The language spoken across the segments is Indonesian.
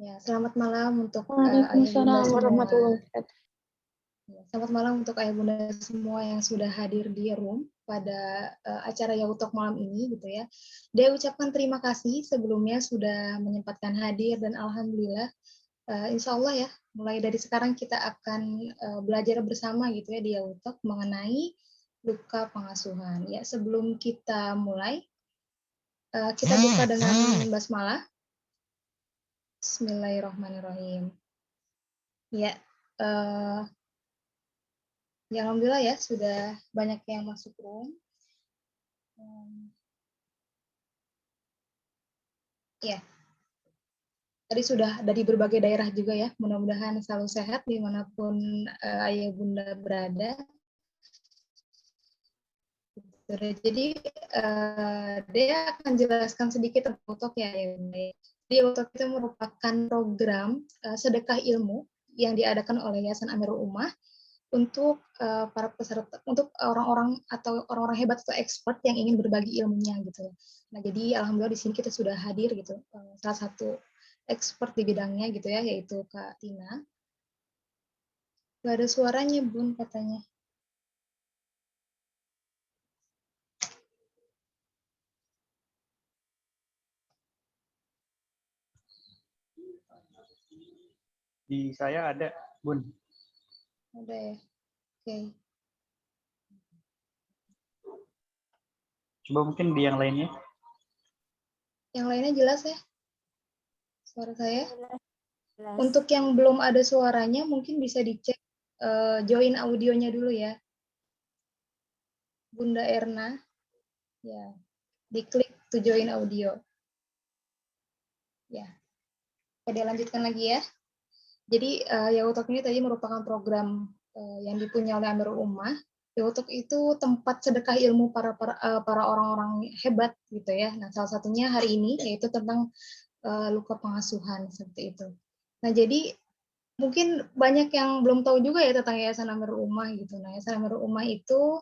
Ya, selamat malam untuk ayah bunda Waalaikumsalam semua. warahmatullahi wabarakatuh. Ya, selamat malam untuk ayah bunda semua yang sudah hadir di room pada acara Yautalk malam ini gitu ya. Dia ucapkan terima kasih sebelumnya sudah menyempatkan hadir dan alhamdulillah insya Allah ya mulai dari sekarang kita akan belajar bersama gitu ya di Yautalk mengenai luka pengasuhan. Ya, sebelum kita mulai kita buka dengan basmalah. Bismillahirrahmanirrahim. Ya, ya alhamdulillah ya sudah banyak yang masuk room. Ya, tadi sudah dari berbagai daerah juga ya. Mudah-mudahan selalu sehat dimanapun ayah bunda berada. Jadi dia akan jelaskan sedikit tentang Yautalk ya. Jadi Yautalk itu merupakan program sedekah ilmu yang diadakan oleh Yayasan Amirul Ummah untuk para peserta, untuk orang-orang atau orang-orang hebat atau expert yang ingin berbagi ilmunya gitu. Nah, jadi alhamdulillah di sini kita sudah hadir gitu. Salah satu expert di bidangnya gitu ya, yaitu Kak Tina. Gak ada suaranya, Bun, katanya. Di saya ada, Bun. Ada ya? Oke. Coba mungkin di yang lainnya. Yang lainnya jelas ya? Suara saya? Jelas. Untuk yang belum ada suaranya, mungkin bisa dicek join audionya dulu ya. Bunda Erna. Ya, diklik to join audio. Ya. Oke, lanjutkan lagi ya. Jadi Yautalk ini tadi merupakan program yang dipunyai oleh Amirul Ummah. Yautalk itu tempat sedekah ilmu para orang-orang hebat gitu ya. Nah, salah satunya hari ini yaitu tentang luka pengasuhan seperti itu. Nah, jadi mungkin banyak yang belum tahu juga ya tentang Yayasan Amirul Ummah gitu. Nah, Yayasan Amirul Ummah itu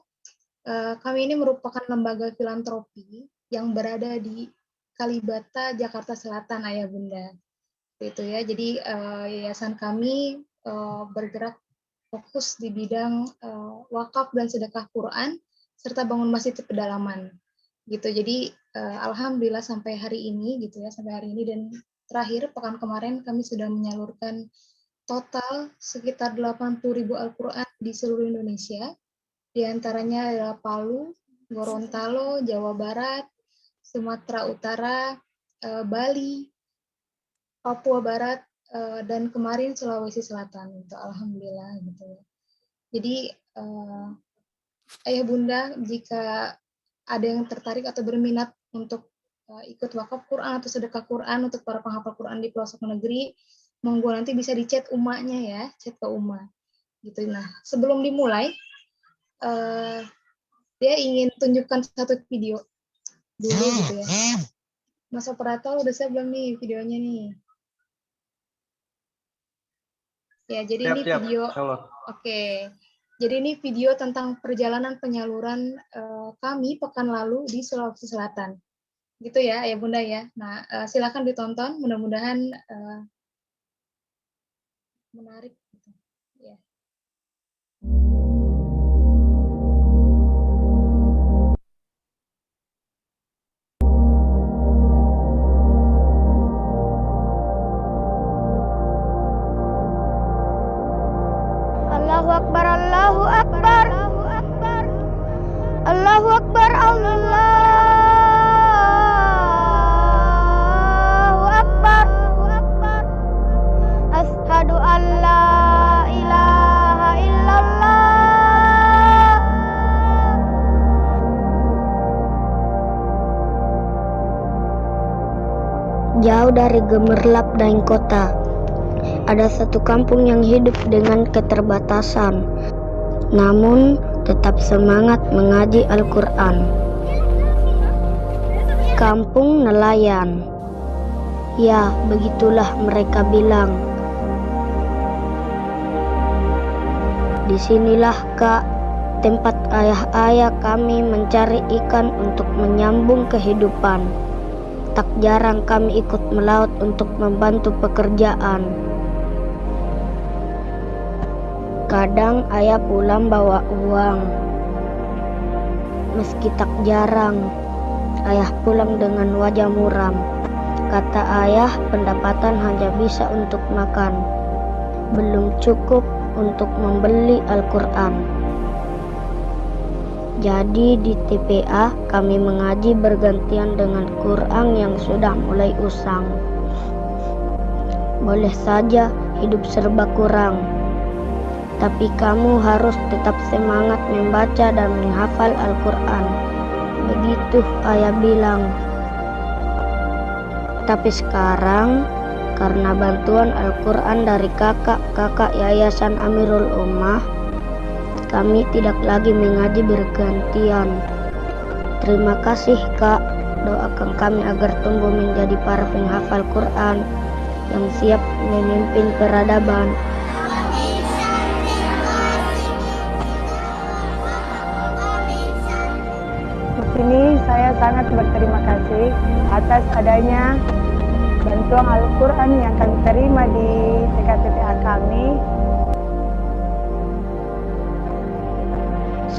kami ini merupakan lembaga filantropi yang berada di Kalibata, Jakarta Selatan, Ayah Bunda. Itu ya. Jadi yayasan kami bergerak fokus di bidang wakaf dan sedekah Quran serta bangun masjid di pedalaman. Gitu. Jadi alhamdulillah sampai hari ini gitu ya, sampai hari ini dan terakhir pekan kemarin kami sudah menyalurkan total sekitar 80.000 Al-Qur'an di seluruh Indonesia. Di antaranya adalah Palu, Gorontalo, Jawa Barat, Sumatera Utara, Bali, Papua Barat, dan kemarin Sulawesi Selatan. Gitu. Alhamdulillah gitu ya. Jadi ayah bunda jika ada yang tertarik atau berminat untuk ikut wakaf Quran atau sedekah Quran untuk para penghafal Quran di pelosok negeri, monggo nanti bisa di-chat umahnya ya, chat ke umah. Gitu. Nah, sebelum dimulai, dia ingin tunjukkan satu video dulu gitu ya. Mas operator udah siap belum nih videonya nih? Ya, jadi ini video. Oke. Jadi ini video tentang perjalanan penyaluran kami pekan lalu di Sulawesi Selatan. Gitu ya, Ayah Bunda ya. Nah, silakan ditonton, mudah-mudahan menarik. Ya. Allahu Akbar, Allahu Akbar. Allahu Akbar, Allahu Akbar. Asyhadu an la ilaha illallah. Jauh dari gemerlap dan kota, ada satu kampung yang hidup dengan keterbatasan, namun tetap semangat mengaji Al-Quran. Kampung nelayan. Ya, begitulah mereka bilang. Disinilah, Kak, tempat ayah-ayah kami mencari ikan untuk menyambung kehidupan. tak jarang kami ikut melaut untuk membantu pekerjaan. Kadang ayah pulang bawa uang. Meski tak jarang, ayah pulang dengan wajah muram. Kata ayah, pendapatan hanya bisa untuk makan, belum cukup untuk membeli Al-Quran. Jadi di TPA kami mengaji bergantian dengan Quran yang sudah mulai usang. Boleh saja hidup serba kurang, tapi kamu harus tetap semangat membaca dan menghafal Al-Quran. Begitu ayah bilang. Tapi sekarang, karena bantuan Al-Quran dari kakak-kakak Yayasan Amirul Ummah, kami tidak lagi mengaji bergantian. Terima kasih Kak, doakan kami agar tumbuh menjadi para penghafal Quran yang siap memimpin peradaban. Di sini saya sangat berterima kasih atas adanya bantuan Al-Quran yang kami terima di TKTPA kami.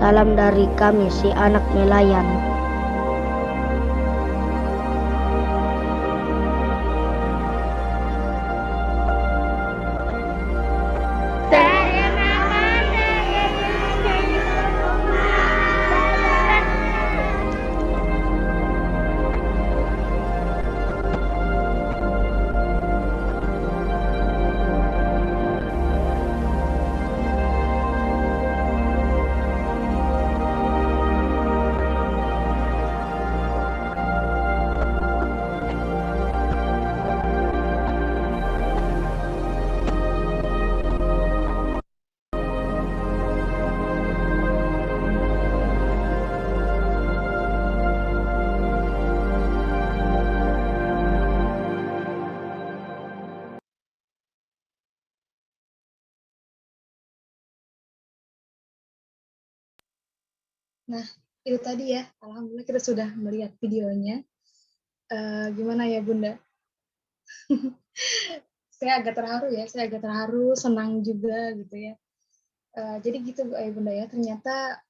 Salam dari kami, si anak nelayan. Nah, itu tadi ya, alhamdulillah kita sudah melihat videonya. Gimana ya Bunda? Saya agak terharu, senang juga gitu ya. Jadi gitu Bunda ya, ternyata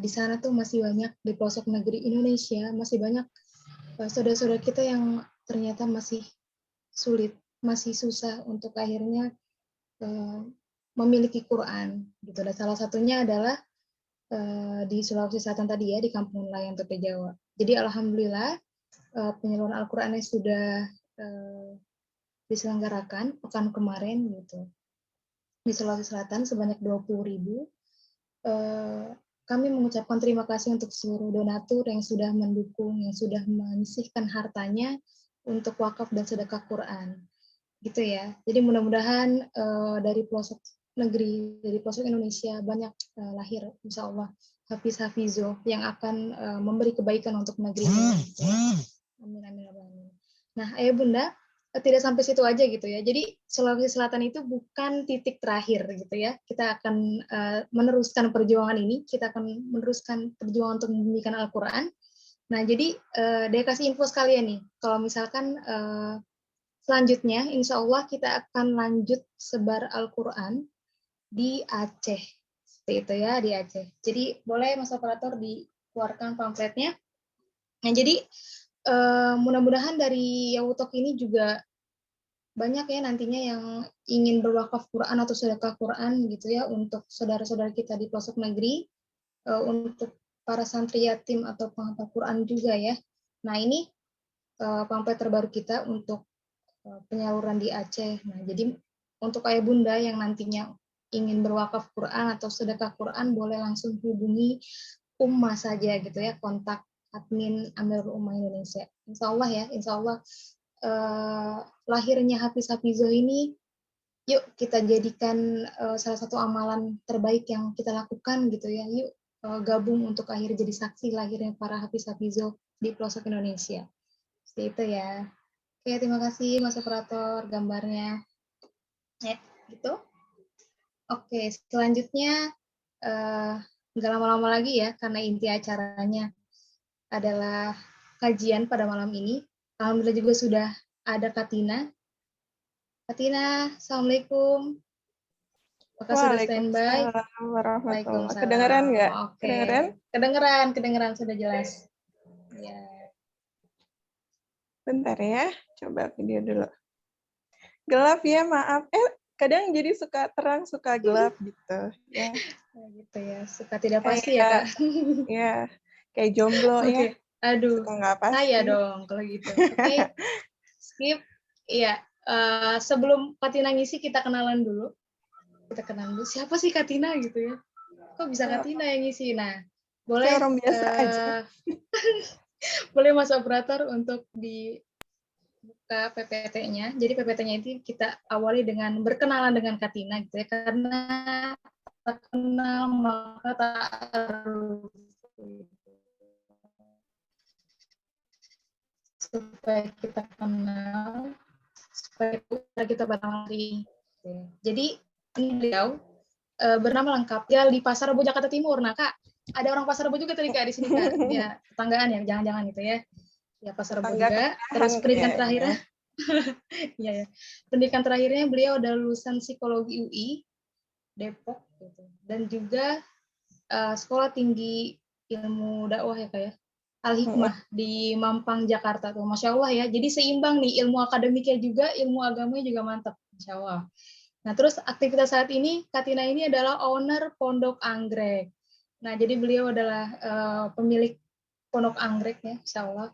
di sana tuh masih banyak di pelosok negeri Indonesia, masih banyak saudara-saudara kita yang ternyata masih sulit, masih susah untuk akhirnya memiliki Quran gitu. Dan salah satunya adalah di Sulawesi Selatan tadi ya, di Kampung Nelayan Tope Jawa. Jadi alhamdulillah penyaluran Al-Qur'annya sudah diselenggarakan pekan kemarin gitu di Sulawesi Selatan sebanyak 20.000. Kami mengucapkan terima kasih untuk seluruh donatur yang sudah mendukung, yang sudah menyisihkan hartanya untuk wakaf dan sedekah Quran, gitu ya. Jadi mudah-mudahan dari pelosok negeri, dari pelosok Indonesia banyak lahir, insya Allah, hafiz-hafizo yang akan memberi kebaikan untuk negeri ini. Gitu ya. Amin, amin, amin. Nah, Ayah Bunda, tidak sampai situ aja gitu ya. Jadi Sulawesi Selatan itu bukan titik terakhir gitu ya. Kita akan meneruskan perjuangan ini, kita akan meneruskan perjuangan untuk membimbingkan Al-Quran. Nah, jadi dia kasih info sekalian nih, kalau misalkan selanjutnya, insya Allah kita akan lanjut sebar Al-Quran di Aceh. Seperti itu ya, di Aceh. Jadi boleh Mas Operator dikeluarkan pamfletnya. Nah, jadi mudah-mudahan dari Yawutok ini juga banyak ya nantinya yang ingin berwakaf Quran atau sedekah Quran gitu ya untuk saudara-saudara kita di pelosok negeri, untuk para santri yatim atau penghafal Quran juga ya. Nah ini pamflet terbaru kita untuk penyaluran di Aceh. Nah jadi untuk ayah bunda yang nantinya ingin berwakaf Quran atau sedekah Quran boleh langsung hubungi Ummah saja gitu ya, kontak admin Amirul Ummah Indonesia. Insya Allah ya, insya Allah lahirnya Hafiz-Hafizoh ini yuk kita jadikan salah satu amalan terbaik yang kita lakukan gitu ya. Yuk gabung untuk akhirnya jadi saksi lahirnya para Hafiz-Hafizoh di pelosok Indonesia. Seperti itu ya. Oke, terima kasih Mas Operator gambarnya. Ya, gitu. Oke, selanjutnya nggak lama-lama lagi ya, karena inti acaranya adalah kajian pada malam ini. Alhamdulillah juga sudah ada Katina. Katina, Assalamualaikum. Apakah sudah standby? Waalaikumsalam warahmatullahi. Waalaikumsalam. Kedengeran nggak? Oke. Kedengeran? Kedengeran sudah jelas. Ya. Bentar ya, coba video dulu. Gelap ya, maaf. Kadang jadi suka terang, suka gelap gitu. Ya. Gitu ya, suka tidak pasti ya, Kak. Ya, kayak jomblo ya. Aduh, Suka nggak pasti. saya dong kalau gitu. Oke, skip. Iya, sebelum Katina ngisi kita kenalan dulu. Kita kenalan dulu. Siapa sih Katina gitu ya? Kok bisa Katina yang ngisi? Nah, boleh. Kayak orang biasa aja. Boleh Mas Operator untuk dibuka PPT-nya. Jadi PPT-nya itu kita awali dengan berkenalan dengan Katina gitu ya. Karena tak kenal maka tak harus, supaya kita kenal, supaya kita berkenali. Jadi ini beliau bernama lengkap dia di Pasar Rebo Jakarta Timur. Nah Kak, ada orang Pasar Rebo juga tadi Kak di sini Kak. Ya tetanggaan ya, jangan-jangan gitu ya. Ya Pasar Rebo juga. Terus pendidikan terakhirnya, ya. Pendidikan terakhirnya beliau adalah lulusan psikologi UI Depok gitu. Dan juga sekolah tinggi ilmu dakwah ya Kak ya. Al-Hikmah di Mampang, Jakarta tuh. Masya Allah ya. Jadi seimbang nih, ilmu akademiknya juga, ilmu agamanya juga mantap. Masya Allah. Nah, terus aktivitas saat ini, Katina ini adalah owner Pondok Anggrek. Nah, jadi beliau adalah pemilik Pondok Anggrek ya, Masya Allah.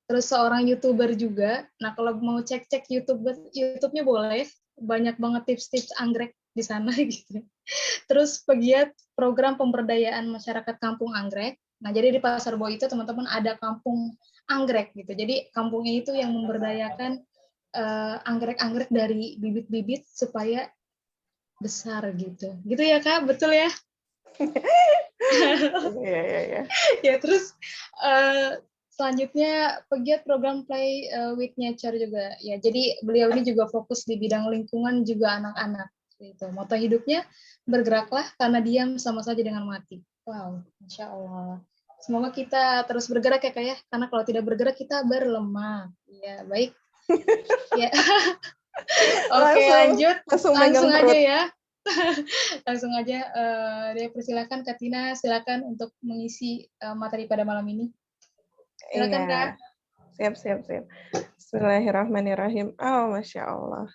Terus seorang YouTuber juga. Nah, kalau mau cek-cek YouTube-nya boleh. Banyak banget tips-tips anggrek di sana gitu. Terus pegiat program pemberdayaan masyarakat Kampung Anggrek. Nah, jadi di Pasar Rebo itu teman-teman ada Kampung Anggrek gitu. Jadi kampungnya itu yang memberdayakan anggrek-anggrek dari bibit-bibit supaya besar gitu. Gitu ya Kak, betul ya? Iya. Ya, terus selanjutnya pegiat program Play with Nature juga. Ya, jadi beliau ini juga fokus di bidang lingkungan juga anak-anak. Gitu. Moto hidupnya bergeraklah karena diam sama saja dengan mati. Wow, Masya Allah. Semoga kita terus bergerak ya Kak ya, karena kalau tidak bergerak kita berlemah. Ya, baik. Ya. Oke, lanjut. Langsung aja ya. Langsung aja, dia persilakan Katina, silakan untuk mengisi materi pada malam ini. Silakan Kak. Siap. Bismillahirrahmanirrahim. Oh, Masya Allah.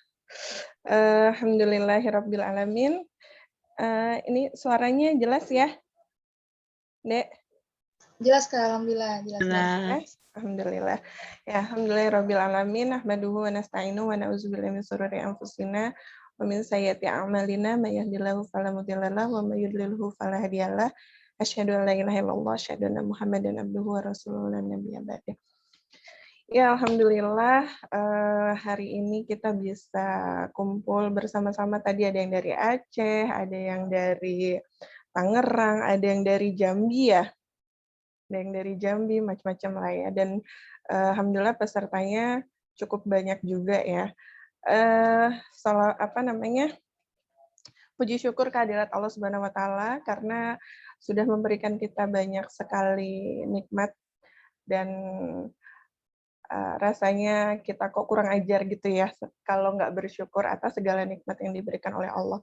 Alhamdulillahirrabbilalamin. Ini suaranya jelas ya, Dek? Jelas Kak, alhamdulillah. Jelas. Alhamdulillah. Ya, alhamdulillahirrabbilalamin. Ahmaduhu wa nasta'inu wa na'udzubillahi min syururi anfusina wa min sayyiati a'malina may yahdihillahu fala mudilla lahu wa may yudlilhu fala hadiyalah. Asyhadu an la ilaha illallah, asyhadu anna Muhammadan abduhu wa rasuluhu la nabiyya ba'dah. Ya, alhamdulillah hari ini kita bisa kumpul bersama-sama. Tadi ada yang dari Aceh, ada yang dari Tangerang, ada yang dari Jambi ya. Ada yang dari Jambi, macam-macam lah ya. Dan alhamdulillah pesertanya cukup banyak juga ya. Puji syukur kehadirat Allah Subhanahu wa taala karena sudah memberikan kita banyak sekali nikmat dan rasanya kita kok kurang ajar gitu ya kalau nggak bersyukur atas segala nikmat yang diberikan oleh Allah.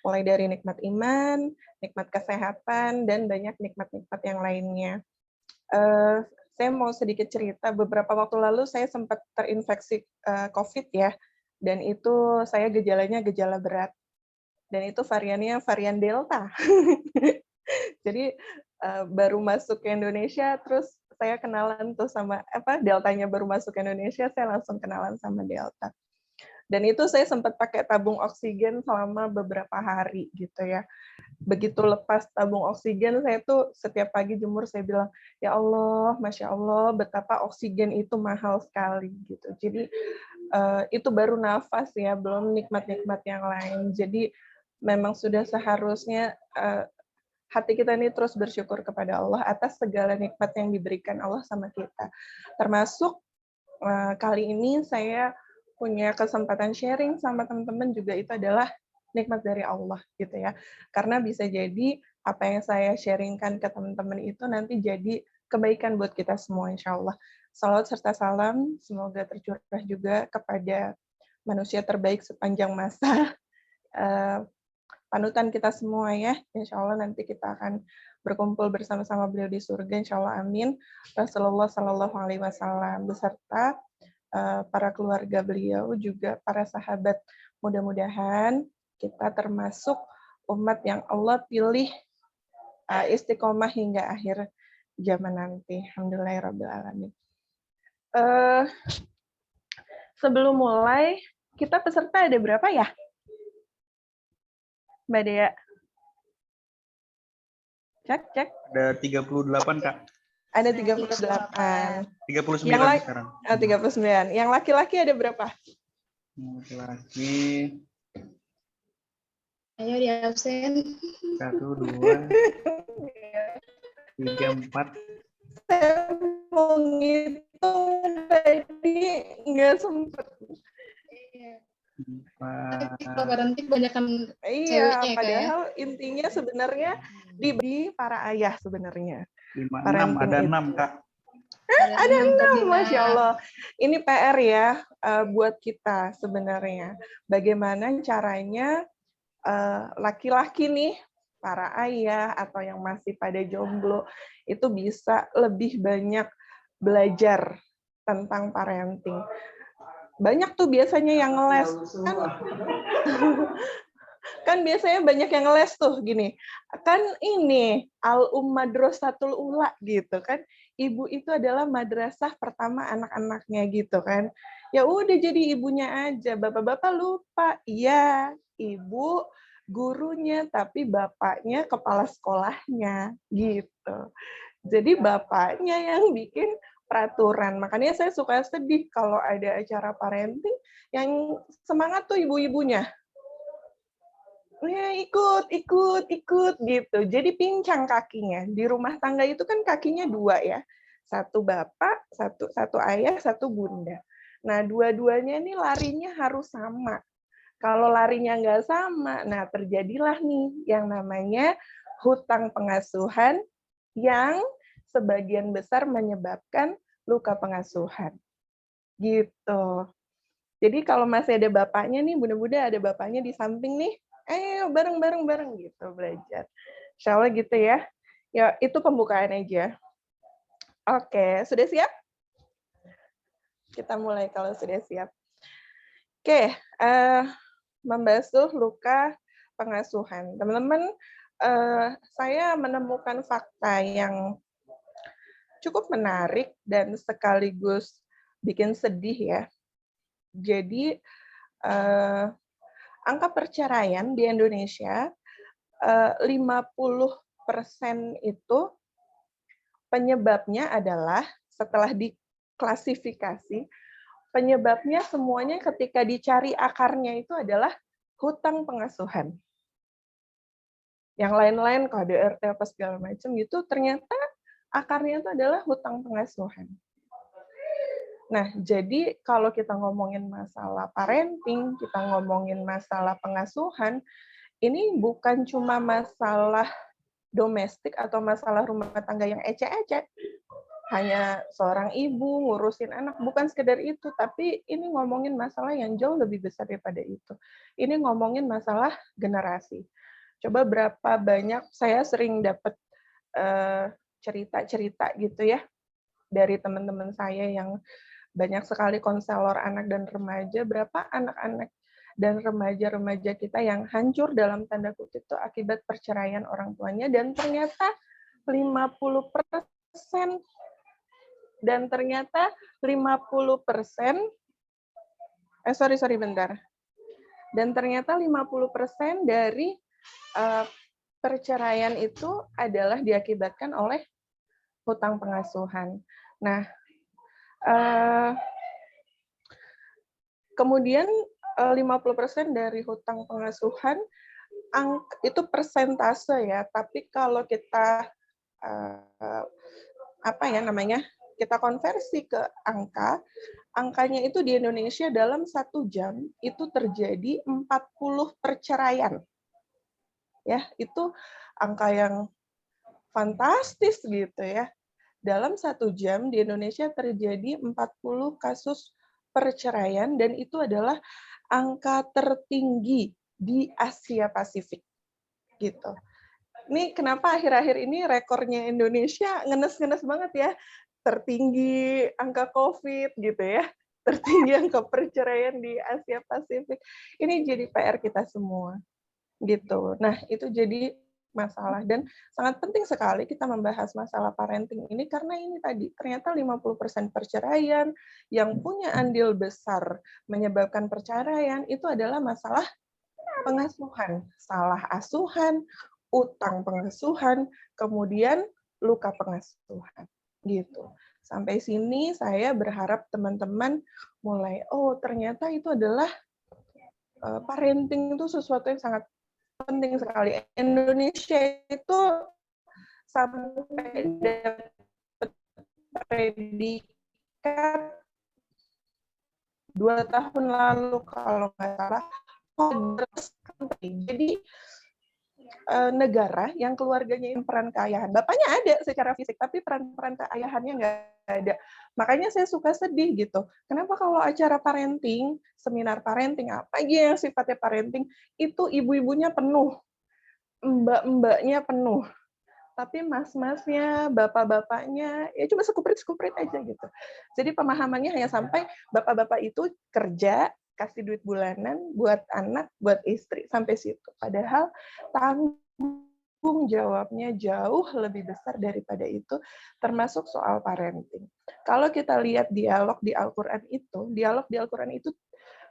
Mulai dari nikmat iman, nikmat kesehatan, dan banyak nikmat-nikmat yang lainnya. Saya mau sedikit cerita, beberapa waktu lalu saya sempat terinfeksi COVID ya, dan itu saya gejalanya gejala berat. Dan itu variannya varian Delta. Jadi baru masuk ke Indonesia, terus saya kenalan tuh sama Deltanya baru masuk ke Indonesia, saya langsung kenalan sama Delta. Dan itu saya sempat pakai tabung oksigen selama beberapa hari gitu ya. Begitu lepas tabung oksigen, saya tuh setiap pagi jemur saya bilang, ya Allah, Masya Allah, betapa oksigen itu mahal sekali gitu. Jadi itu baru nafas ya, belum nikmat-nikmat yang lain. Jadi memang sudah seharusnya hati kita ini terus bersyukur kepada Allah atas segala nikmat yang diberikan Allah sama kita. Termasuk kali ini saya punya kesempatan sharing sama teman-teman juga itu adalah nikmat dari Allah gitu ya. Karena bisa jadi apa yang saya sharingkan ke teman-teman itu nanti jadi kebaikan buat kita semua insya Allah. Salawat serta salam semoga tercurah juga kepada manusia terbaik sepanjang masa, panutan kita semua ya. Insya Allah nanti kita akan berkumpul bersama-sama beliau di surga, insya Allah amin. Rasulullah Shallallahu Alaihi Wasallam beserta para keluarga beliau, juga para sahabat. Mudah-mudahan kita termasuk umat yang Allah pilih istiqomah hingga akhir zaman nanti. Alhamdulillahirrahmanirrahim. Sebelum mulai, kita peserta ada berapa ya? Mbak Dea? Cek. Ada 38, Kak. Ada 38. 39 sekarang. 39. Yang laki-laki ada berapa? Laki-laki Ayo di absen. 1, 2, 3, 4. Saya mau ngitung tadi nggak sempet. Kalau berhenti kebanyakan Iya, ceweknya, padahal intinya sebenarnya di para ayah sebenarnya. 5, 6, ada 6, Kak. Ada 6, Masya Allah. Ini PR ya buat kita sebenarnya. Bagaimana caranya laki-laki nih, para ayah atau yang masih pada jomblo, itu bisa lebih banyak belajar tentang parenting. Banyak tuh biasanya yang ngeles. Kan biasanya banyak yang ngeles tuh gini. Kan ini Al-Madrasatul Ula gitu kan. Ibu itu adalah madrasah pertama anak-anaknya gitu kan. Ya udah jadi ibunya aja. Bapak-bapak lupa. Iya, ibu gurunya tapi bapaknya kepala sekolahnya gitu. Jadi bapaknya yang bikin peraturan. Makanya saya suka sedih kalau ada acara parenting yang semangat tuh ibu-ibunya. Ya, ikut gitu. Jadi pincang kakinya. Di rumah tangga itu kan kakinya 2 ya. Satu bapak, satu ayah, satu bunda. Nah, dua-duanya ini larinya harus sama. Kalau larinya nggak sama, nah terjadilah nih yang namanya hutang pengasuhan yang sebagian besar menyebabkan luka pengasuhan. Gitu. Jadi kalau masih ada bapaknya nih, bunda-bunda ada bapaknya di samping nih, ayo bareng gitu belajar. Insya Allah gitu ya. Ya, itu pembukaan aja. Oke, sudah siap? Kita mulai kalau sudah siap. Oke, membasuh luka pengasuhan. Teman-teman, saya menemukan fakta yang cukup menarik dan sekaligus bikin sedih ya. Jadi, angka perceraian di Indonesia 50% itu penyebabnya adalah setelah diklasifikasi, penyebabnya semuanya ketika dicari akarnya itu adalah hutang pengasuhan. Yang lain-lain KDRT apa segala macam gitu, ternyata akarnya itu adalah hutang pengasuhan. Nah, jadi kalau kita ngomongin masalah parenting, kita ngomongin masalah pengasuhan, ini bukan cuma masalah domestik atau masalah rumah tangga yang ecek-ecek. Hanya seorang ibu ngurusin anak, bukan sekedar itu, tapi ini ngomongin masalah yang jauh lebih besar daripada itu. Ini ngomongin masalah generasi. Coba berapa banyak saya sering dapat cerita-cerita gitu ya dari teman-teman saya yang banyak sekali konselor anak dan remaja, berapa anak-anak dan remaja-remaja kita yang hancur dalam tanda kutip itu akibat perceraian orang tuanya, dan ternyata 50% dan ternyata 50% Dan ternyata 50% dari perceraian itu adalah diakibatkan oleh hutang pengasuhan. Nah, kemudian 50% dari hutang pengasuhan itu persentase ya, tapi kalau kita kita konversi ke angkanya itu di Indonesia dalam 1 jam itu terjadi 40 perceraian. Ya, itu angka yang fantastis gitu ya. dalam 1 jam di Indonesia terjadi 40 kasus perceraian, dan itu adalah angka tertinggi di Asia Pasifik. Gitu. Ini kenapa akhir-akhir ini rekornya Indonesia ngenes-ngenes banget ya. Tertinggi angka COVID gitu ya. Tertinggi angka perceraian di Asia Pasifik. Ini jadi PR kita semua. Gitu. Nah, itu jadi masalah, dan sangat penting sekali kita membahas masalah parenting ini karena ini tadi ternyata 50% perceraian yang punya andil besar menyebabkan perceraian itu adalah masalah pengasuhan, salah asuhan, utang pengasuhan, kemudian luka pengasuhan. Gitu. Sampai sini saya berharap teman-teman mulai, oh ternyata itu adalah parenting itu sesuatu yang sangat penting sekali. Indonesia itu sampai dapat predikat 2 tahun lalu kalau nggak salah. Jadi negara yang keluarganya ini peran keayahan. Bapaknya ada secara fisik, tapi peran keayahannya nggak ada. Makanya saya suka sedih gitu. Kenapa kalau acara parenting, seminar parenting, apa aja yang sifatnya parenting, itu ibu-ibunya penuh, mbak-mbaknya penuh. Tapi mas-masnya, bapak-bapaknya, ya cuma sekuprit-sekuprit aja gitu. Jadi pemahamannya hanya sampai bapak-bapak itu kerja, kasih duit bulanan buat anak, buat istri, sampai situ. Padahal tanggung jawabnya jauh lebih besar daripada itu, termasuk soal parenting. Kalau kita lihat dialog di Al-Quran itu,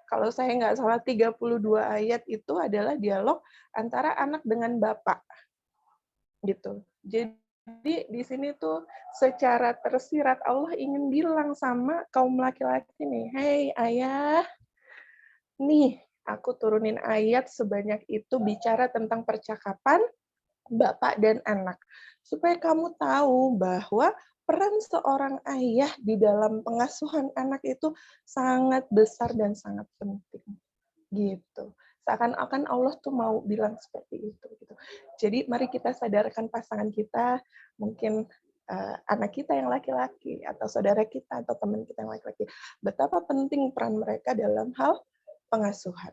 kalau saya nggak salah 32 ayat itu adalah dialog antara anak dengan bapak. Gitu. Jadi di sini tuh secara tersirat Allah ingin bilang sama kaum laki-laki nih, "Hei ayah, nih aku turunin ayat sebanyak itu bicara tentang percakapan bapak dan anak. Supaya kamu tahu bahwa peran seorang ayah di dalam pengasuhan anak itu sangat besar dan sangat penting." Gitu. Seakan-akan Allah tuh mau bilang seperti itu. Gitu. Jadi mari kita sadarkan pasangan kita, mungkin anak kita yang laki-laki, atau saudara kita, atau teman kita yang laki-laki, betapa penting peran mereka dalam hal pengasuhan.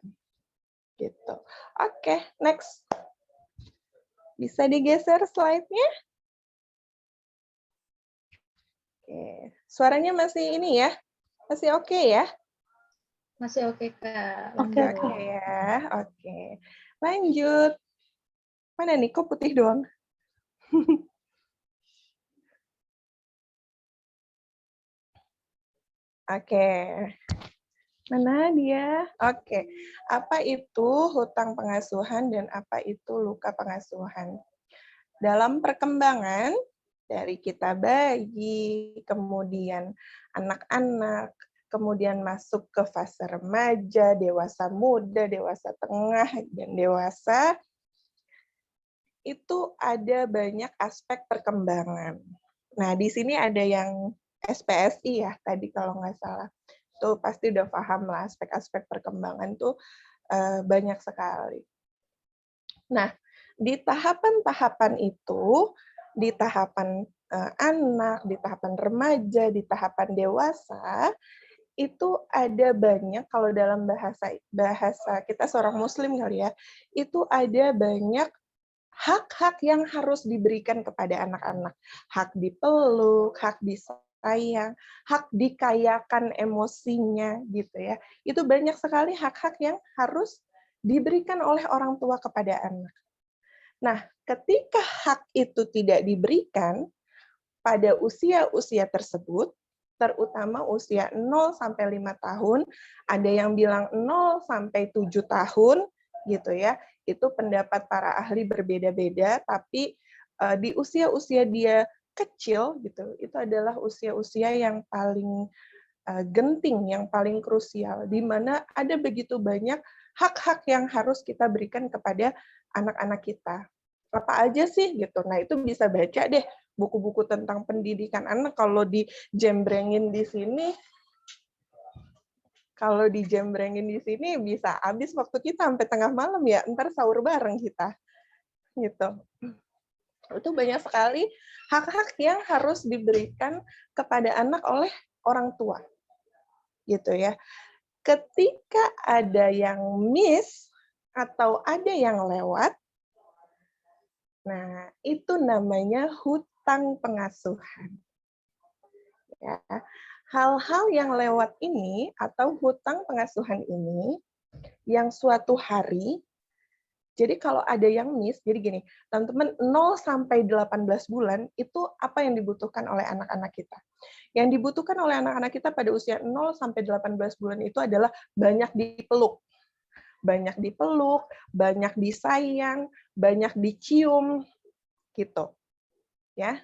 Gitu. Oke, next. Bisa digeser slide-nya? Oke. Suaranya masih ini ya? Masih oke ya? Masih oke, Kak. Oke ya. Oke. Lanjut. Mana nih? Kok putih doang? Oke. Mana dia? Oke. Apa itu hutang pengasuhan dan apa itu luka pengasuhan? Dalam perkembangan dari kita bayi, kemudian anak-anak, kemudian masuk ke fase remaja, dewasa muda, dewasa tengah, dan dewasa, itu ada banyak aspek perkembangan. Nah, di sini ada yang SPSI ya, tadi kalau nggak salah. Itu pasti udah paham lah, aspek-aspek perkembangan tuh banyak sekali. Nah, di tahapan-tahapan itu, di tahapan anak, di tahapan remaja, di tahapan dewasa, itu ada banyak, kalau dalam bahasa kita seorang muslim kali ya, itu ada banyak hak-hak yang harus diberikan kepada anak-anak. Hak dipeluk, hak disayang, hak dikayakan emosinya gitu ya. Itu banyak sekali hak-hak yang harus diberikan oleh orang tua kepada anak. Nah, ketika hak itu tidak diberikan pada usia-usia tersebut, terutama usia 0 sampai 5 tahun, ada yang bilang 0 sampai 7 tahun gitu ya. Itu pendapat para ahli berbeda-beda, tapi di usia-usia dia kecil gitu, itu adalah usia-usia yang paling genting, yang paling krusial, di mana ada begitu banyak hak-hak yang harus kita berikan kepada anak-anak kita. Apa aja sih gitu. Nah, itu bisa baca deh buku-buku tentang pendidikan anak. Kalau dijembrengin di sini, bisa habis waktu kita sampai tengah malam ya. Ntar sahur bareng kita. Gitu. Itu banyak sekali hak-hak yang harus diberikan kepada anak oleh orang tua. Gitu ya. Ketika ada yang miss atau ada yang lewat, nah itu namanya hutang pengasuhan. Ya. Hal-hal yang lewat ini atau hutang pengasuhan ini yang suatu hari, jadi kalau ada yang miss, jadi gini, teman-teman 0 sampai 18 bulan itu apa yang dibutuhkan oleh anak-anak kita? Yang dibutuhkan oleh anak-anak kita pada usia 0 sampai 18 bulan itu adalah banyak dipeluk. Banyak dipeluk, banyak disayang, banyak dicium gitu. Ya.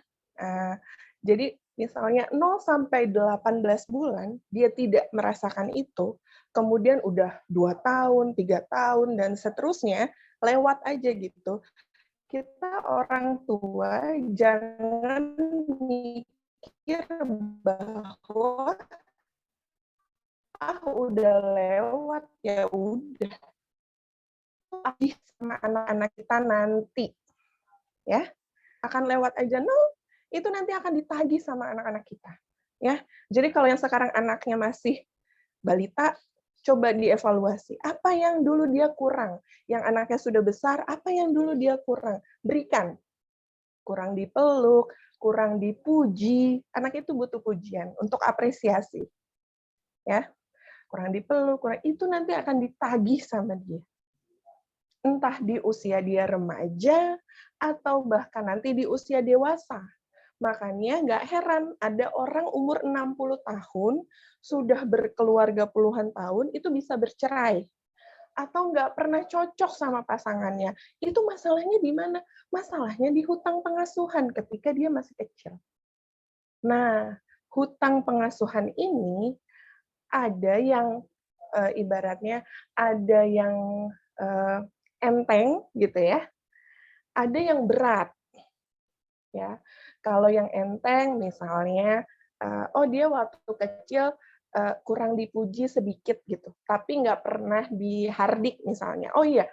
Jadi misalnya 0 sampai 18 bulan dia tidak merasakan itu, kemudian udah 2 tahun, 3 tahun dan seterusnya lewat aja gitu. Kita orang tua jangan mikir bahwa udah lewat ya udah. Lagi sama anak-anak kita nanti. Ya. Akan lewat aja. No, itu nanti akan ditagih sama anak-anak kita. Ya. Jadi kalau yang sekarang anaknya masih balita, coba dievaluasi. Apa yang dulu dia kurang? Yang anaknya sudah besar, apa yang dulu dia kurang? Berikan. Kurang dipeluk, kurang dipuji. Anak itu butuh pujian untuk apresiasi. Ya. Kurang dipeluk, itu nanti akan ditagih sama dia. Entah di usia dia remaja, atau bahkan nanti di usia dewasa. Makanya nggak heran ada orang umur 60 tahun, sudah berkeluarga puluhan tahun, itu bisa bercerai. Atau nggak pernah cocok sama pasangannya. Itu masalahnya di mana? Masalahnya di hutang pengasuhan ketika dia masih kecil. Nah, hutang pengasuhan ini ada yang ibaratnya ada yang enteng gitu ya, ada yang berat ya. Kalau yang enteng misalnya, dia waktu kecil kurang dipuji sedikit gitu, tapi nggak pernah dihardik misalnya. Oh iya,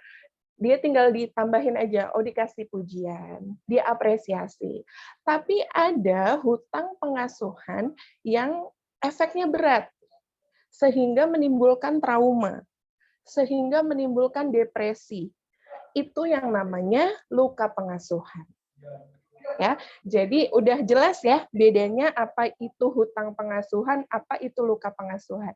dia tinggal ditambahin aja, dikasih pujian, diapresiasi. Tapi ada hutang pengasuhan yang efeknya berat, sehingga menimbulkan trauma, sehingga menimbulkan depresi. Itu yang namanya luka pengasuhan. Ya, jadi udah jelas ya bedanya apa itu hutang pengasuhan, apa itu luka pengasuhan.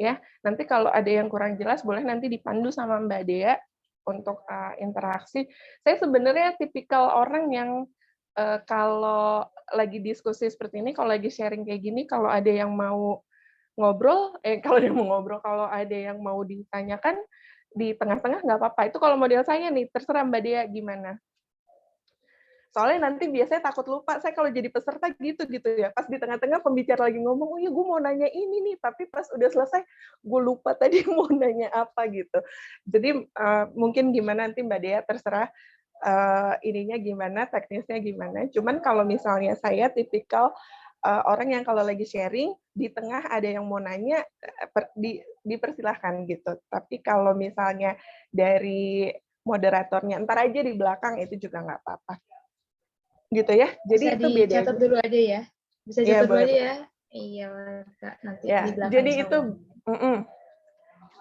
Ya, nanti kalau ada yang kurang jelas boleh nanti dipandu sama Mbak Dea untuk interaksi. Saya sebenarnya tipikal orang yang kalau lagi diskusi seperti ini, kalau lagi sharing kayak gini, kalau ada yang mau ngobrol, kalau ada yang mau ditanyakan di tengah-tengah nggak apa-apa. Itu kalau model saya nih, terserah Mbak Dea gimana. Soalnya nanti biasanya takut lupa. Saya kalau jadi peserta gitu ya. Pas di tengah-tengah pembicara lagi ngomong, iya gue mau nanya ini nih, tapi pas udah selesai gue lupa tadi mau nanya apa gitu. Jadi mungkin gimana nanti Mbak Dea terserah ininya gimana, teknisnya gimana. Cuman kalau misalnya saya tipikal orang yang kalau lagi sharing di tengah ada yang mau nanya dipersilahkan gitu. Tapi kalau misalnya dari moderatornya ntar aja di belakang itu juga nggak apa-apa. Gitu ya. Jadi bisa itu beda. Catat dulu aja ya. Bisa catat dulu aja ya. Iya, Kak. Nanti ya, di belakang. Jadi itu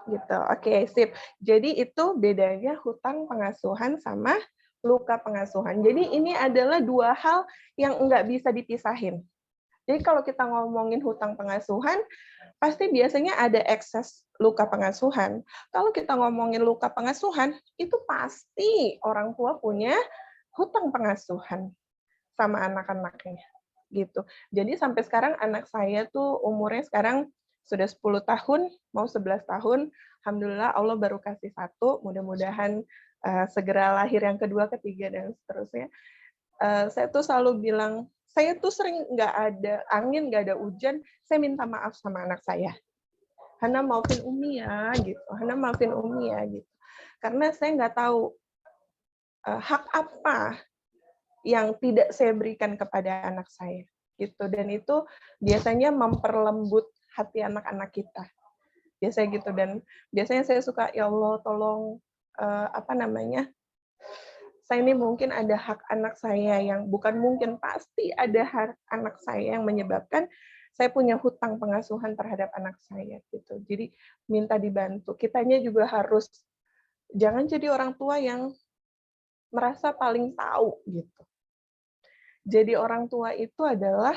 gitu. Oke, sip. Jadi itu bedanya hutang pengasuhan sama luka pengasuhan. Jadi ini adalah dua hal yang nggak bisa dipisahin. Jadi kalau kita ngomongin hutang pengasuhan, pasti biasanya ada ekses luka pengasuhan. Kalau kita ngomongin luka pengasuhan, itu pasti orang tua punya hutang pengasuhan sama anak-anaknya. Gitu. Jadi sampai sekarang anak saya tuh umurnya sekarang sudah 10 tahun, mau 11 tahun. Alhamdulillah Allah baru kasih 1, mudah-mudahan segera lahir yang kedua, ketiga, dan seterusnya. Saya tuh selalu bilang, saya tuh sering nggak ada angin, nggak ada hujan, saya minta maaf sama anak saya. Hana maafin Umi ya, gitu. Hana maafin Umi ya, gitu. Karena saya nggak tahu hak apa yang tidak saya berikan kepada anak saya, gitu. Dan itu biasanya memperlembut hati anak-anak kita. Biasanya gitu. Dan biasanya saya suka, ya Allah, tolong saya ini mungkin ada hak anak saya yang bukan mungkin, pasti ada hak anak saya yang menyebabkan saya punya hutang pengasuhan terhadap anak saya gitu. Jadi minta dibantu. Kitanya juga harus jangan jadi orang tua yang merasa paling tahu gitu. Jadi orang tua itu adalah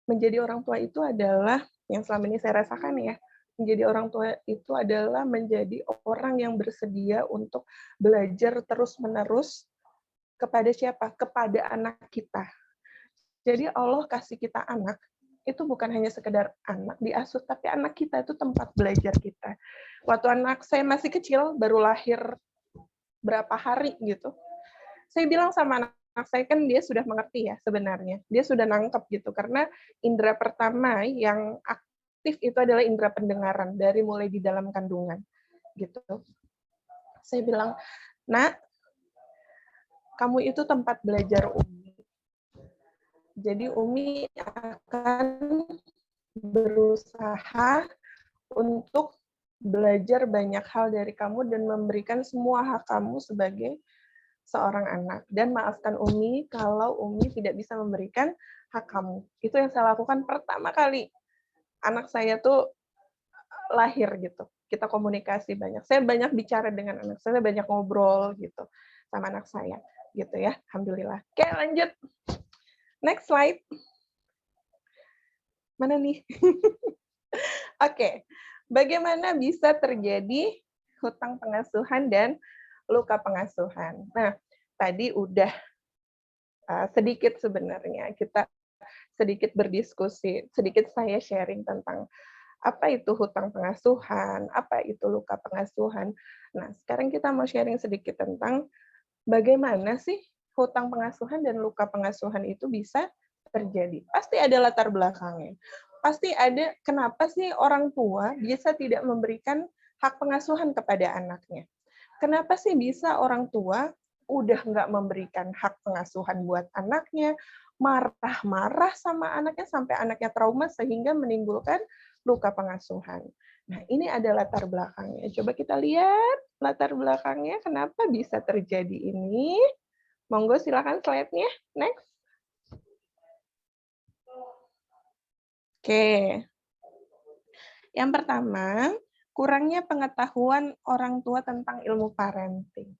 menjadi orang tua itu adalah yang selama ini saya rasakan ya. Menjadi orang tua itu adalah menjadi orang yang bersedia untuk belajar terus-menerus kepada siapa? Kepada anak kita. Jadi Allah kasih kita anak, itu bukan hanya sekedar anak diasuh, tapi anak kita itu tempat belajar kita. Waktu anak saya masih kecil, baru lahir berapa hari gitu, saya bilang sama anak saya, kan dia sudah mengerti ya sebenarnya. Dia sudah nangkep gitu, karena indera pertama yang aktif itu adalah indera pendengaran, dari mulai di dalam kandungan. Gitu. Saya bilang, "Nak, kamu itu tempat belajar Umi. Jadi Umi akan berusaha untuk belajar banyak hal dari kamu dan memberikan semua hak kamu sebagai seorang anak. Dan maafkan Umi kalau Umi tidak bisa memberikan hak kamu." Itu yang saya lakukan pertama kali anak saya tuh lahir gitu. Kita komunikasi banyak. Saya banyak bicara dengan anak saya, banyak ngobrol gitu sama anak saya gitu ya. Alhamdulillah. Oke, lanjut. Next slide. Mana nih? Oke. Bagaimana bisa terjadi hutang pengasuhan dan luka pengasuhan? Nah, tadi udah sedikit sebenarnya kita sedikit berdiskusi, sedikit saya sharing tentang apa itu hutang pengasuhan, apa itu luka pengasuhan. Nah, sekarang kita mau sharing sedikit tentang bagaimana sih hutang pengasuhan dan luka pengasuhan itu bisa terjadi. Pasti ada latar belakangnya. Pasti ada kenapa sih orang tua bisa tidak memberikan hak pengasuhan kepada anaknya. Kenapa sih bisa orang tua udah nggak memberikan hak pengasuhan buat anaknya, marah-marah sama anaknya sampai anaknya trauma sehingga menimbulkan luka pengasuhan. Nah, ini ada latar belakangnya. Coba kita lihat latar belakangnya kenapa bisa terjadi ini. Monggo silakan slide-nya. Next. Oke. Yang pertama, kurangnya pengetahuan orang tua tentang ilmu parenting.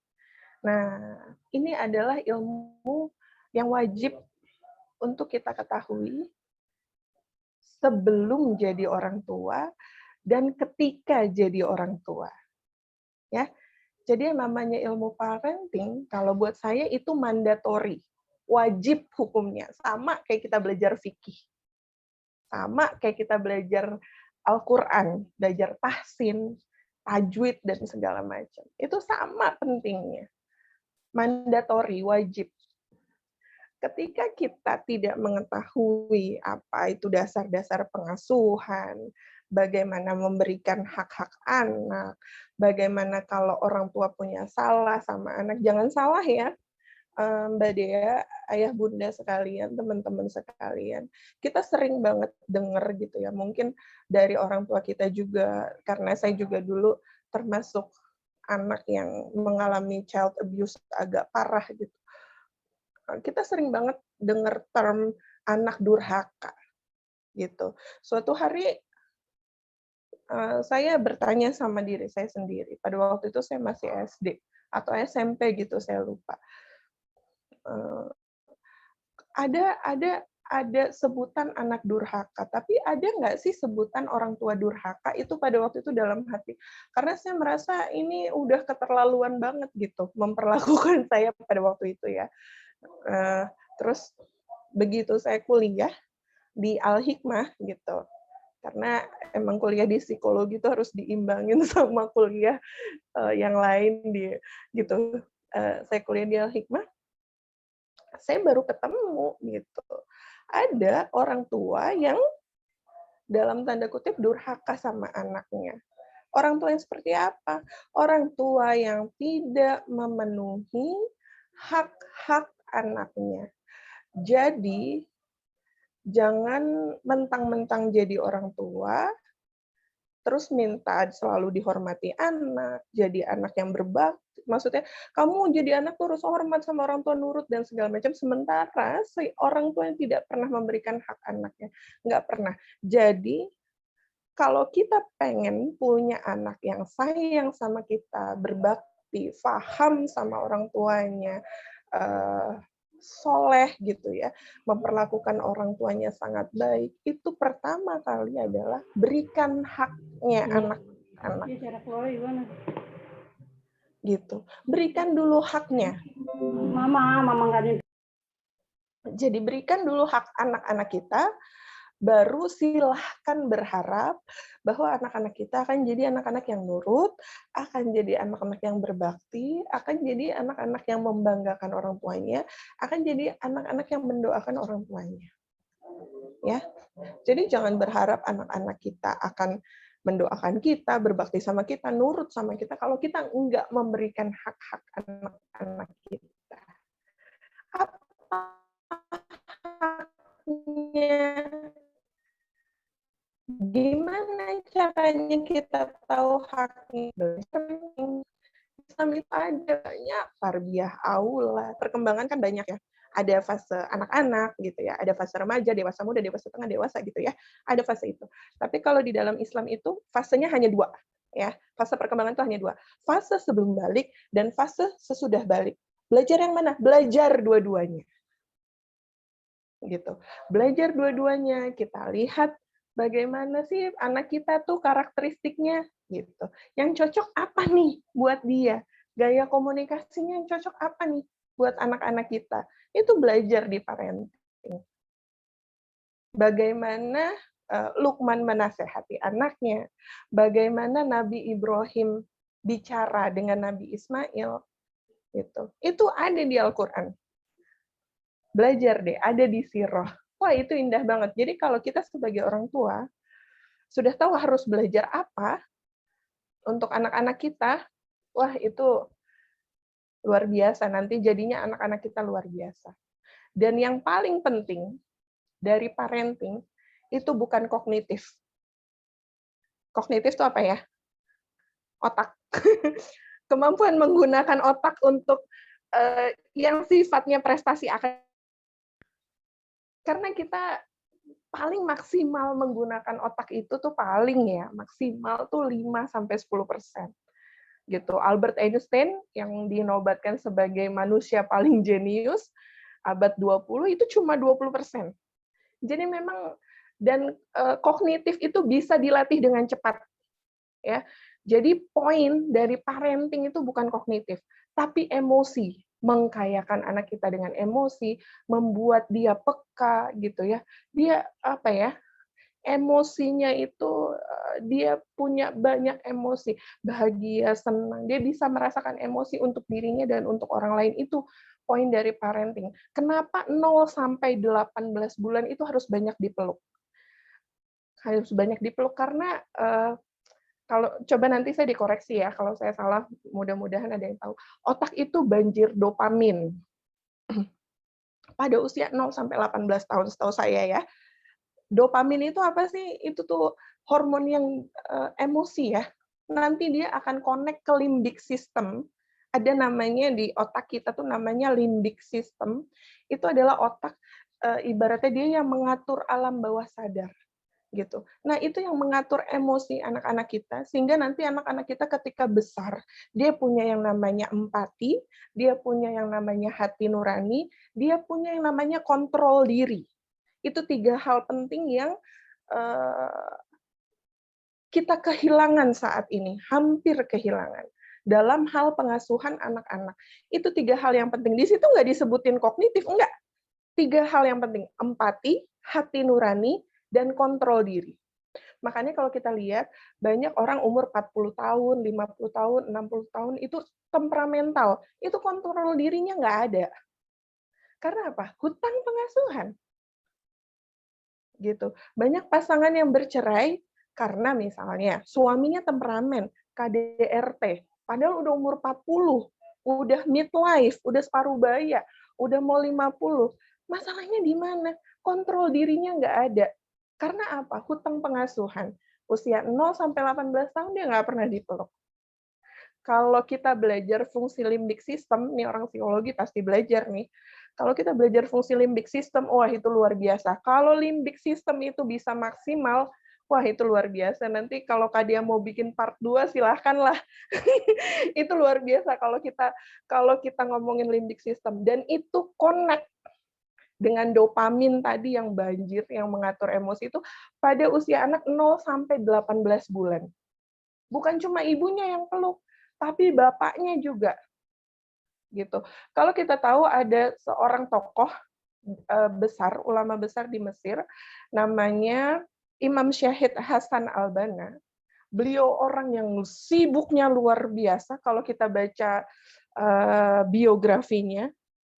Nah, ini adalah ilmu yang wajib untuk kita ketahui sebelum jadi orang tua dan ketika jadi orang tua. Ya. Jadi yang namanya ilmu parenting, kalau buat saya itu mandatory, wajib hukumnya, sama kayak kita belajar fikih. Sama kayak kita belajar Al-Qur'an, belajar tahsin, tajwid dan segala macam. Itu sama pentingnya. Mandatory, wajib. Ketika kita tidak mengetahui apa itu dasar-dasar pengasuhan, bagaimana memberikan hak-hak anak, bagaimana kalau orang tua punya salah sama anak, jangan salah ya, Mbak Dea, ayah bunda sekalian, teman-teman sekalian, kita sering banget dengar gitu ya, mungkin dari orang tua kita juga, karena saya juga dulu termasuk anak yang mengalami child abuse agak parah gitu. Kita sering banget dengar term anak durhaka gitu. Suatu hari saya bertanya sama diri saya sendiri. Pada waktu itu saya masih SD atau SMP gitu, saya lupa. Ada sebutan anak durhaka, tapi ada nggak sih sebutan orang tua durhaka itu pada waktu itu dalam hati? Karena saya merasa ini udah keterlaluan banget gitu memperlakukan saya pada waktu itu ya. Terus begitu saya kuliah di Al-Hikmah gitu, karena emang kuliah di psikologi itu harus diimbangin sama kuliah yang lain gitu. Saya kuliah di Al-Hikmah, saya baru ketemu gitu. Ada orang tua yang dalam tanda kutip durhaka sama anaknya. Orang tua yang seperti apa? Orang tua yang tidak memenuhi hak-hak anaknya. Jadi, jangan mentang-mentang jadi orang tua, terus minta selalu dihormati anak, jadi anak yang berbakti. Maksudnya, kamu jadi anak tuh harus hormat sama orang tua, nurut, dan segala macam. Sementara si orang tua yang tidak pernah memberikan hak anaknya. Nggak pernah. Jadi, kalau kita pengen punya anak yang sayang sama kita, berbakti, paham sama orang tuanya, soleh gitu ya, memperlakukan orang tuanya sangat baik, itu pertama kali adalah berikan haknya anak-anak. Gitu. Berikan dulu haknya. Mama nggak. Jadi berikan dulu hak anak-anak kita, baru silahkan berharap bahwa anak-anak kita akan jadi anak-anak yang nurut, akan jadi anak-anak yang berbakti, akan jadi anak-anak yang membanggakan orang tuanya, akan jadi anak-anak yang mendoakan orang tuanya. Ya. Jadi jangan berharap anak-anak kita akan mendoakan kita, berbakti sama kita, nurut sama kita, kalau kita enggak memberikan hak-hak anak-anak kita. Apa haknya? Gimana caranya kita tahu haknya? Islam itu ada banyak tarbiyah aula. Perkembangan kan banyak ya. Ada fase anak-anak gitu ya, ada fase remaja, dewasa muda, dewasa tengah, dewasa gitu ya. Ada fase itu. Tapi kalau di dalam Islam itu fasenya hanya 2 ya. Fase perkembangan itu hanya 2. Fase sebelum balik dan fase sesudah balik. Belajar yang mana? Belajar dua-duanya. Gitu. Belajar dua-duanya, kita lihat bagaimana sih anak kita tuh karakteristiknya gitu. Yang cocok apa nih buat dia? Gaya komunikasinya yang cocok apa nih buat anak-anak kita? Itu belajar di parenting. Bagaimana Luqman menasehati anaknya, bagaimana Nabi Ibrahim bicara dengan Nabi Ismail gitu. Itu ada di Al-Qur'an. Belajar deh, ada di sirah. Wah, itu indah banget. Jadi kalau kita sebagai orang tua sudah tahu harus belajar apa untuk anak-anak kita, wah itu luar biasa. Nanti jadinya anak-anak kita luar biasa. Dan yang paling penting dari parenting itu bukan kognitif. Kognitif itu apa ya? Otak. Kemampuan menggunakan otak untuk yang sifatnya prestasi akademik. Karena kita paling maksimal menggunakan otak itu tuh paling ya, maksimal tuh 5-10%. Gitu. Albert Einstein yang dinobatkan sebagai manusia paling jenius abad 20 itu cuma 20%. Jadi memang dan kognitif itu bisa dilatih dengan cepat. Ya. Jadi poin dari parenting itu bukan kognitif, tapi emosi. Mengkayakan anak kita dengan emosi, membuat dia peka gitu ya. Dia apa ya? Emosinya itu dia punya banyak emosi, bahagia, senang. Dia bisa merasakan emosi untuk dirinya dan untuk orang lain. Itu poin dari parenting. Kenapa 0-18 bulan itu harus banyak dipeluk? Harus banyak dipeluk karena kalau coba nanti saya dikoreksi ya, kalau saya salah, mudah-mudahan ada yang tahu. Otak itu banjir dopamin. Pada usia 0-18 tahun, setahu saya ya. Dopamin itu apa sih? Itu tuh hormon yang emosi ya. Nanti dia akan connect ke limbic system. Ada namanya di otak kita tuh namanya limbic system. Itu adalah otak, ibaratnya dia yang mengatur alam bawah sadar. Gitu. Nah, itu yang mengatur emosi anak-anak kita sehingga nanti anak-anak kita ketika besar dia punya yang namanya empati, dia punya yang namanya hati nurani, dia punya yang namanya kontrol diri. Itu 3 hal penting yang kita kehilangan saat ini, hampir kehilangan dalam hal pengasuhan anak-anak. Itu 3 hal yang penting. Di situ nggak disebutin kognitif, enggak. 3 hal yang penting, empati, hati nurani, dan kontrol diri. Makanya kalau kita lihat, banyak orang umur 40 tahun, 50 tahun, 60 tahun, itu temperamental. Itu kontrol dirinya nggak ada. Karena apa? Hutang pengasuhan. Gitu. Banyak pasangan yang bercerai karena misalnya suaminya temperamen, KDRT, padahal udah umur 40, udah midlife, udah separuh baya, udah mau 50. Masalahnya di mana? Kontrol dirinya nggak ada. Karena apa? Hutang pengasuhan. Usia 0 sampai 18 tahun dia nggak pernah dipeluk. Kalau kita belajar fungsi limbik system, nih orang psikologi pasti belajar nih. Kalau kita belajar fungsi limbik system, wah itu luar biasa. Kalau limbik system itu bisa maksimal, wah itu luar biasa. Nanti kalau Kak Dia mau bikin part 2, silahkanlah. Itu luar biasa kalau kita ngomongin limbik system. Dan itu connect dengan dopamin tadi yang banjir, yang mengatur emosi itu pada usia anak 0 sampai 18 bulan. Bukan cuma ibunya yang peluk, tapi bapaknya juga. Gitu. Kalau kita tahu ada seorang tokoh besar, ulama besar di Mesir, namanya Imam Syahid Hasan al-Banna. Beliau orang yang sibuknya luar biasa. Kalau kita baca biografinya,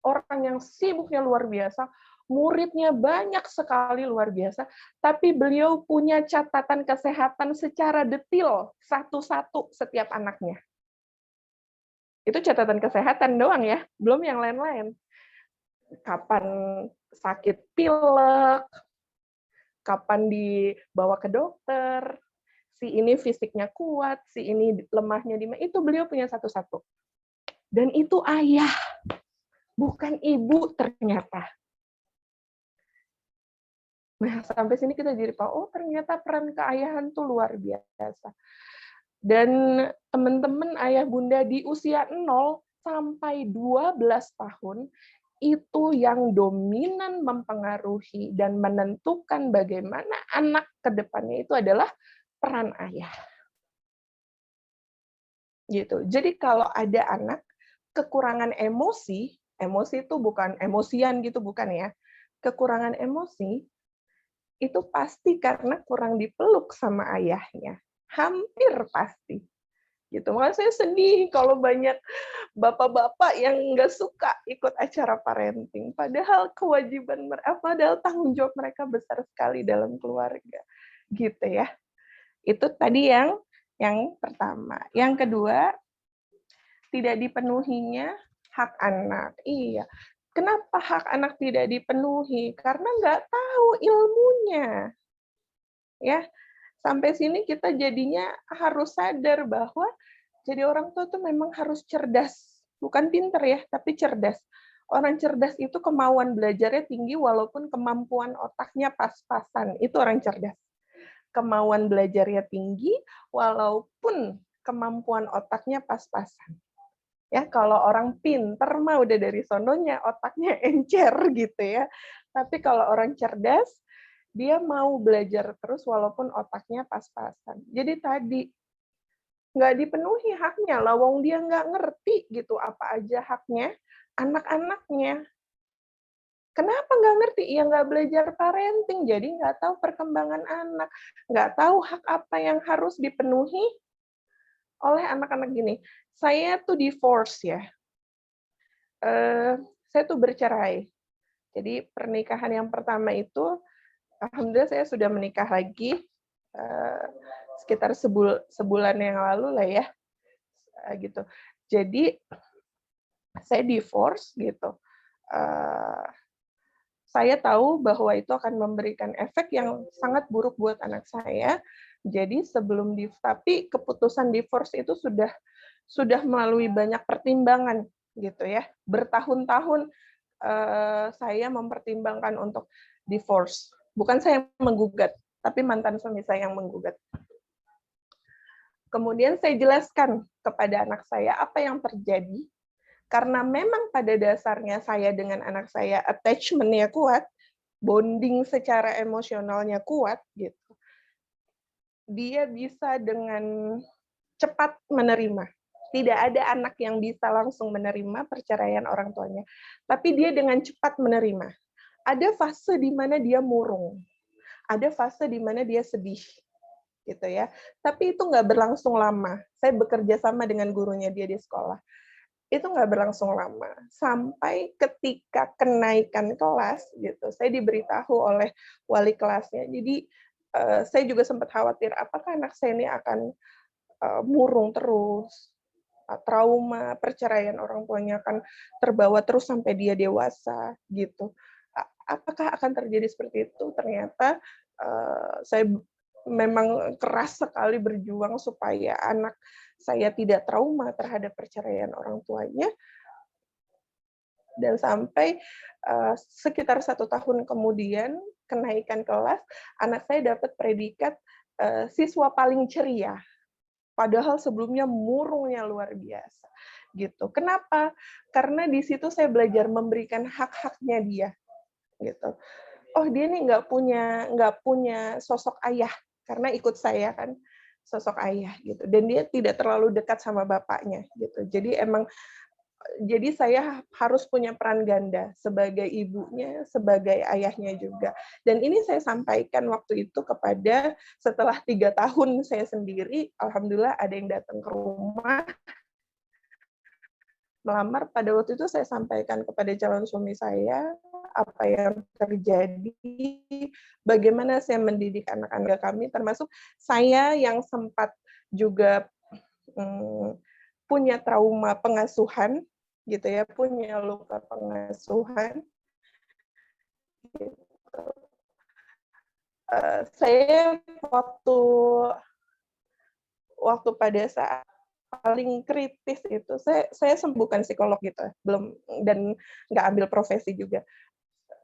orang yang sibuknya luar biasa, muridnya banyak sekali luar biasa, tapi beliau punya catatan kesehatan secara detail satu-satu setiap anaknya. Itu catatan kesehatan doang ya, belum yang lain-lain. Kapan sakit pilek, kapan dibawa ke dokter, si ini fisiknya kuat, si ini lemahnya di mana, itu beliau punya satu-satu. Dan itu ayah, bukan ibu ternyata. Nah, sampai sini kita jadi tahu, oh ternyata peran keayahan tuh luar biasa. Dan teman-teman ayah bunda di usia 0 sampai 12 tahun, itu yang dominan mempengaruhi dan menentukan bagaimana anak ke depannya itu adalah peran ayah. Gitu. Jadi kalau ada anak kekurangan emosi, emosi itu bukan emosian gitu, bukan ya. Kekurangan emosi, itu pasti karena kurang dipeluk sama ayahnya. Hampir pasti. Gitu. Makanya saya sedih kalau banyak bapak-bapak yang nggak suka ikut acara parenting. Padahal kewajiban mereka, padahal tanggung jawab mereka besar sekali dalam keluarga. Gitu ya. Itu tadi yang pertama. Yang kedua, tidak dipenuhinya hak anak. Iya. Kenapa hak anak tidak dipenuhi? Karena nggak tahu ilmunya. Ya, sampai sini kita jadinya harus sadar bahwa jadi orang tua tuh memang harus cerdas. Bukan pinter ya, tapi cerdas. Orang cerdas itu kemauan belajarnya tinggi walaupun kemampuan otaknya pas-pasan. Itu orang cerdas. Kemauan belajarnya tinggi walaupun kemampuan otaknya pas-pasan. Ya, kalau orang pinter mah udah dari sononya otaknya encer gitu ya. Tapi kalau orang cerdas, dia mau belajar terus walaupun otaknya pas-pasan. Jadi tadi nggak dipenuhi haknya, lawang dia nggak ngerti gitu apa aja haknya anak-anaknya. Kenapa nggak ngerti? Ya nggak belajar parenting, jadi nggak tahu perkembangan anak, nggak tahu hak apa yang harus dipenuhi oleh anak-anak gini. Saya tuh divorce ya, saya tuh bercerai. Jadi pernikahan yang pertama itu, alhamdulillah saya sudah menikah lagi sekitar sebulan yang lalu lah ya, gitu. Jadi saya divorce gitu. Saya tahu bahwa itu akan memberikan efek yang sangat buruk buat anak saya. Jadi sebelum tapi keputusan divorce itu sudah melalui banyak pertimbangan gitu ya. Bertahun-tahun saya mempertimbangkan untuk divorce. Bukan saya menggugat, tapi mantan suami saya yang menggugat. Kemudian saya jelaskan kepada anak saya apa yang terjadi. Karena memang pada dasarnya saya dengan anak saya attachment-nya kuat, bonding secara emosionalnya kuat gitu. Dia bisa dengan cepat menerima. Tidak ada anak yang bisa langsung menerima perceraian orang tuanya. Tapi dia dengan cepat menerima. Ada fase di mana dia murung. Ada fase di mana dia sedih. Gitu ya. Tapi itu nggak berlangsung lama. Saya bekerja sama dengan gurunya dia di sekolah. Itu nggak berlangsung lama. Sampai ketika kenaikan kelas, gitu, saya diberitahu oleh wali kelasnya. Jadi saya juga sempat khawatir, apakah anak saya ini akan murung terus, trauma perceraian orang tuanya akan terbawa terus sampai dia dewasa, gitu. Apakah akan terjadi seperti itu? Ternyata saya memang keras sekali berjuang supaya anak saya tidak trauma terhadap perceraian orang tuanya. Dan sampai sekitar 1 tahun kemudian kenaikan kelas, anak saya dapat predikat siswa paling ceria. Padahal sebelumnya murungnya luar biasa. Gitu. Kenapa? Karena di situ saya belajar memberikan hak-haknya dia. Gitu. Oh, dia nih nggak punya sosok ayah karena ikut saya kan sosok ayah gitu. Dan dia tidak terlalu dekat sama bapaknya gitu. Jadi saya harus punya peran ganda sebagai ibunya, sebagai ayahnya juga. Dan ini saya sampaikan waktu itu kepada, setelah 3 tahun saya sendiri, alhamdulillah ada yang datang ke rumah, melamar. Pada waktu itu saya sampaikan kepada calon suami saya, apa yang terjadi, bagaimana saya mendidik anak-anak kami, termasuk saya yang sempat juga punya trauma pengasuhan, gitu ya, punya luka pengasuhan. Gitu. Saya waktu pada saat paling kritis itu, saya bukan psikolog gitu, belum, dan nggak ambil profesi juga.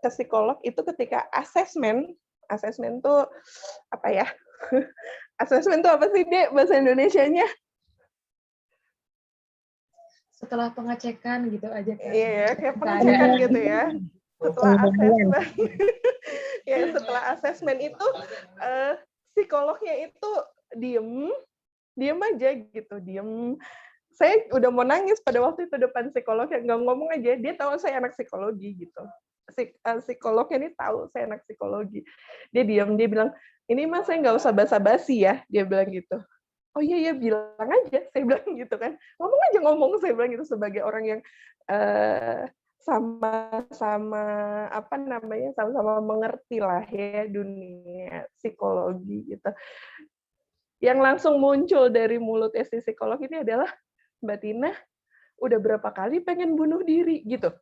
Ke psikolog itu ketika asesmen tuh apa ya? Asesmen tuh apa sih, Dek, bahasa Indonesianya? Setelah pengecekan gitu aja kan. Iya, kayak pengecekan gitu ya. Setelah asesmen, ya setelah asesmen itu psikolognya itu diem aja gitu, diem. Saya udah mau nangis pada waktu itu depan psikolognya, nggak ngomong aja, dia tahu saya anak psikologi gitu. Psikolognya ini tahu saya anak psikologi. Dia diem, dia bilang, ini mas saya nggak usah basa-basi ya, dia bilang gitu. Oh iya bilang aja, saya bilang gitu kan. Ngomong, saya bilang gitu sebagai orang yang sama-sama mengerti lah ya dunia psikologi gitu. Yang langsung muncul dari mulut si psikolog ini adalah, Mbak Tina udah berapa kali pengen bunuh diri gitu.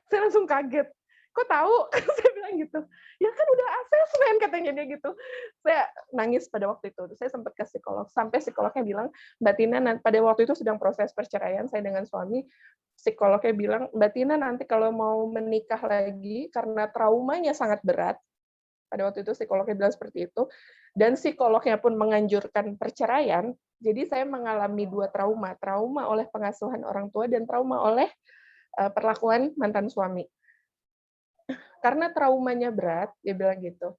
Saya langsung kaget. Kok tahu? Saya bilang gitu. Ya kan udah asesmen katanya dia gitu. Saya nangis pada waktu itu. Saya sempat ke psikolog. Sampai psikolognya bilang, Mbak Tina, pada waktu itu sedang proses perceraian saya dengan suami. Psikolognya bilang, Mbak Tina nanti kalau mau menikah lagi karena traumanya sangat berat. Pada waktu itu psikolognya bilang seperti itu. Dan psikolognya pun menganjurkan perceraian. Jadi saya mengalami 2 trauma. Trauma oleh pengasuhan orang tua dan trauma oleh perlakuan mantan suami. Karena traumanya berat, dia bilang gitu,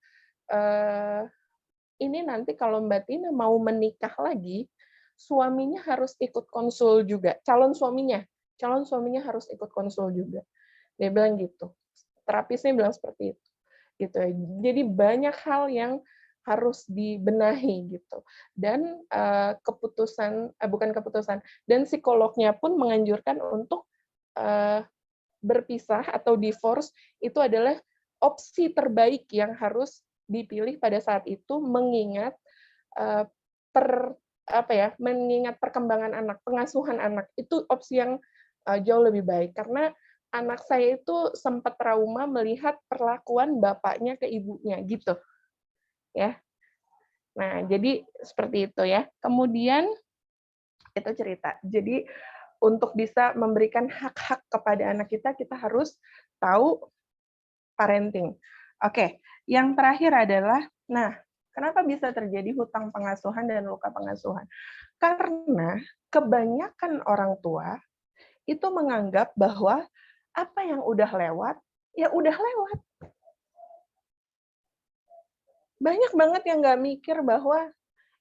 ini nanti kalau Mbak Tina mau menikah lagi, suaminya harus ikut konsul juga, calon suaminya harus ikut konsul juga. Dia bilang gitu. Terapisnya bilang seperti itu. Gitu. Jadi banyak hal yang harus dibenahi gitu. Dan dan psikolognya pun menganjurkan untuk berpisah atau divorce itu adalah opsi terbaik yang harus dipilih pada saat itu, mengingat mengingat perkembangan anak, pengasuhan anak itu opsi yang jauh lebih baik karena anak saya itu sempat trauma melihat perlakuan bapaknya ke ibunya gitu. Ya. Nah, jadi seperti itu ya. Kemudian itu cerita. Jadi untuk bisa memberikan hak-hak kepada anak kita, kita harus tahu parenting. Oke, yang terakhir adalah, nah, kenapa bisa terjadi hutang pengasuhan dan luka pengasuhan? Karena kebanyakan orang tua itu menganggap bahwa apa yang udah lewat, ya udah lewat. Banyak banget yang nggak mikir bahwa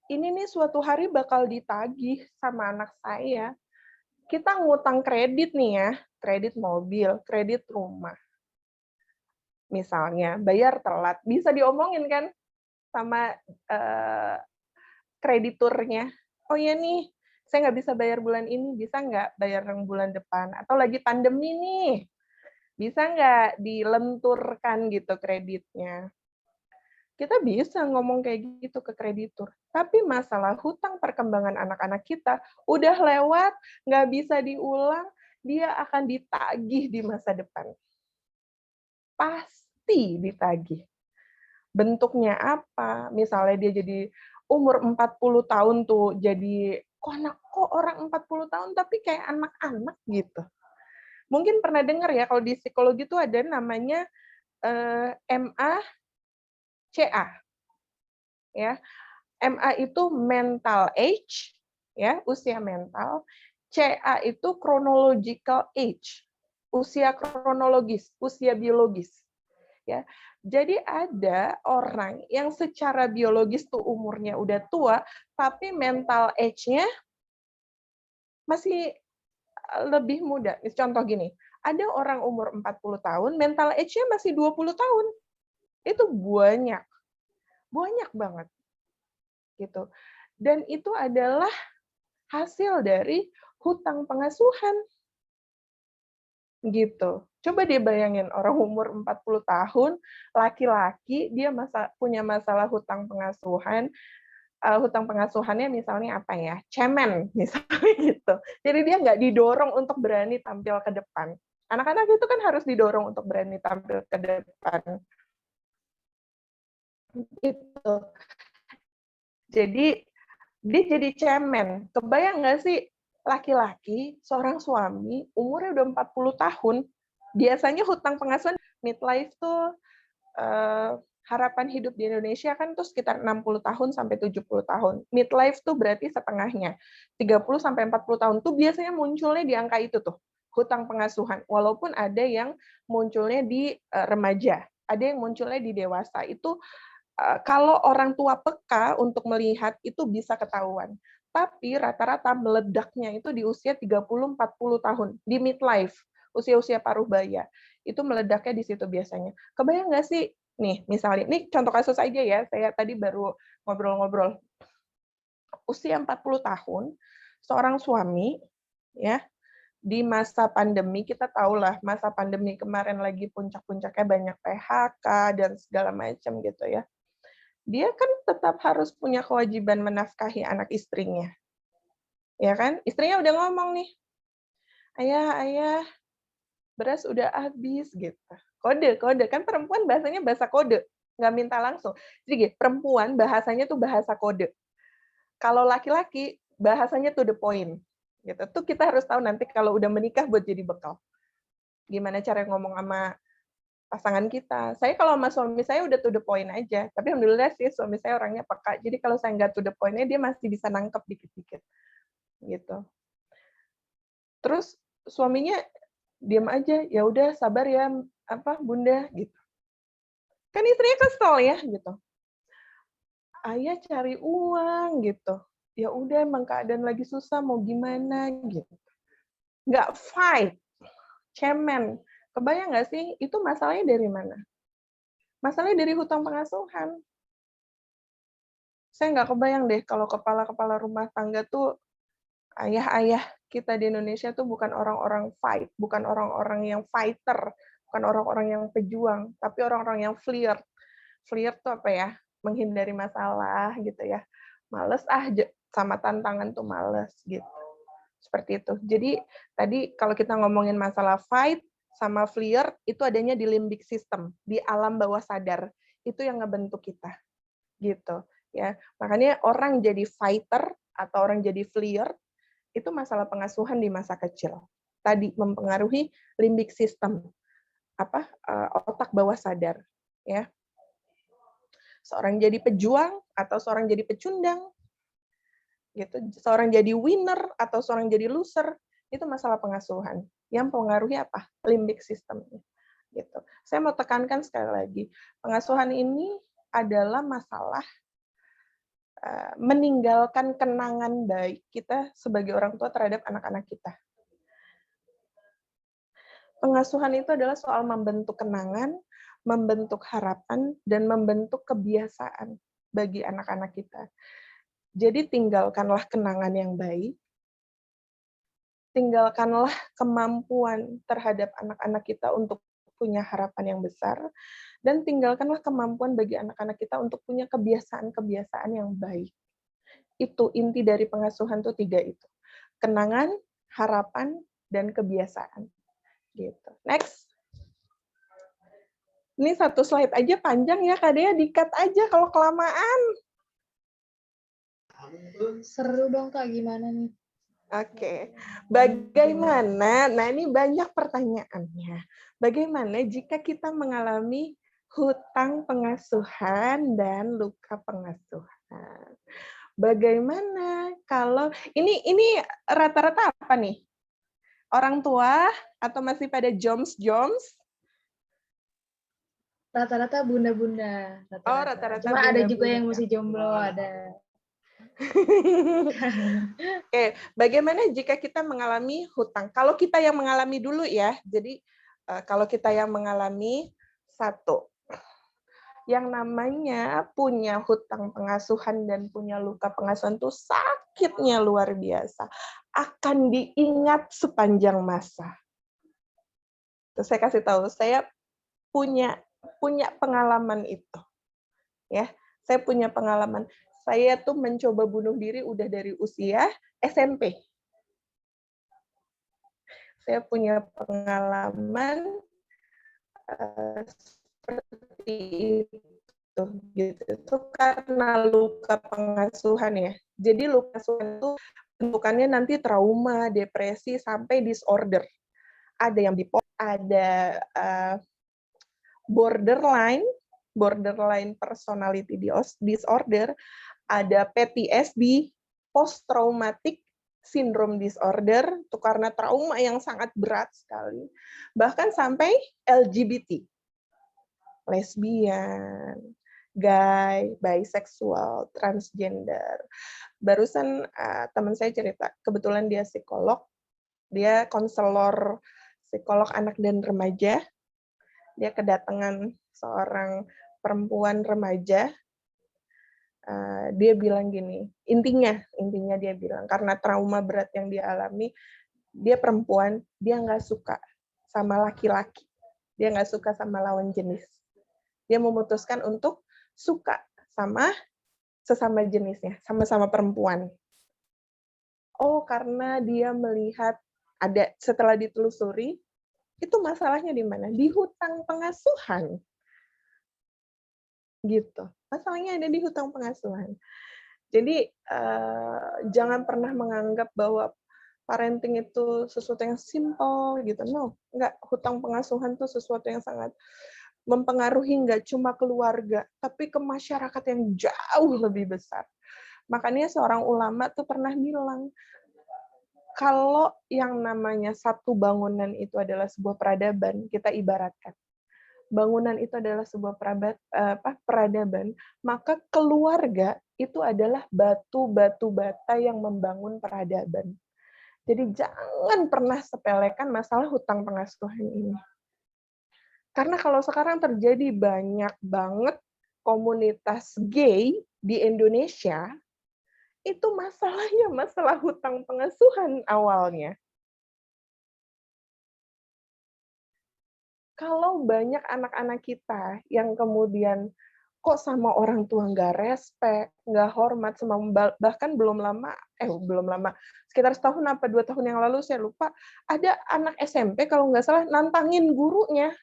ini nih suatu hari bakal ditagih sama anak saya. Kita ngutang kredit nih ya, kredit mobil, kredit rumah. Misalnya, bayar telat, bisa diomongin kan sama krediturnya. Oh iya nih, saya nggak bisa bayar bulan ini, bisa nggak bayar yang bulan depan? Atau lagi pandemi nih, bisa nggak dilenturkan gitu kreditnya? Kita bisa ngomong kayak gitu ke kreditur. Tapi masalah hutang perkembangan anak-anak kita udah lewat, nggak bisa diulang, dia akan ditagih di masa depan. Pasti ditagih. bentuknya apa. Misalnya dia jadi umur 40 tahun tuh jadi kok orang 40 tahun tapi kayak anak-anak gitu. Mungkin pernah dengar ya kalau di psikologi itu ada namanya MACA ya. MA itu mental age ya, usia mental. CA itu chronological age, usia kronologis, usia biologis. Ya. Jadi ada orang yang secara biologis tuh umurnya udah tua, tapi mental age-nya masih lebih muda. Contoh gini, ada orang umur 40 tahun, mental age-nya masih 20 tahun. Itu banyak. Banyak banget. Gitu. Dan itu adalah hasil dari hutang pengasuhan. Gitu. Coba dia bayangin orang umur 40 tahun, laki-laki, dia punya masalah hutang pengasuhan, hutang pengasuhannya misalnya apa ya, cemen misalnya gitu. Jadi dia nggak didorong untuk berani tampil ke depan. Anak-anak itu kan harus didorong untuk berani tampil ke depan. Gitu. Jadi dia jadi cemen. Kebayang nggak sih laki-laki, seorang suami, umurnya udah 40 tahun, biasanya hutang pengasuhan midlife tuh harapan hidup di Indonesia kan tuh sekitar 60 tahun sampai 70 tahun. Midlife tuh berarti setengahnya. 30 sampai 40 tahun tuh biasanya munculnya di angka itu tuh, hutang pengasuhan. Walaupun ada yang munculnya di remaja, ada yang munculnya di dewasa. Itu kalau orang tua peka untuk melihat itu bisa ketahuan. Tapi rata-rata meledaknya itu di usia 30-40 tahun, di midlife, usia-usia paruh baya. Itu meledaknya di situ biasanya. Kebayang nggak sih, nih misalnya, ini contoh kasus aja ya, saya tadi baru ngobrol-ngobrol. Usia 40 tahun, seorang suami, ya, di masa pandemi, kita tahulah masa pandemi kemarin lagi puncak-puncaknya banyak PHK dan segala macam gitu ya. Dia kan tetap harus punya kewajiban menafkahi anak istrinya. Ya kan? Istrinya udah ngomong nih, ayah, beras udah habis gitu. Kode. Kan perempuan bahasanya bahasa kode, nggak minta langsung. Jadi perempuan bahasanya tuh bahasa kode. Kalau laki-laki bahasanya to the point. Gitu. Tuh kita harus tahu nanti kalau udah menikah buat jadi bekal. Gimana cara ngomong sama pasangan kita. Saya kalau sama suami saya udah to the point aja. Tapi alhamdulillah sih suami saya orangnya peka. Jadi kalau saya nggak to the point-nya, dia masih bisa nangkep dikit-dikit. Gitu. Terus suaminya diam aja, ya udah sabar ya Bunda gitu. Kan istrinya kesel ya gitu. Ayah cari uang gitu. Ya udah emang keadaan lagi susah mau gimana gitu. Nggak fight. Cemen. Kebayang nggak sih, itu masalahnya dari mana? Masalahnya dari hutang pengasuhan. Saya nggak kebayang deh kalau kepala-kepala rumah tangga tuh, ayah-ayah kita di Indonesia tuh bukan orang-orang fight, bukan orang-orang yang fighter, bukan orang-orang yang pejuang, tapi orang-orang yang flirt. Flirt tuh apa ya? Menghindari masalah gitu ya. Males sama tantangan tuh males gitu. Seperti itu. Jadi tadi kalau kita ngomongin masalah fight sama flirt, itu adanya di limbic system, di alam bawah sadar. Itu yang ngebentuk kita. Gitu. Ya, makanya orang jadi fighter atau orang jadi flirt itu masalah pengasuhan di masa kecil. Tadi mempengaruhi limbic system, otak bawah sadar. Ya, seorang jadi pejuang atau seorang jadi pecundang, gitu. Seorang jadi winner atau seorang jadi loser, itu masalah pengasuhan. Yang pengaruhi apa? Limbic system. Gitu. Saya mau tekankan sekali lagi, pengasuhan ini adalah masalah meninggalkan kenangan baik kita sebagai orang tua terhadap anak-anak kita. Pengasuhan itu adalah soal membentuk kenangan, membentuk harapan, dan membentuk kebiasaan bagi anak-anak kita. Jadi tinggalkanlah kenangan yang baik, tinggalkanlah kemampuan terhadap anak-anak kita untuk punya harapan yang besar, dan tinggalkanlah kemampuan bagi anak-anak kita untuk punya kebiasaan-kebiasaan yang baik. Itu inti dari pengasuhan tuh 3 itu. Kenangan, harapan, dan kebiasaan. Gitu. Next. Ini satu slide aja panjang ya, Kak Dea, di-cut aja kalau kelamaan. Seru dong Kak, gimana nih? Oke, bagaimana? Nah, ini banyak pertanyaannya. Bagaimana jika kita mengalami hutang pengasuhan dan luka pengasuhan? Bagaimana kalau ini rata-rata apa nih? Orang tua atau masih pada joms-joms? Rata-rata bunda-bunda. Oh, rata-rata Cuma ada juga bunda-bunda. yang masih jomblo, ada. Oke, bagaimana jika kita mengalami hutang? Kalau kita yang mengalami dulu ya, jadi kalau kita yang mengalami satu, yang namanya punya hutang pengasuhan dan punya luka pengasuhan itu sakitnya luar biasa, akan diingat sepanjang masa. Terus saya kasih tahu, saya punya pengalaman itu, ya, saya punya pengalaman. Saya tuh mencoba bunuh diri udah dari usia SMP. Saya punya pengalaman seperti itu, gitu. Itu karena luka pengasuhan ya. Jadi luka pengasuhan itu bentukannya nanti trauma, depresi, sampai disorder. Ada yang bipolar, ada borderline personality disorder, ada PTSD, post traumatic syndrome disorder, itu karena trauma yang sangat berat sekali, bahkan sampai LGBT, lesbian, gay, bisexual, transgender. Barusan teman saya cerita, kebetulan dia psikolog, dia konselor psikolog anak dan remaja. Dia kedatangan seorang perempuan remaja. Dia bilang gini, intinya dia bilang, karena trauma berat yang dia alami, dia perempuan, dia nggak suka sama laki-laki, dia nggak suka sama lawan jenis. Dia memutuskan untuk suka sama sesama jenisnya, sama-sama perempuan. Oh, karena dia melihat ada, setelah ditelusuri, itu masalahnya di mana? Di hutang pengasuhan. Gitu. Masalahnya ada di hutang pengasuhan. Jadi jangan pernah menganggap bahwa parenting itu sesuatu yang simple gitu. No, enggak. Hutang pengasuhan itu sesuatu yang sangat mempengaruhi nggak cuma keluarga, tapi ke masyarakat yang jauh lebih besar. Makanya seorang ulama tuh pernah bilang, kalau yang namanya satu bangunan itu adalah sebuah peradaban, kita ibaratkan, bangunan itu adalah sebuah peradaban, maka keluarga itu adalah batu-batu bata yang membangun peradaban. Jadi jangan pernah sepelekan masalah hutang pengasuhan ini. Karena kalau sekarang terjadi banyak banget komunitas gay di Indonesia, itu masalahnya masalah hutang pengasuhan awalnya. Kalau banyak anak-anak kita yang kemudian kok sama orang tua nggak respect, nggak hormat, bahkan belum lama, sekitar setahun apa 2 tahun yang lalu, saya lupa, ada anak SMP kalau nggak salah nantangin gurunya,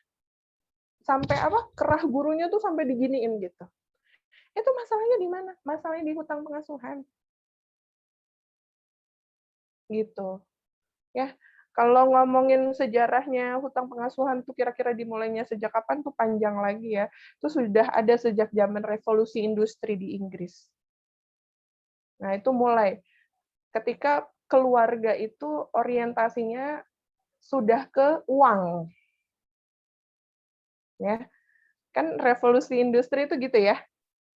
sampai kerah gurunya tuh sampai diginiin gitu. Itu masalahnya di mana? Masalahnya di hutang pengasuhan. Gitu. Ya. Kalau ngomongin sejarahnya hutang pengasuhan tuh kira-kira dimulainya sejak kapan tuh panjang lagi ya. Itu sudah ada sejak zaman revolusi industri di Inggris. Nah, itu mulai ketika keluarga itu orientasinya sudah ke uang. Ya. Kan revolusi industri itu gitu ya.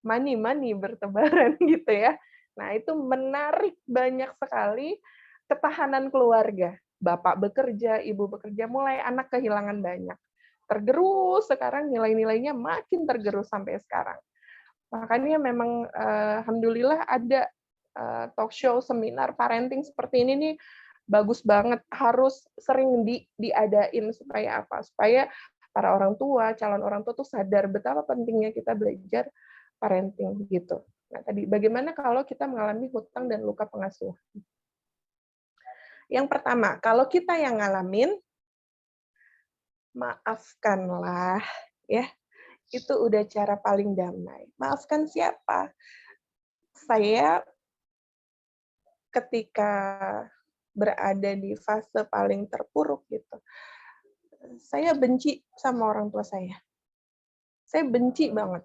Money bertebaran gitu ya. Nah, itu menarik banyak sekali ketahanan keluarga. Bapak bekerja, ibu bekerja, mulai anak kehilangan banyak. Tergerus sekarang, nilai-nilainya makin tergerus sampai sekarang. Makanya memang alhamdulillah ada talk show, seminar parenting seperti ini nih, bagus banget. Harus sering diadain supaya apa? Supaya para orang tua, calon orang tua tuh sadar betapa pentingnya kita belajar parenting gitu. Nah, tadi bagaimana kalau kita mengalami hutang dan luka pengasuhan? Yang pertama, kalau kita yang ngalamin, maafkanlah, ya. Itu udah cara paling damai. Maafkan siapa? Saya ketika berada di fase paling terpuruk gitu, saya benci sama orang tua saya. Saya benci banget.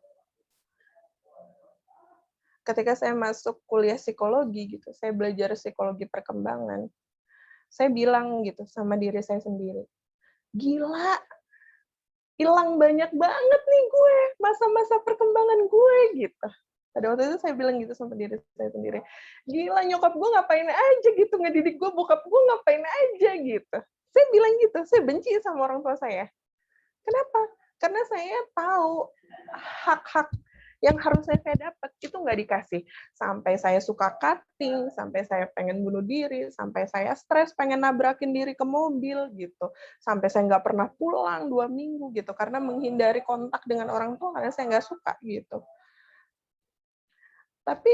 Ketika saya masuk kuliah psikologi gitu, saya belajar psikologi perkembangan. Saya bilang gitu sama diri saya sendiri, gila, hilang banyak banget nih gue, masa-masa perkembangan gue gitu. Pada waktu itu saya bilang gitu sama diri saya sendiri, gila nyokap gue ngapain aja gitu, ngedidik gue, bokap gue ngapain aja gitu. Saya bilang gitu, saya benci sama orang tua saya. Kenapa? Karena saya tahu hak-hak yang harusnya saya dapat itu nggak dikasih. Sampai saya suka cutting, sampai saya pengen bunuh diri, sampai saya stres pengen nabrakin diri ke mobil gitu. Sampai saya nggak pernah pulang 2 minggu gitu karena menghindari kontak dengan orang tua karena saya nggak suka gitu. Tapi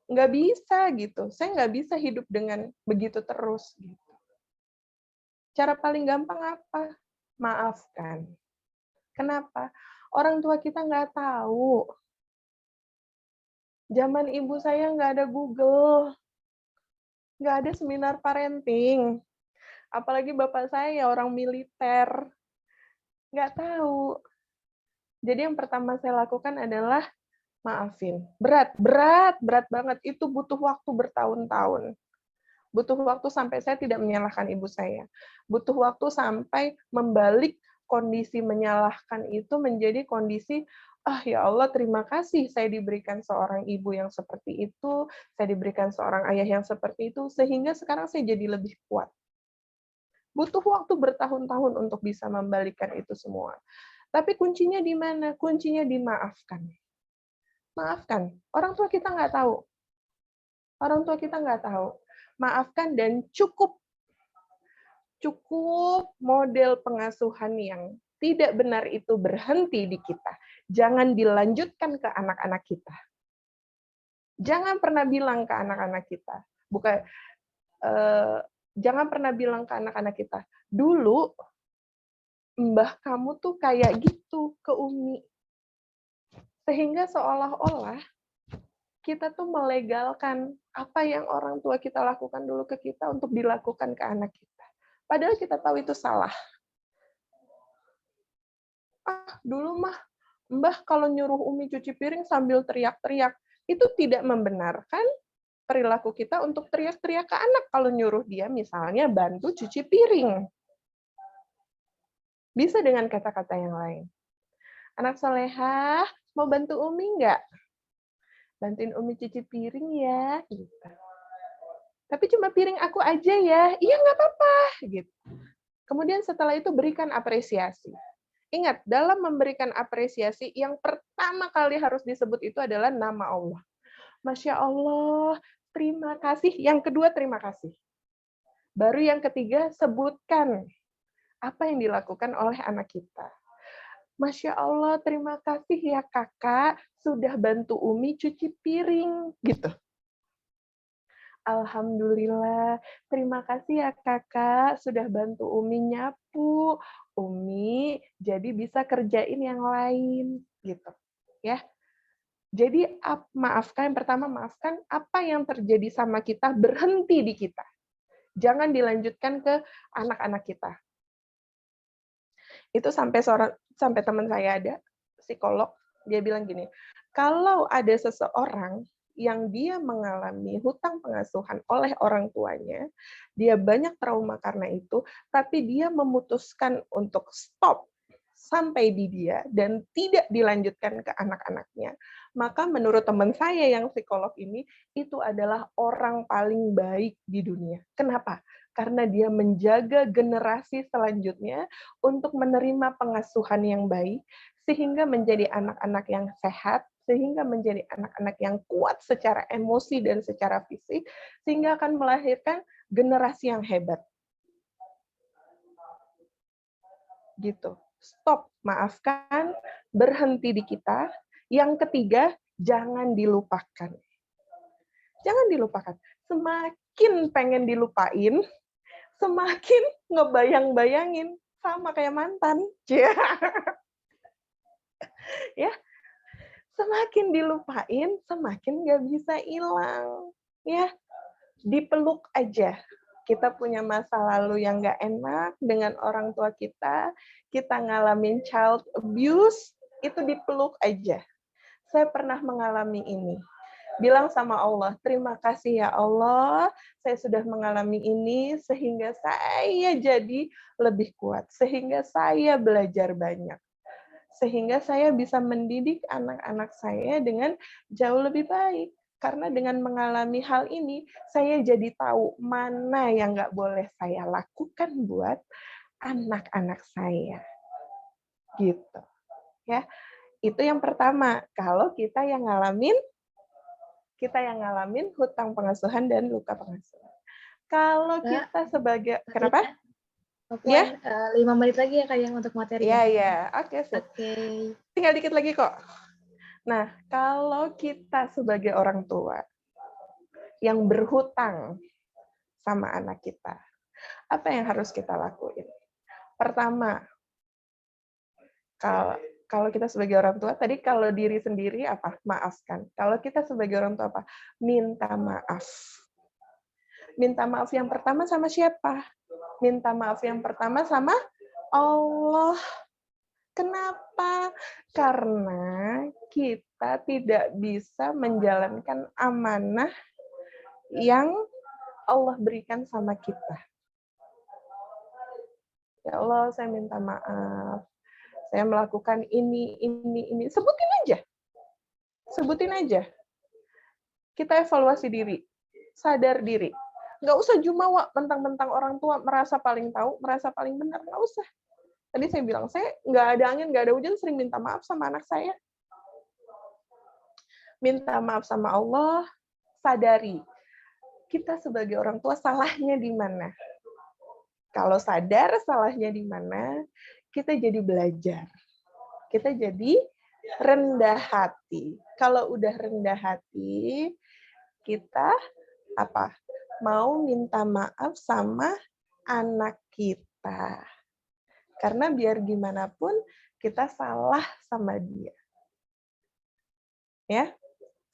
nggak bisa gitu. Saya nggak bisa hidup dengan begitu terus gitu. Cara paling gampang apa? Maafkan. Kenapa? Orang tua kita nggak tahu. Zaman ibu saya nggak ada Google, nggak ada seminar parenting. Apalagi bapak saya orang militer, nggak tahu. Jadi yang pertama saya lakukan adalah maafin. Berat banget. Itu butuh waktu bertahun-tahun. Butuh waktu sampai saya tidak menyalahkan ibu saya. Butuh waktu sampai membalik kondisi menyalahkan itu menjadi kondisi, ya Allah terima kasih saya diberikan seorang ibu yang seperti itu, saya diberikan seorang ayah yang seperti itu, sehingga sekarang saya jadi lebih kuat. Butuh waktu bertahun-tahun untuk bisa membalikkan itu semua. Tapi kuncinya di mana? Kuncinya dimaafkan. Maafkan. Orang tua kita nggak tahu. Orang tua kita nggak tahu. Maafkan dan cukup model pengasuhan yang tidak benar itu berhenti di kita. Jangan dilanjutkan ke anak-anak kita. Jangan pernah bilang ke anak-anak kita. Jangan pernah bilang ke anak-anak kita, dulu mbah kamu tuh kayak gitu ke Umi. Sehingga seolah-olah kita tuh melegalkan apa yang orang tua kita lakukan dulu ke kita untuk dilakukan ke anak kita. Padahal kita tahu itu salah. Dulu mah mbah kalau nyuruh Umi cuci piring sambil teriak-teriak, itu tidak membenarkan perilaku kita untuk teriak-teriak ke anak kalau nyuruh dia misalnya bantu cuci piring. Bisa dengan kata-kata yang lain. Anak solehah, mau bantu Umi nggak? Bantuin Umi cuci piring ya. Gitu. Tapi cuma piring aku aja ya. Iya, nggak apa-apa. Gitu. Kemudian setelah itu berikan apresiasi. Ingat, dalam memberikan apresiasi, yang pertama kali harus disebut itu adalah nama Allah. Masya Allah, terima kasih. Yang kedua, terima kasih. Baru yang ketiga, sebutkan apa yang dilakukan oleh anak kita. Masya Allah, terima kasih ya kakak, sudah bantu Umi cuci piring. Gitu. Alhamdulillah, terima kasih ya kakak, sudah bantu Umi nyapu. Umi jadi bisa kerjain yang lain. Gitu. Ya. Jadi maafkan, yang pertama maafkan apa yang terjadi sama kita berhenti di kita. Jangan dilanjutkan ke anak-anak kita. Itu sampai teman saya ada psikolog, dia bilang gini, kalau ada seseorang yang dia mengalami hutang pengasuhan oleh orang tuanya, dia banyak trauma karena itu, tapi dia memutuskan untuk stop sampai di dia dan tidak dilanjutkan ke anak-anaknya, maka menurut teman saya yang psikolog ini, itu adalah orang paling baik di dunia. Kenapa? Karena dia menjaga generasi selanjutnya untuk menerima pengasuhan yang baik, sehingga menjadi anak-anak yang sehat, sehingga menjadi anak-anak yang kuat secara emosi dan secara fisik, sehingga akan melahirkan generasi yang hebat. Gitu. Stop, maafkan, berhenti di kita. Yang ketiga, jangan dilupakan. Jangan dilupakan. Semakin pengen dilupain, semakin ngebayang-bayangin, sama kayak mantan. Ya, semakin dilupain, semakin nggak bisa hilang. Ya, dipeluk aja. Kita punya masa lalu yang nggak enak dengan orang tua kita ngalamin child abuse, itu dipeluk aja. Saya pernah mengalami ini. Bilang sama Allah, terima kasih ya Allah, saya sudah mengalami ini sehingga saya jadi lebih kuat, sehingga saya belajar banyak, sehingga saya bisa mendidik anak-anak saya dengan jauh lebih baik. Karena dengan mengalami hal ini, saya jadi tahu mana yang nggak boleh saya lakukan buat anak-anak saya. Gitu. Ya, itu yang pertama. Kalau kita yang ngalamin hutang pengasuhan dan luka pengasuhan. Kalau kita sebagai kenapa? Ya, 5 menit lagi ya Kak yang untuk materi. Iya. Oke, sip. Oke. Tinggal dikit lagi kok. Nah, kalau kita sebagai orang tua yang berhutang sama anak kita, apa yang harus kita lakuin? Pertama, kalau kita sebagai orang tua, tadi kalau diri sendiri apa? Maafkan. Kalau kita sebagai orang tua apa? Minta maaf. Minta maaf yang pertama sama siapa? Minta maaf yang pertama sama Allah. Kenapa? Karena kita tidak bisa menjalankan amanah yang Allah berikan sama kita. Ya Allah, saya minta maaf. Saya melakukan ini. Sebutin aja. Kita evaluasi diri, sadar diri. Nggak usah jumawa mentang-mentang orang tua merasa paling tahu, merasa paling benar. Nggak usah. Tadi saya bilang, saya nggak ada angin, nggak ada hujan, sering minta maaf sama anak saya. Minta maaf sama Allah, sadari. Kita sebagai orang tua salahnya di mana? Kalau sadar salahnya di mana, kita jadi belajar. Kita jadi rendah hati. Kalau udah rendah hati, kita apa? Mau minta maaf sama anak kita. Karena biar gimana pun kita salah sama dia. Ya.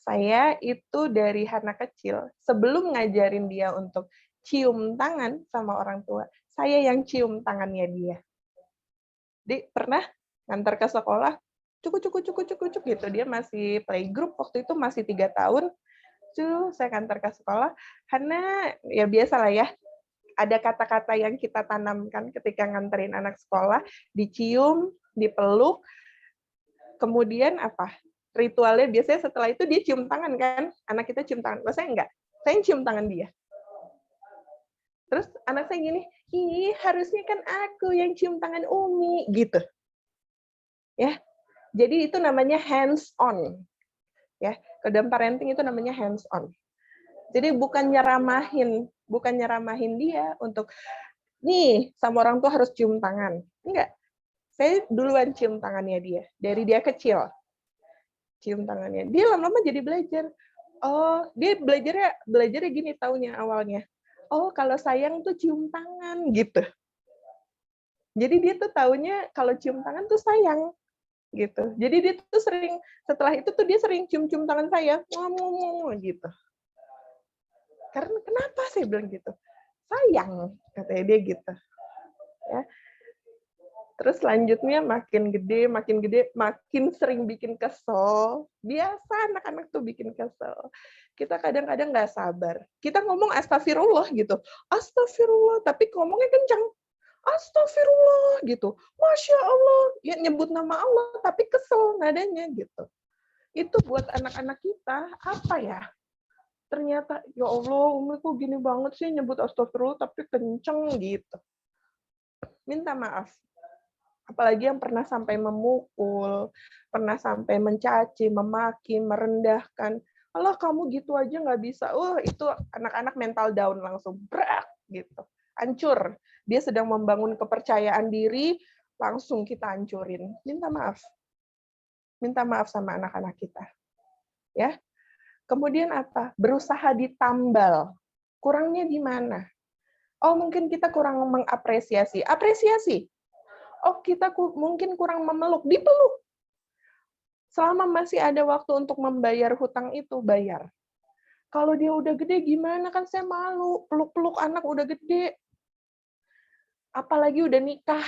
Saya itu dari anak kecil, sebelum ngajarin dia untuk cium tangan sama orang tua, saya yang cium tangannya dia. Jadi pernah ngantar ke sekolah, cuk gitu, dia masih playgroup, waktu itu masih 3 tahun, saya ngantar ke sekolah, karena ya biasalah ya, ada kata-kata yang kita tanamkan ketika nganterin anak sekolah, dicium, dipeluk, kemudian apa? Ritualnya biasanya setelah itu dia cium tangan kan, anak kita cium tangan. Saya enggak, saya cium tangan dia. Terus anak saya gini, harusnya kan aku yang cium tangan Umi, gitu. Ya, jadi itu namanya hands on. Ya, dalam parenting itu namanya hands on. Jadi bukan nyeramahin dia untuk nih sama orang tua harus cium tangan. Enggak. Saya duluan cium tangannya dia dari dia kecil. Cium tangannya. Dia lama-lama jadi belajar. Oh, dia belajarnya gini taunya awalnya. Oh, kalau sayang tuh cium tangan gitu. Jadi dia tuh taunya kalau cium tangan tuh sayang gitu. Jadi dia tuh sering setelah itu tuh dia sering cium-cium tangan saya, gitu. Karena kenapa saya bilang gitu? Sayang, katanya dia gitu. Ya. Terus selanjutnya makin gede, makin sering bikin kesel. Biasa anak-anak tuh bikin kesel. Kita kadang-kadang nggak sabar. Kita ngomong astagfirullah gitu. Astagfirullah, tapi ngomongnya kencang. Astagfirullah gitu. Masya Allah. Ya nyebut nama Allah, tapi kesel nadanya gitu. Itu buat anak-anak kita, apa ya? Ternyata, ya Allah, Umi kok gini banget sih nyebut astagfirullah, tapi kenceng gitu. Minta maaf. Apalagi yang pernah sampai memukul, pernah sampai mencaci, memaki, merendahkan. Allah kamu gitu aja nggak bisa. Itu anak-anak mental down langsung. Brak, gitu. Hancur. Dia sedang membangun kepercayaan diri, langsung kita hancurin. Minta maaf. Minta maaf sama anak-anak kita. Ya. Kemudian apa? Berusaha ditambal. Kurangnya di mana? Oh, mungkin kita kurang mengapresiasi. Apresiasi. Oh, kita mungkin kurang memeluk, dipeluk. Selama masih ada waktu untuk membayar hutang itu, bayar. Kalau dia udah gede gimana, kan saya malu, peluk-peluk anak udah gede. Apalagi udah nikah,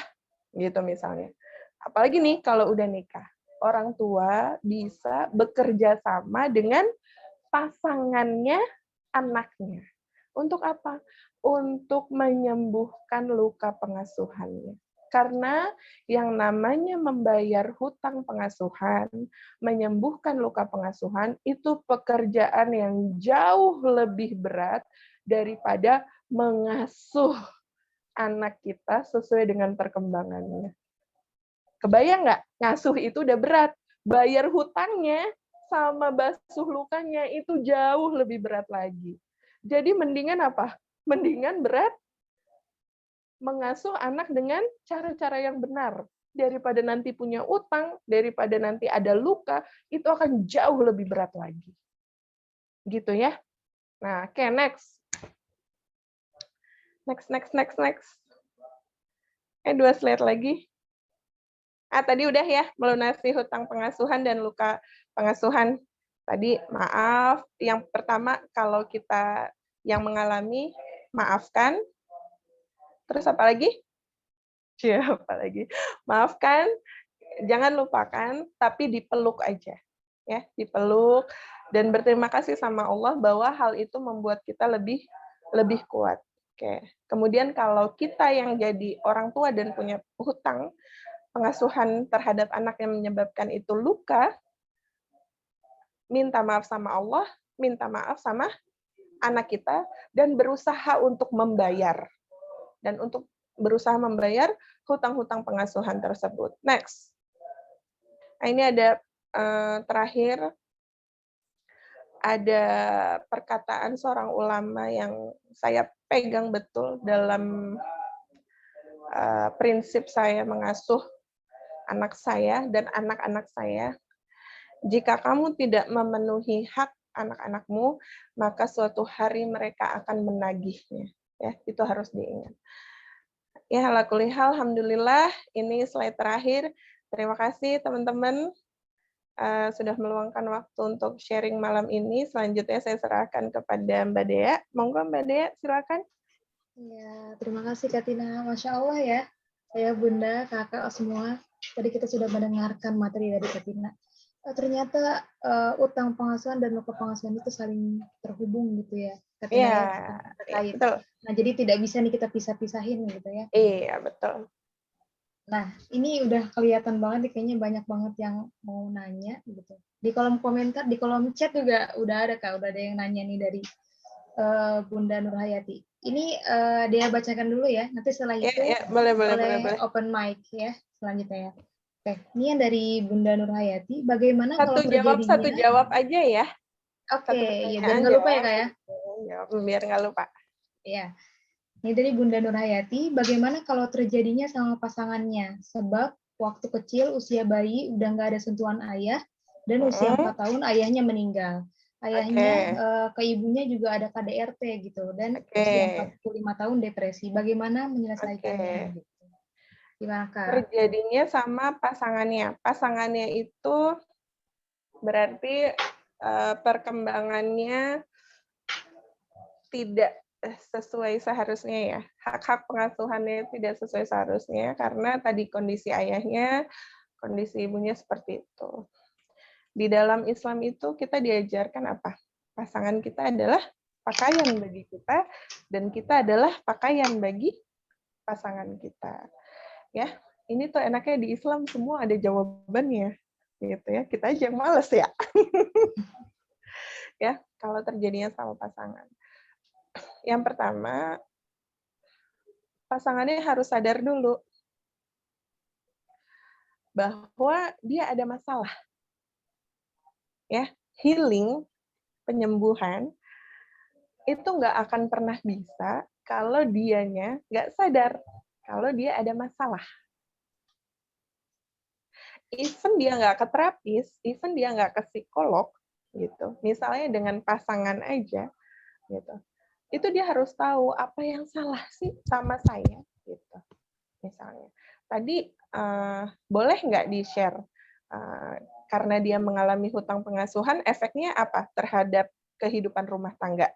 gitu misalnya. Apalagi nih kalau udah nikah. Orang tua bisa bekerja sama dengan pasangannya anaknya. Untuk apa? Untuk menyembuhkan luka pengasuhannya. Karena yang namanya membayar hutang pengasuhan, menyembuhkan luka pengasuhan, itu pekerjaan yang jauh lebih berat daripada mengasuh anak kita sesuai dengan perkembangannya. Kebayang nggak? Ngasuh itu udah berat. Bayar hutangnya sama basuh lukanya itu jauh lebih berat lagi. Jadi mendingan apa? Mendingan berat mengasuh anak dengan cara-cara yang benar. Daripada nanti punya utang, daripada nanti ada luka, itu akan jauh lebih berat lagi. Gitu ya. Nah, oke, next. Next. 2 slide lagi. Tadi udah ya, melunasi hutang pengasuhan dan luka pengasuhan. Tadi maaf, yang pertama kalau kita yang mengalami, maafkan. Terus apa lagi? Apa lagi? Maafkan, jangan lupakan, tapi dipeluk aja. Ya, dipeluk dan berterima kasih sama Allah bahwa hal itu membuat kita lebih kuat. Oke. Kemudian kalau kita yang jadi orang tua dan punya hutang pengasuhan terhadap anak yang menyebabkan itu luka, minta maaf sama Allah, minta maaf sama anak kita, dan berusaha untuk membayar. Dan untuk berusaha membayar hutang-hutang pengasuhan tersebut. Next. Nah, ini ada terakhir, ada perkataan seorang ulama yang saya pegang betul dalam prinsip saya mengasuh anak saya dan anak-anak saya. Jika kamu tidak memenuhi hak anak-anakmu, maka suatu hari mereka akan menagihnya. Ya, itu harus diingat. Ya, ala kulli hal, alhamdulillah, ini slide terakhir. Terima kasih teman-teman sudah meluangkan waktu untuk sharing malam ini. Selanjutnya saya serahkan kepada Mbak Dea. Monggo Mbak Dea, silakan. Ya, terima kasih Kak Tina. Masya Allah ya, saya Bunda, kakak semua. Tadi kita sudah mendengarkan materi dari Kak Tina. Ternyata utang pengasuhan dan luka pengasuhan itu saling terhubung gitu ya. Kak Tina ya, terkait. Betul. Nah, jadi tidak bisa nih kita pisah-pisahin gitu ya. Iya, betul. Nah, ini udah kelihatan banget, kayaknya banyak banget yang mau nanya gitu. Di kolom komentar, di kolom chat juga udah ada Kak, udah ada yang nanya nih dari Bunda Nurhayati. Ini dia bacakan dulu ya, nanti setelah itu boleh. open mic ya selanjutnya ya. Oke, ini yang dari Bunda Nurhayati, bagaimana kalau terjadinya... Satu jawab aja ya. Oke, ya biar nggak lupa ya Kak ya. Biar nggak lupa. Ya. Ini dari Bunda Nurhayati, bagaimana kalau terjadinya sama pasangannya? Sebab waktu kecil, usia bayi, udah nggak ada sentuhan ayah, dan usia 4 tahun ayahnya meninggal. Ayahnya ke ibunya juga ada KDRT gitu, dan usia 45 tahun depresi. Bagaimana menyelesaikannya? Gitu. Gimana Kak? Terjadinya sama pasangannya. Pasangannya itu berarti perkembangannya tidak sesuai seharusnya ya. Hak-hak pengasuhannya tidak sesuai seharusnya karena tadi kondisi ayahnya, kondisi ibunya seperti itu. Di dalam Islam itu kita diajarkan apa? Pasangan kita adalah pakaian bagi kita dan kita adalah pakaian bagi pasangan kita. Ya, ini tuh enaknya di Islam semua ada jawabannya. Gitu ya. Kita aja yang males ya. Ya, kalau terjadinya sama pasangan. Yang pertama, pasangannya harus sadar dulu bahwa dia ada masalah. Ya, healing, penyembuhan, itu nggak akan pernah bisa kalau dianya nggak sadar kalau dia ada masalah. Even dia nggak ke terapis, even dia nggak ke psikolog, gitu. Misalnya dengan pasangan aja, gitu. Itu dia harus tahu apa yang salah sih sama saya, gitu. Misalnya, tadi boleh nggak di-share karena dia mengalami hutang pengasuhan, efeknya apa terhadap kehidupan rumah tangga?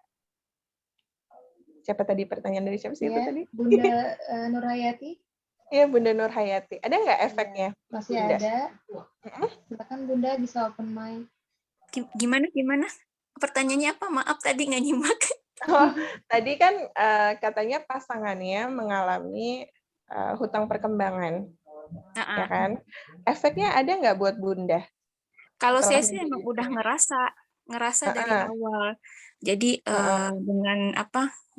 Siapa tadi pertanyaan dari siapa sih itu tadi? Bunda Nurhayati. Iya, Bunda Nurhayati. Ada nggak efeknya? Masih Bunda? ada. Silakan Bunda bisa open mic. Gimana? Pertanyaannya apa? Maaf tadi nggak nyimak. Oh, tadi kan katanya pasangannya mengalami hutang perkembangan, ya kan? Efeknya ada nggak buat Bunda? Kalau Setelah saya sih emang menjadi udah ngerasa dari Heeh. awal. Jadi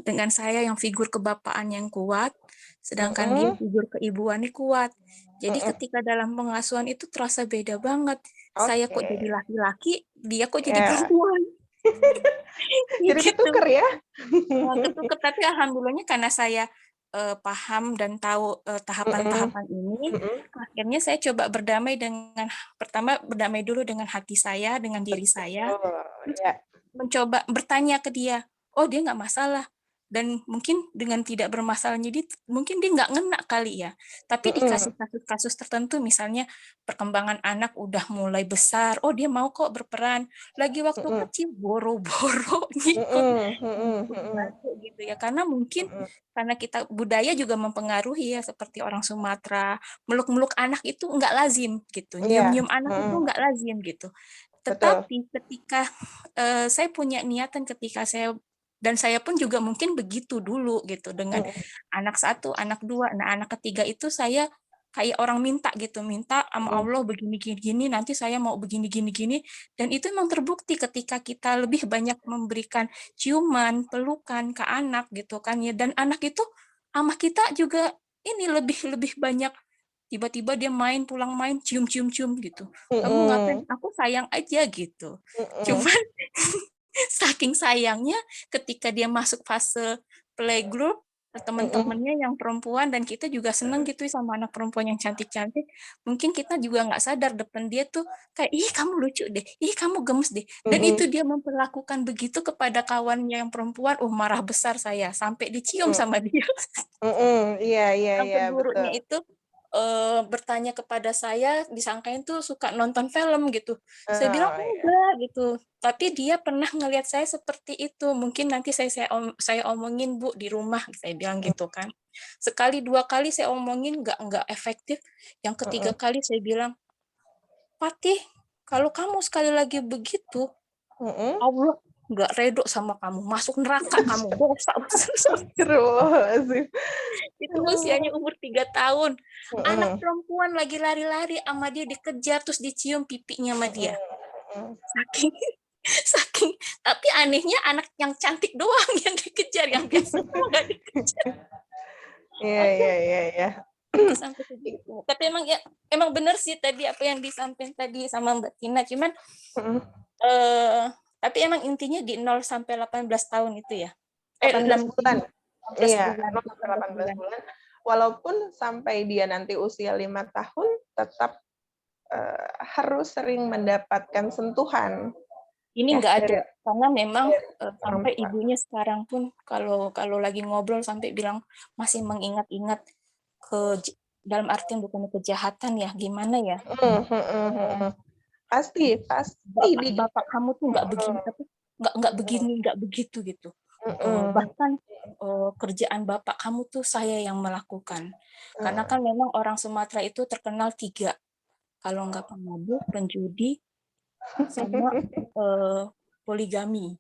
dengan saya yang figur kebapaan yang kuat, sedangkan dia figur keibuannya kuat. Jadi ketika dalam pengasuhan itu terasa beda banget. Saya kok jadi laki-laki, dia kok jadi perempuan. Jadi Gitu. ketuker ya? Ketuker, tapi alhamdulillahnya karena saya paham dan tahu tahapan-tahapan ini, akhirnya saya coba pertama berdamai dulu dengan hati saya, dengan diri saya, mencoba bertanya ke dia, oh dia nggak masalah, dan mungkin dengan tidak bermasalah, jadi mungkin dia nggak ngena kali ya, tapi dikasih kasus-kasus tertentu, misalnya perkembangan anak udah mulai besar, oh dia mau kok berperan, lagi waktu kecil boro-boro ngikut bantu gitu ya, karena mungkin karena kita budaya juga mempengaruhi ya, seperti orang Sumatera, meluk-meluk anak itu nggak lazim gitu, nyium-nyium anak itu nggak lazim gitu. Tetapi ketika saya punya niatan dan saya pun juga mungkin begitu dulu gitu dengan anak 1, anak 2, nah anak ketiga itu saya kayak orang minta sama Allah begini-gini, nanti saya mau begini-gini, dan itu memang terbukti ketika kita lebih banyak memberikan ciuman, pelukan ke anak gitu kan ya, dan anak itu sama kita juga ini lebih banyak, tiba-tiba dia pulang main cium-cium gitu. Kamu ngapain? Aku sayang aja gitu. Cuman saking sayangnya ketika dia masuk fase playgroup, teman-temannya yang perempuan, dan kita juga seneng gitu sama anak perempuan yang cantik-cantik, mungkin kita juga nggak sadar depan dia tuh kayak, ih kamu lucu deh, ih kamu gemes deh, dan itu dia memperlakukan begitu kepada kawannya yang perempuan, marah besar saya, sampai dicium sama dia. Sampai gurunya itu bertanya kepada saya, disangkain tuh suka nonton film gitu. Saya bilang enggak gitu. Tapi dia pernah ngelihat saya seperti itu. Mungkin nanti saya omongin Bu di rumah, saya bilang gitu kan. Sekali 2 kali saya omongin enggak efektif. Yang ketiga kali saya bilang, Patih, kalau kamu sekali lagi begitu, Allah nggak redo sama kamu, masuk neraka kamu, dosa. Itu usianya umur 3 tahun. Anak perempuan lagi lari-lari sama dia, dikejar terus dicium pipinya sama dia. Saking tapi anehnya anak yang cantik doang yang dikejar, yang biasa nggak dikejar. Iya. Sampai segitu. Tapi emang benar sih tadi apa yang disampaikan tadi sama Mbak Tina, cuman tapi emang intinya di 0 sampai 18 tahun itu ya. 18 bulan. 18 bulan. Walaupun sampai dia nanti usia 5 tahun, tetap harus sering mendapatkan sentuhan. Ini nggak ada, karena memang sampai ibunya sekarang pun kalau lagi ngobrol sampai bilang masih mengingat-ingat dalam artian bukan kejahatan ya, gimana ya? Pasti. Bapak kamu tuh nggak begini, tapi nggak begini, nggak begitu gitu. Bahkan kerjaan bapak kamu tuh saya yang melakukan. Karena kan memang orang Sumatera itu terkenal 3, kalau nggak pemabuk, penjudi, sama poligami.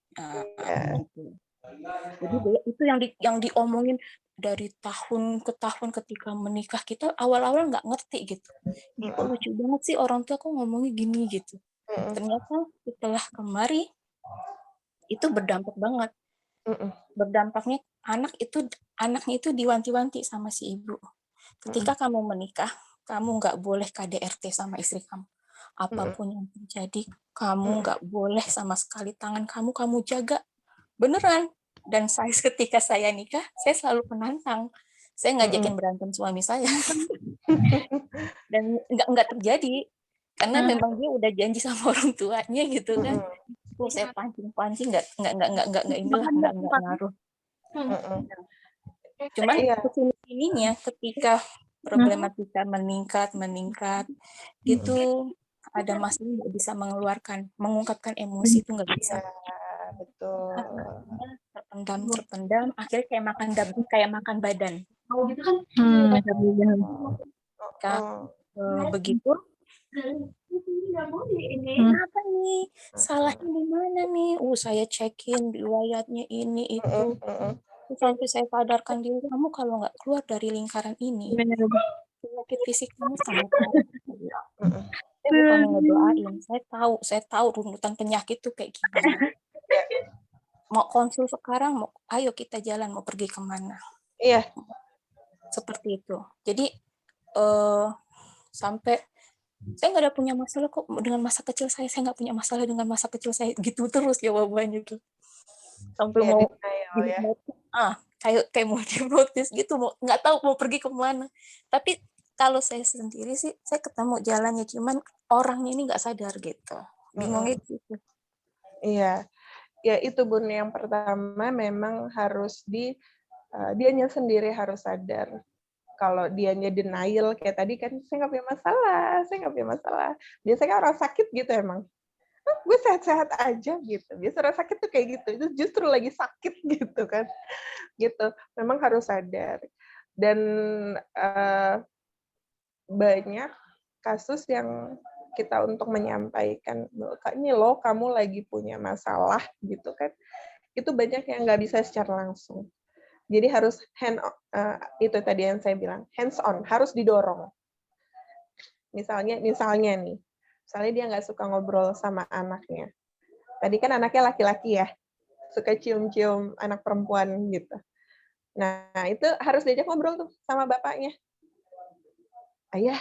Gitu. Jadi itu yang diomongin dari tahun ke tahun ketika menikah. Kita awal-awal nggak ngerti gitu. Ini kok lucu banget sih orang tua kok ngomongnya gini gitu. Ternyata setelah kemari itu berdampak banget. Berdampaknya anaknya itu diwanti-wanti sama si ibu. Ketika kamu menikah, kamu nggak boleh KDRT sama istri kamu. Apapun yang terjadi, kamu nggak boleh sama sekali tangan kamu jaga. Beneran. Dan ketika saya nikah, saya selalu penantang. Saya ngajakin berantem suami saya. Dan nggak terjadi. Karena memang dia udah janji sama orang tuanya gitu kan. Saya pancing-pancing nggak ngaruh. Cuman kesini-sininya ketika problematika meningkat gitu, ada masalah nggak bisa mengungkapkan emosi itu nggak bisa. Iya, betul. Terpendam, akhirnya kayak makan badan. Begitu. Apa nih? Salahnya di mana nih? Saya cekin riwayatnya ini itu. Sampai saya sadarkan diri, kamu kalau nggak keluar dari lingkaran ini, penyakit fisik kamu sangat parah. Saya bukan ngedoain, saya tahu runutan penyakit tuh kayak gimana. Mau konsul sekarang, ayo kita jalan, mau pergi kemana? Iya. Seperti itu. Jadi sampai saya nggak ada punya masalah kok dengan masa kecil saya nggak punya masalah dengan masa kecil saya, gitu terus jawabannya tuh. Sampai Iya, mau kayak mau dihipnotis gitu, nggak tahu mau pergi kemana. Tapi kalau saya sendiri sih, saya ketemu jalannya, cuman orangnya ini nggak sadar gitu, bingungnya gitu. Iya, ya itu Bun, yang pertama memang harus dianya sendiri harus sadar. Kalau dianya denial kayak tadi kan, saya nggak punya masalah. Biasanya orang sakit gitu emang. Gue sehat-sehat aja gitu. Biasa orang sakit tuh kayak gitu. Itu justru lagi sakit gitu kan. Gitu. Memang harus sadar. Dan banyak kasus yang kita untuk menyampaikan, ini loh kamu lagi punya masalah gitu kan. Itu banyak yang nggak bisa secara langsung. Jadi harus itu tadi yang saya bilang, hands on, harus didorong. Misalnya nih, dia nggak suka ngobrol sama anaknya. Tadi kan anaknya laki-laki ya, suka cium-cium anak perempuan gitu. Nah, itu harus diajak ngobrol tuh sama bapaknya. Ayah,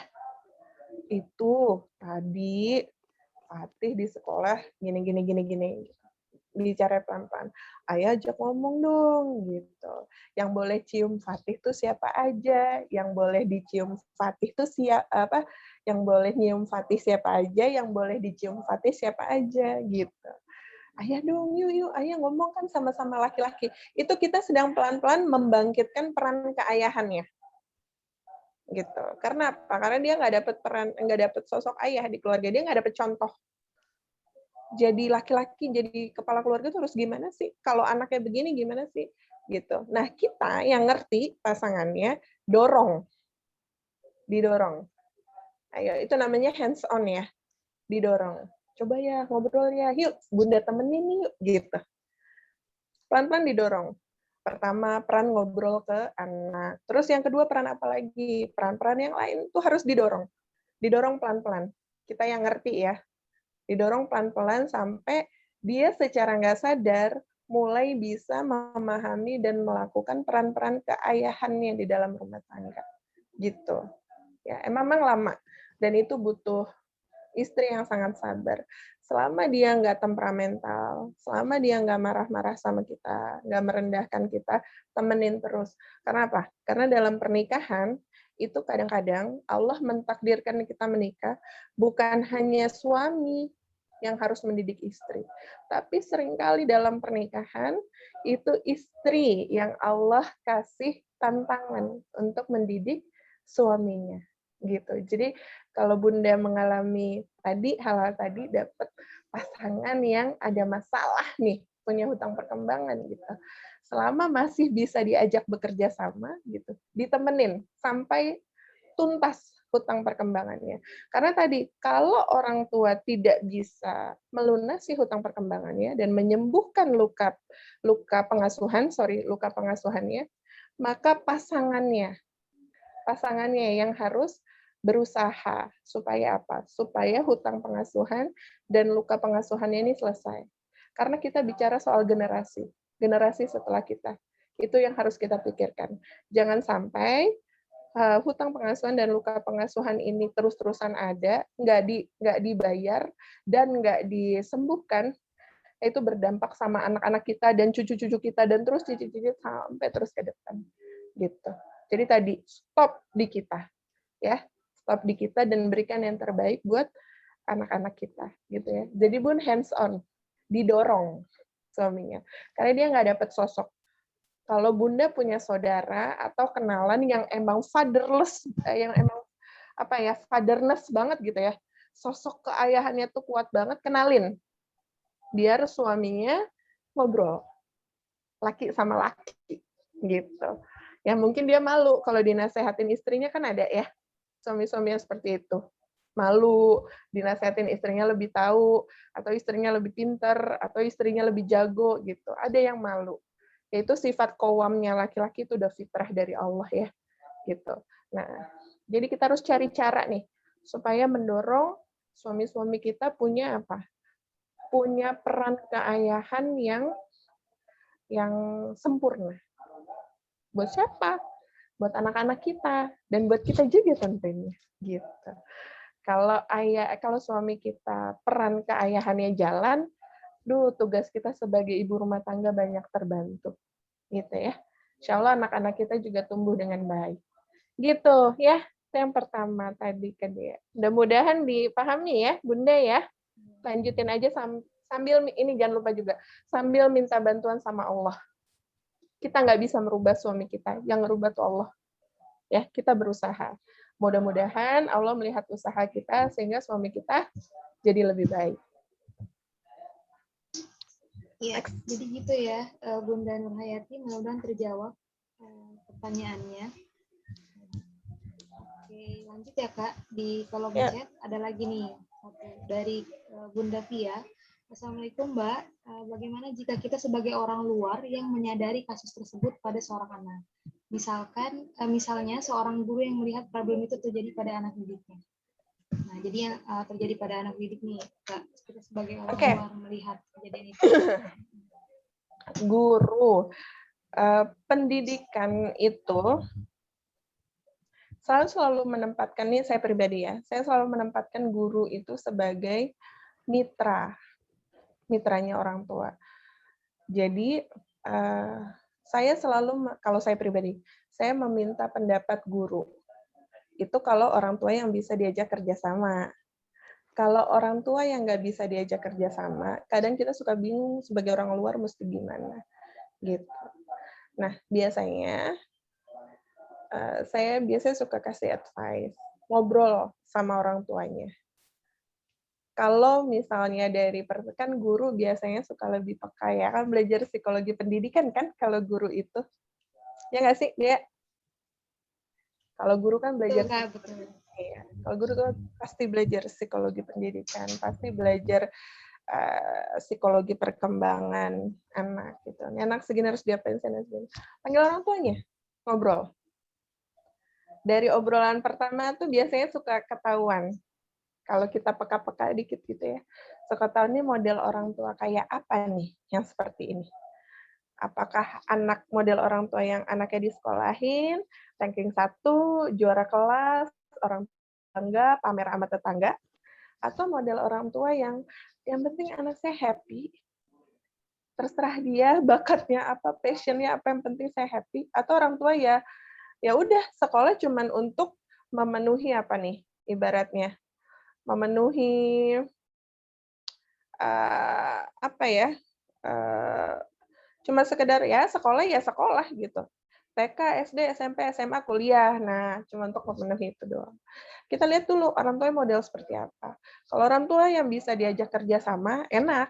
itu tadi Fatih di sekolah gini. Bicara pelan-pelan. Ayah ajak ngomong dong gitu. Yang boleh cium Fatih tuh siapa aja? Yang boleh dicium Fatih tuh siapa? Yang boleh nyium Fatih siapa aja? Yang boleh dicium Fatih siapa aja gitu. Ayah dong, yuk, ayah ngomong kan sama-sama laki-laki. Itu kita sedang pelan-pelan membangkitkan peran keayahannya. Gitu. Karena apa? Karena dia nggak dapat sosok ayah di keluarga, dia nggak dapat contoh. Jadi laki-laki, jadi kepala keluarga itu harus gimana sih? Kalau anaknya begini gimana sih? Gitu. Nah, kita yang ngerti pasangannya, didorong. Ayo, itu namanya hands on ya, didorong. Coba ya, ngobrol ya, yuk, Bunda temenin yuk, gitu. Pelan-pelan didorong. Pertama, peran ngobrol ke anak. Terus yang kedua, peran apa lagi? Peran-peran yang lain itu harus didorong. Didorong pelan-pelan. Kita yang ngerti ya. Didorong pelan-pelan sampai dia secara nggak sadar mulai bisa memahami dan melakukan peran-peran keayahannya di dalam rumah tangga. Gitu. Ya, memang lama. Dan itu butuh istri yang sangat sabar. Selama dia nggak temperamental, selama dia nggak marah-marah sama kita, nggak merendahkan kita, temenin terus. Karena apa? Karena dalam pernikahan, itu kadang-kadang Allah mentakdirkan kita menikah, bukan hanya suami yang harus mendidik istri. Tapi seringkali dalam pernikahan, itu istri yang Allah kasih tantangan untuk mendidik suaminya. Gitu. Jadi kalau Bunda mengalami hal-hal tadi, dapat pasangan yang ada masalah nih, punya hutang perkembangan gitu. Selama masih bisa diajak bekerja sama gitu, ditemenin sampai tuntas hutang perkembangannya. Karena tadi kalau orang tua tidak bisa melunasi hutang perkembangannya dan menyembuhkan luka pengasuhannya, maka pasangannya yang harus berusaha supaya apa? Supaya hutang pengasuhan dan luka pengasuhannya ini selesai. Karena kita bicara soal generasi setelah kita. Itu yang harus kita pikirkan. Jangan sampai hutang pengasuhan dan luka pengasuhan ini terus-terusan ada, nggak dibayar, dan nggak disembuhkan, itu berdampak sama anak-anak kita dan cucu-cucu kita, dan terus cicit-cicit sampai terus ke depan. Gitu. Jadi tadi, stop di kita. Ya, stop di kita dan berikan yang terbaik buat anak-anak kita. Gitu ya. Jadi Bun, hands on. Didorong suaminya. Karena dia nggak dapat sosok. Kalau Bunda punya saudara atau kenalan yang emang fatherless, yang emang fatherness banget gitu ya, sosok keayahannya tuh kuat banget, kenalin. Biar suaminya ngobrol. Laki sama laki. Gitu. Ya mungkin dia malu kalau dinasehatin istrinya, kan ada ya suami-suami yang seperti itu. Malu dinasehatin istrinya lebih tahu, atau istrinya lebih pintar, atau istrinya lebih jago gitu. Ada yang malu. Yaitu sifat qawwamnya laki-laki itu udah fitrah dari Allah ya. Gitu. Nah, jadi kita harus cari cara nih supaya mendorong suami-suami kita punya apa? Punya peran keayahan yang sempurna. Buat siapa? Buat anak-anak kita dan buat kita juga tentunya. Gitu. Kalau suami kita peran keayahannya jalan, tugas kita sebagai ibu rumah tangga banyak terbantu. Gitu ya. Insya Allah anak-anak kita juga tumbuh dengan baik. Gitu ya. Itu yang pertama tadi kan ya. Mudah-mudahan dipahami ya, Bunda ya. Lanjutin aja sambil ini jangan lupa juga sambil minta bantuan sama Allah. Kita nggak bisa merubah suami kita, yang merubah tuh Allah. Ya, kita berusaha. Mudah-mudahan Allah melihat usaha kita sehingga suami kita jadi lebih baik. Iya, jadi gitu ya, Bunda Nurhayati, mudah-mudahan terjawab pertanyaannya. Oke, lanjut ya Kak, di kolom chat ada lagi nih satu dari Bunda Via. Assalamualaikum Mbak, bagaimana jika kita sebagai orang luar yang menyadari kasus tersebut pada seorang anak? Misalnya seorang guru yang melihat problem itu terjadi pada anak didiknya. Nah, jadi yang terjadi pada anak didik nih, Kak, kita sebagai orang luar melihat kejadian itu. Guru, pendidikan itu selalu menempatkan, ini saya pribadi ya, saya selalu menempatkan guru itu sebagai mitranya orang tua. Jadi saya selalu, kalau saya pribadi, saya meminta pendapat guru. Itu kalau orang tua yang bisa diajak kerjasama. Kalau orang tua yang nggak bisa diajak kerjasama, kadang kita suka bingung sebagai orang luar mesti gimana. Gitu. Nah, biasanya saya suka kasih advice, ngobrol sama orang tuanya. Kalau misalnya kan guru biasanya suka lebih peka ya, kan belajar psikologi pendidikan kan kalau guru itu. Ya nggak sih, dia? Kalau guru kan belajar betul. Iya. Kalau guru tuh pasti belajar psikologi pendidikan, pasti belajar psikologi perkembangan anak gitu. Anak segini harus diapain sih? Panggil orang tuanya, ngobrol. Dari obrolan pertama tuh biasanya suka ketahuan. Kalau kita peka-peka dikit gitu ya, suka tahu nih model orang tua kayak apa nih yang seperti ini. Apakah anak model orang tua yang anaknya disekolahin, ranking 1, juara kelas, orang tetangga, pamer sama tetangga, atau model orang tua yang penting anak saya happy, terserah dia bakatnya apa, passionnya apa, yang penting saya happy, atau orang tua ya udah sekolah cuman untuk memenuhi apa nih ibaratnya, memenuhi cuma sekedar ya sekolah gitu. TK, SD, SMP, SMA, kuliah. Nah, cuma untuk memenuhi itu doang. Kita lihat dulu orang tua model seperti apa. Kalau orang tua yang bisa diajak kerja sama, enak.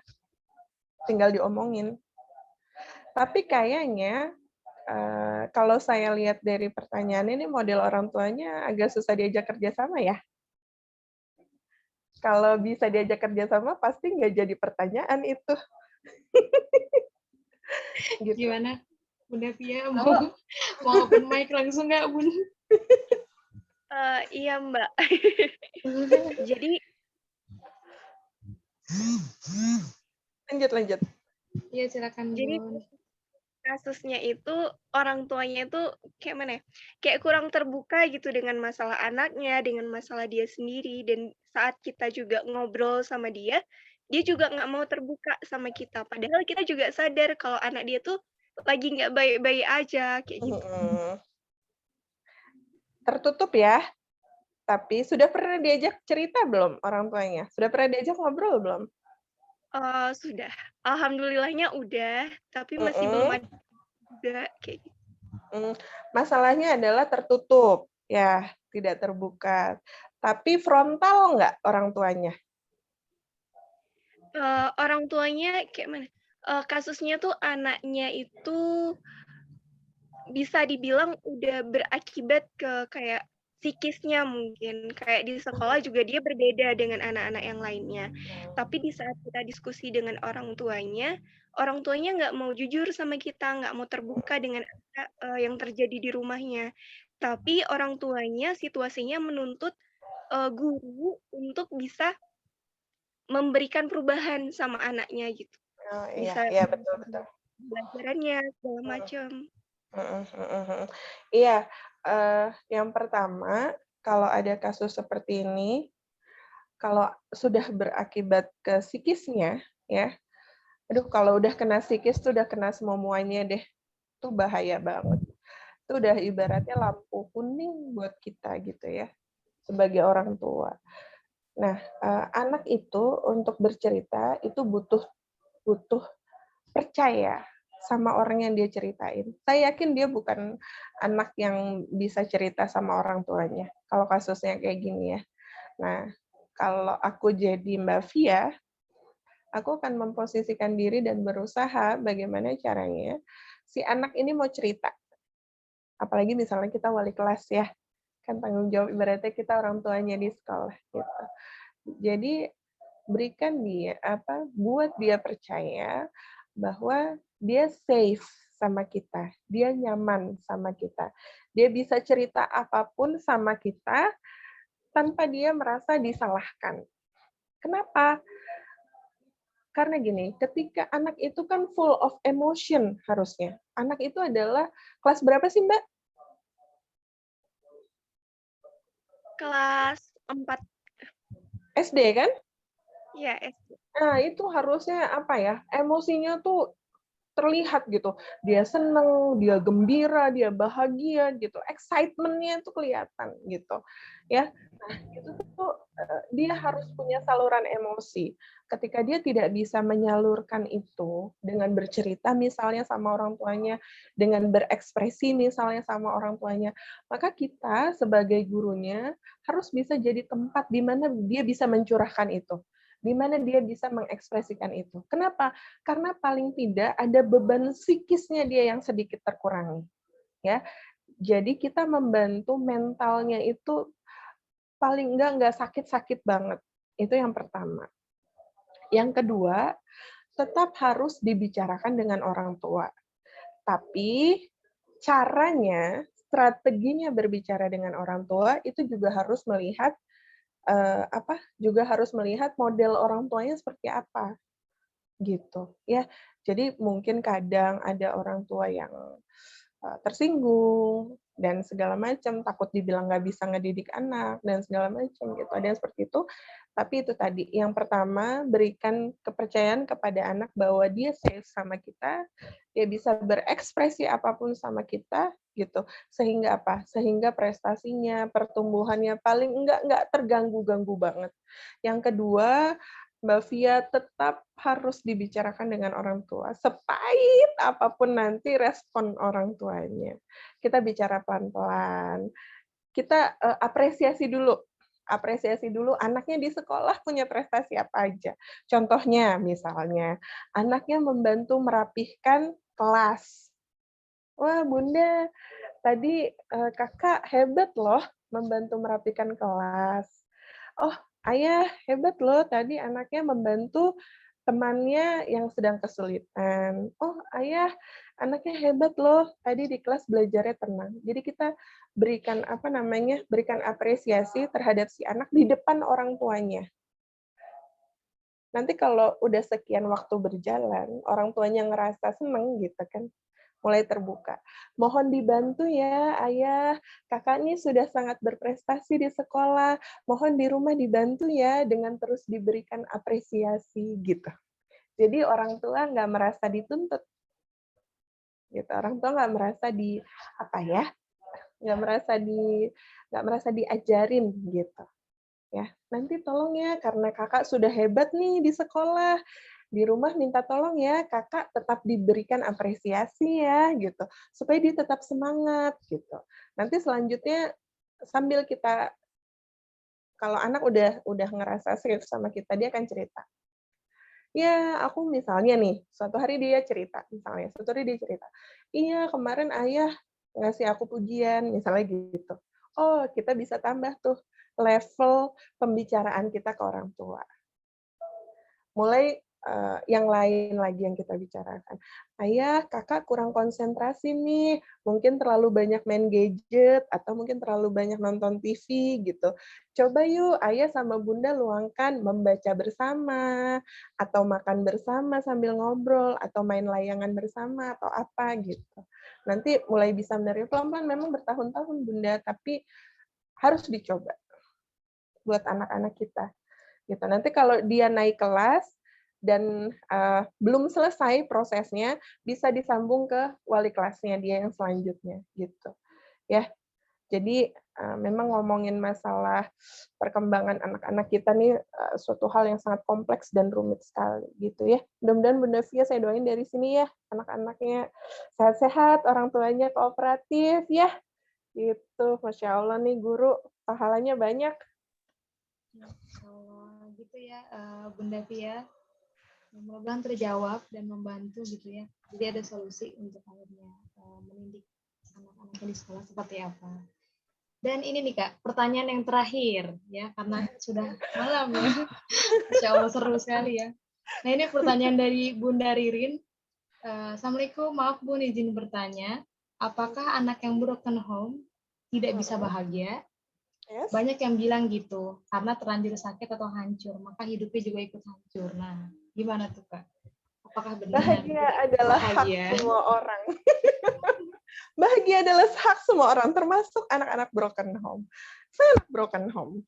Tinggal diomongin. Tapi kayaknya kalau saya lihat dari pertanyaan ini, model orang tuanya agak susah diajak kerja sama ya. Kalau bisa diajak kerja sama, pasti nggak jadi pertanyaan itu. Gitu. Gimana, Bunda Via? Mau open mic langsung nggak, Bun? Iya, Mbak. Jadi lanjut. Iya, silakan. Jadi kasusnya itu orang tuanya itu kayak mana ya? Kayak kurang terbuka gitu dengan masalah anaknya, dengan masalah dia sendiri, dan saat kita juga ngobrol sama dia juga nggak mau terbuka sama kita. Padahal kita juga sadar kalau anak dia tuh lagi nggak baik-baik aja kayak gitu. Tertutup ya. Tapi sudah pernah diajak cerita belum orang tuanya? Sudah pernah diajak ngobrol belum? Sudah. Alhamdulillahnya udah, tapi masih belum ada juga kayak gitu. Masalahnya adalah tertutup, ya, tidak terbuka. tapi frontal nggak orang tuanya? Orang tuanya kayak mana? Kasusnya tuh anaknya itu bisa dibilang udah berakibat ke kayak psikisnya mungkin. Kayak di sekolah juga dia berbeda dengan anak-anak yang lainnya. Tapi di saat kita diskusi dengan orang tuanya nggak mau jujur sama kita, nggak mau terbuka dengan apa yang terjadi di rumahnya. Tapi orang tuanya situasinya menuntut guru untuk bisa memberikan perubahan sama anaknya gitu. Oh, Bisa iya betul. pelajarannya segala macam. Iya, yang pertama kalau ada kasus seperti ini, kalau sudah berakibat ke psikisnya, ya, aduh kalau udah kena psikis tuh udah kena semuanya deh, itu bahaya banget. Itu udah ibaratnya lampu kuning buat kita gitu ya, sebagai orang tua. Nah, anak itu untuk bercerita itu butuh percaya sama orang yang dia ceritain. Saya yakin dia bukan anak yang bisa cerita sama orang tuanya, kalau kasusnya kayak gini ya. Nah, kalau aku jadi Mbak Via, aku akan memposisikan diri dan berusaha bagaimana caranya si anak ini mau cerita. Apalagi misalnya kita wali kelas ya, kan tanggung jawab ibaratnya kita orang tuanya di sekolah gitu. Jadi berikan dia buat dia percaya bahwa dia safe sama kita, dia nyaman sama kita, dia bisa cerita apapun sama kita tanpa dia merasa disalahkan. Kenapa? Karena gini, ketika anak itu kan full of emotion harusnya. Anak itu adalah kelas berapa sih, Mbak? Kelas 4. SD kan? Ya, SD. Nah, itu harusnya emosinya tuh terlihat gitu. Dia seneng, dia gembira, dia bahagia gitu. Excitement-nya itu kelihatan gitu. Ya. Nah, itu tuh dia harus punya saluran emosi. Ketika dia tidak bisa menyalurkan itu dengan bercerita misalnya sama orang tuanya, dengan berekspresi misalnya sama orang tuanya, maka kita sebagai gurunya harus bisa jadi tempat di mana dia bisa mencurahkan itu. Di mana dia bisa mengekspresikan itu. Kenapa? Karena paling tidak ada beban psikisnya dia yang sedikit terkurangi. Ya, jadi kita membantu mentalnya itu paling nggak sakit-sakit banget. Itu yang pertama. Yang kedua, tetap harus dibicarakan dengan orang tua. Tapi caranya, strateginya berbicara dengan orang tua itu juga harus melihat juga harus melihat model orang tuanya seperti apa gitu ya. Jadi mungkin kadang ada orang tua yang tersinggung dan segala macam, takut dibilang nggak bisa ngedidik anak dan segala macam gitu. Ada yang seperti itu. Tapi itu tadi, yang pertama berikan kepercayaan kepada anak bahwa dia safe sama kita, dia bisa berekspresi apapun sama kita gitu. Sehingga apa? Sehingga prestasinya, pertumbuhannya paling nggak terganggu-ganggu banget. Yang kedua, Mbak Via tetap harus dibicarakan dengan orang tua. Sepahit apapun nanti respon orang tuanya. Kita bicara pelan-pelan. Kita apresiasi dulu. Apresiasi dulu anaknya di sekolah punya prestasi apa aja. Contohnya misalnya, anaknya membantu merapihkan kelas. Wah, Bunda, tadi kakak hebat loh membantu merapikan kelas. Oh, ayah hebat loh, tadi anaknya membantu temannya yang sedang kesulitan. Oh, ayah, anaknya hebat loh, tadi di kelas belajarnya tenang. Jadi kita berikan berikan apresiasi terhadap si anak di depan orang tuanya. Nanti kalau udah sekian waktu berjalan, orang tuanya ngerasa seneng gitu kan, mulai terbuka. Mohon dibantu ya, ayah. Kakak ini sudah sangat berprestasi di sekolah. Mohon di rumah dibantu ya, dengan terus diberikan apresiasi gitu. Jadi orang tua nggak merasa dituntut. Gitu. Orang tua nggak merasa nggak merasa diajarin gitu. Ya, nanti tolong ya, karena kakak sudah hebat nih di sekolah. Di rumah minta tolong ya, kakak tetap diberikan apresiasi ya, gitu. Supaya dia tetap semangat, gitu. Nanti selanjutnya, sambil kita Kalau anak udah ngerasa safe sama kita, dia akan cerita. Ya, aku misalnya nih, suatu hari dia cerita, iya kemarin ayah ngasih aku pujian, misalnya gitu. Oh, kita bisa tambah tuh level pembicaraan kita ke orang tua. Mulai yang lain lagi yang kita bicarakan. Ayah, kakak kurang konsentrasi nih, mungkin terlalu banyak main gadget, atau mungkin terlalu banyak nonton TV, gitu. Coba yuk, ayah sama bunda luangkan membaca bersama, atau makan bersama sambil ngobrol, atau main layangan bersama, atau apa, gitu. Nanti mulai bisa menerima pelan-pelan, memang bertahun-tahun bunda, tapi harus dicoba buat anak-anak kita. Gitu. Nanti kalau dia naik kelas, dan belum selesai prosesnya, bisa disambung ke wali kelasnya dia yang selanjutnya, gitu. Ya, jadi memang ngomongin masalah perkembangan anak-anak kita nih suatu hal yang sangat kompleks dan rumit sekali, gitu ya. Mudah-mudahan Bunda Fia saya doain dari sini ya, anak-anaknya sehat-sehat, orang tuanya kooperatif ya, gitu. Masya Allah nih guru, pahalanya banyak. Kalau gitu ya, Bunda Fia. Mudah-mudahan terjawab dan membantu gitu ya. Jadi ada solusi untuk akhirnya mendidik anak-anaknya di sekolah seperti apa. Dan ini nih Kak, pertanyaan yang terakhir ya, karena sudah malam ya. Masya Allah seru sekali ya. Nah ini pertanyaan dari Bunda Ririn. Assalamualaikum, maaf Bun izin bertanya, apakah anak yang broken home tidak bisa bahagia? Yes. Banyak yang bilang gitu, karena terlanjur sakit atau hancur, maka hidupnya juga ikut hancur. Nah, gimana tuh Kak? Apakah benar? Bahagia adalah hak semua orang. Bahagia adalah hak semua orang, termasuk anak-anak broken home. Saya anak broken home.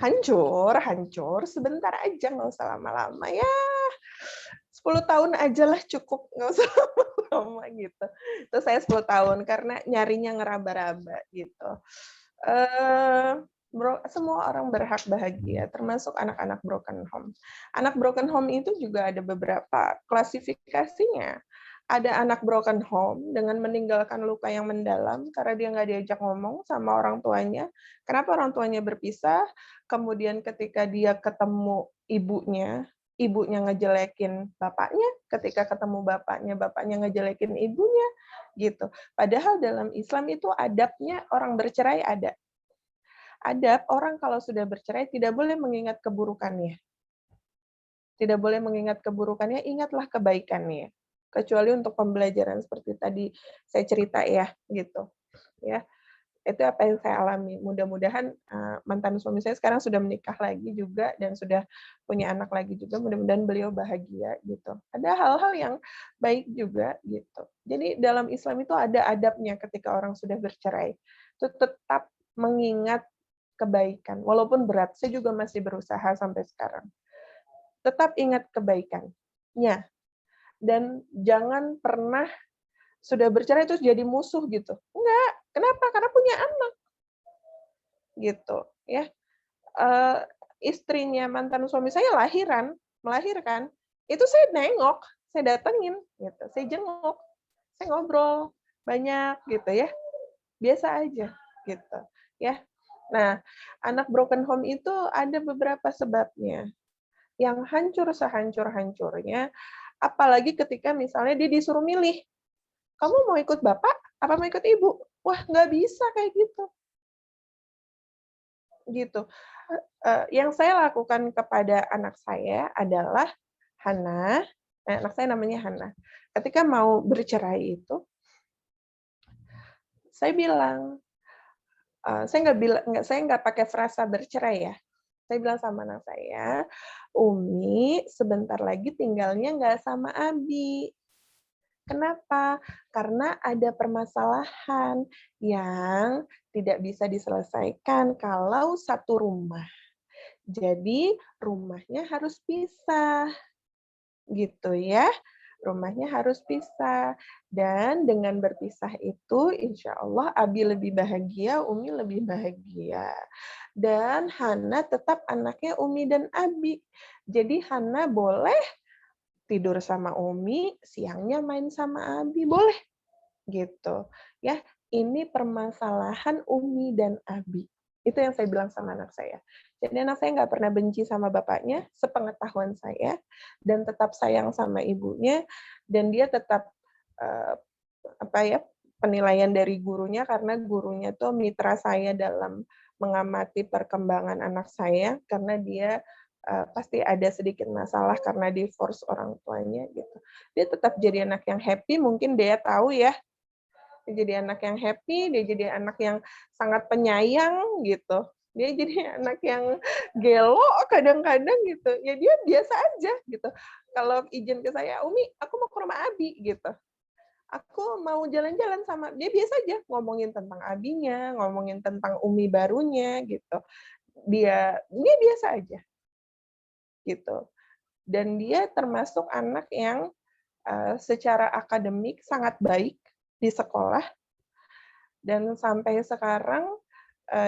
Hancur, sebentar aja, nggak usah lama-lama. Ya, 10 tahun aja lah cukup, nggak usah lama-lama gitu. Terus saya 10 tahun, karena nyarinya ngeraba-raba gitu. Semua orang berhak bahagia, termasuk anak-anak broken home. Anak broken home itu juga ada beberapa klasifikasinya. Ada anak broken home dengan meninggalkan luka yang mendalam karena dia nggak diajak ngomong sama orang tuanya. Kenapa orang tuanya berpisah? Kemudian ketika dia ketemu ibunya ngejelekin bapaknya. Ketika ketemu bapaknya ngejelekin ibunya. Gitu. Padahal dalam Islam itu adabnya orang bercerai ada. Adab orang kalau sudah bercerai tidak boleh mengingat keburukannya. Tidak boleh mengingat keburukannya, ingatlah kebaikannya. Kecuali untuk pembelajaran seperti tadi saya cerita ya, gitu. Ya. Itu apa yang saya alami. Mudah-mudahan mantan suami saya sekarang sudah menikah lagi juga dan sudah punya anak lagi juga. Mudah-mudahan beliau bahagia gitu. Ada hal-hal yang baik juga gitu. Jadi dalam Islam itu ada adabnya ketika orang sudah bercerai. Itu tetap mengingat kebaikan. Walaupun berat, saya juga masih berusaha sampai sekarang. Tetap ingat kebaikannya. Dan jangan pernah sudah bercerai terus jadi musuh gitu. Enggak. Kenapa? Karena punya anak. Gitu, ya. Istrinya mantan suami saya melahirkan. Itu saya nengok, saya datengin gitu. Saya jenguk, saya ngobrol banyak gitu ya. Biasa aja gitu, ya. Nah, anak broken home itu ada beberapa sebabnya. Yang hancur sehancur-hancurnya, apalagi ketika misalnya dia disuruh milih. Kamu mau ikut bapak, apa mau ikut ibu? Wah, nggak bisa kayak gitu. Gitu. Yang saya lakukan kepada anak saya adalah Hana, anak saya namanya Hana. Ketika mau bercerai itu, saya bilang, saya nggak pakai frasa bercerai ya. Saya bilang sama anak saya, Umi sebentar lagi tinggalnya nggak sama Abi. Kenapa? Karena ada permasalahan yang tidak bisa diselesaikan kalau satu rumah. Jadi rumahnya harus pisah. Gitu ya. Rumahnya harus pisah. Dan dengan berpisah itu, insya Allah Abi lebih bahagia, Umi lebih bahagia. Dan Hana tetap anaknya Umi dan Abi. Jadi Hana boleh tidur sama Umi, siangnya main sama Abi, boleh. Gitu. Ya, ini permasalahan Umi dan Abi. Itu yang saya bilang sama anak saya. Jadi anak saya nggak pernah benci sama bapaknya, sepengetahuan saya, dan tetap sayang sama ibunya, dan dia tetap penilaian dari gurunya, karena gurunya tuh mitra saya dalam mengamati perkembangan anak saya, karena dia pasti ada sedikit masalah karena divorce orang tuanya gitu. Dia tetap jadi anak yang happy, mungkin dia tahu ya. Dia jadi anak yang happy, dia jadi anak yang sangat penyayang gitu. Dia jadi anak yang gelo kadang-kadang gitu. Ya dia biasa aja gitu. Kalau izin ke saya, Umi, aku mau ke rumah Abi gitu. Aku mau jalan-jalan sama dia, biasa aja ngomongin tentang Abinya, ngomongin tentang Umi barunya gitu. Dia biasa aja gitu. Dan dia termasuk anak yang secara akademik sangat baik di sekolah, dan sampai sekarang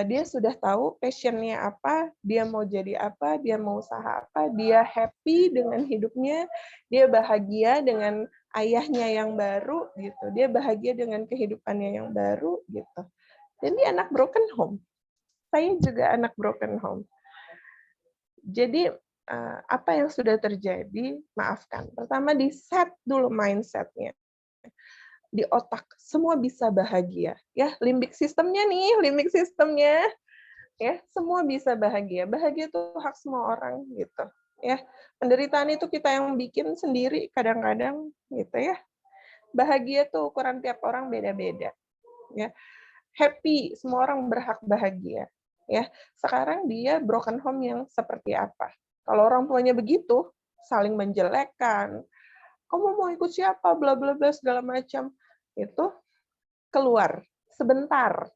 dia sudah tahu passion-nya apa, dia mau jadi apa, dia mau usaha apa, dia happy dengan hidupnya, dia bahagia dengan ayahnya yang baru gitu, dia bahagia dengan kehidupannya yang baru gitu. Dan dia anak broken home. Saya juga anak broken home. Jadi apa yang sudah terjadi, maafkan. Pertama di set dulu mindset-nya. Di otak semua bisa bahagia, ya, limbik sistemnya ya, semua bisa bahagia. Bahagia itu hak semua orang gitu, ya. Penderitaan itu kita yang bikin sendiri kadang-kadang gitu ya. Bahagia tuh ukuran tiap orang beda-beda, ya. Happy, semua orang berhak bahagia, ya. Sekarang dia broken home yang seperti apa? Kalau orang tuanya begitu, saling menjelekkan, kamu mau ikut siapa, bla bla bla segala macam, itu keluar sebentar,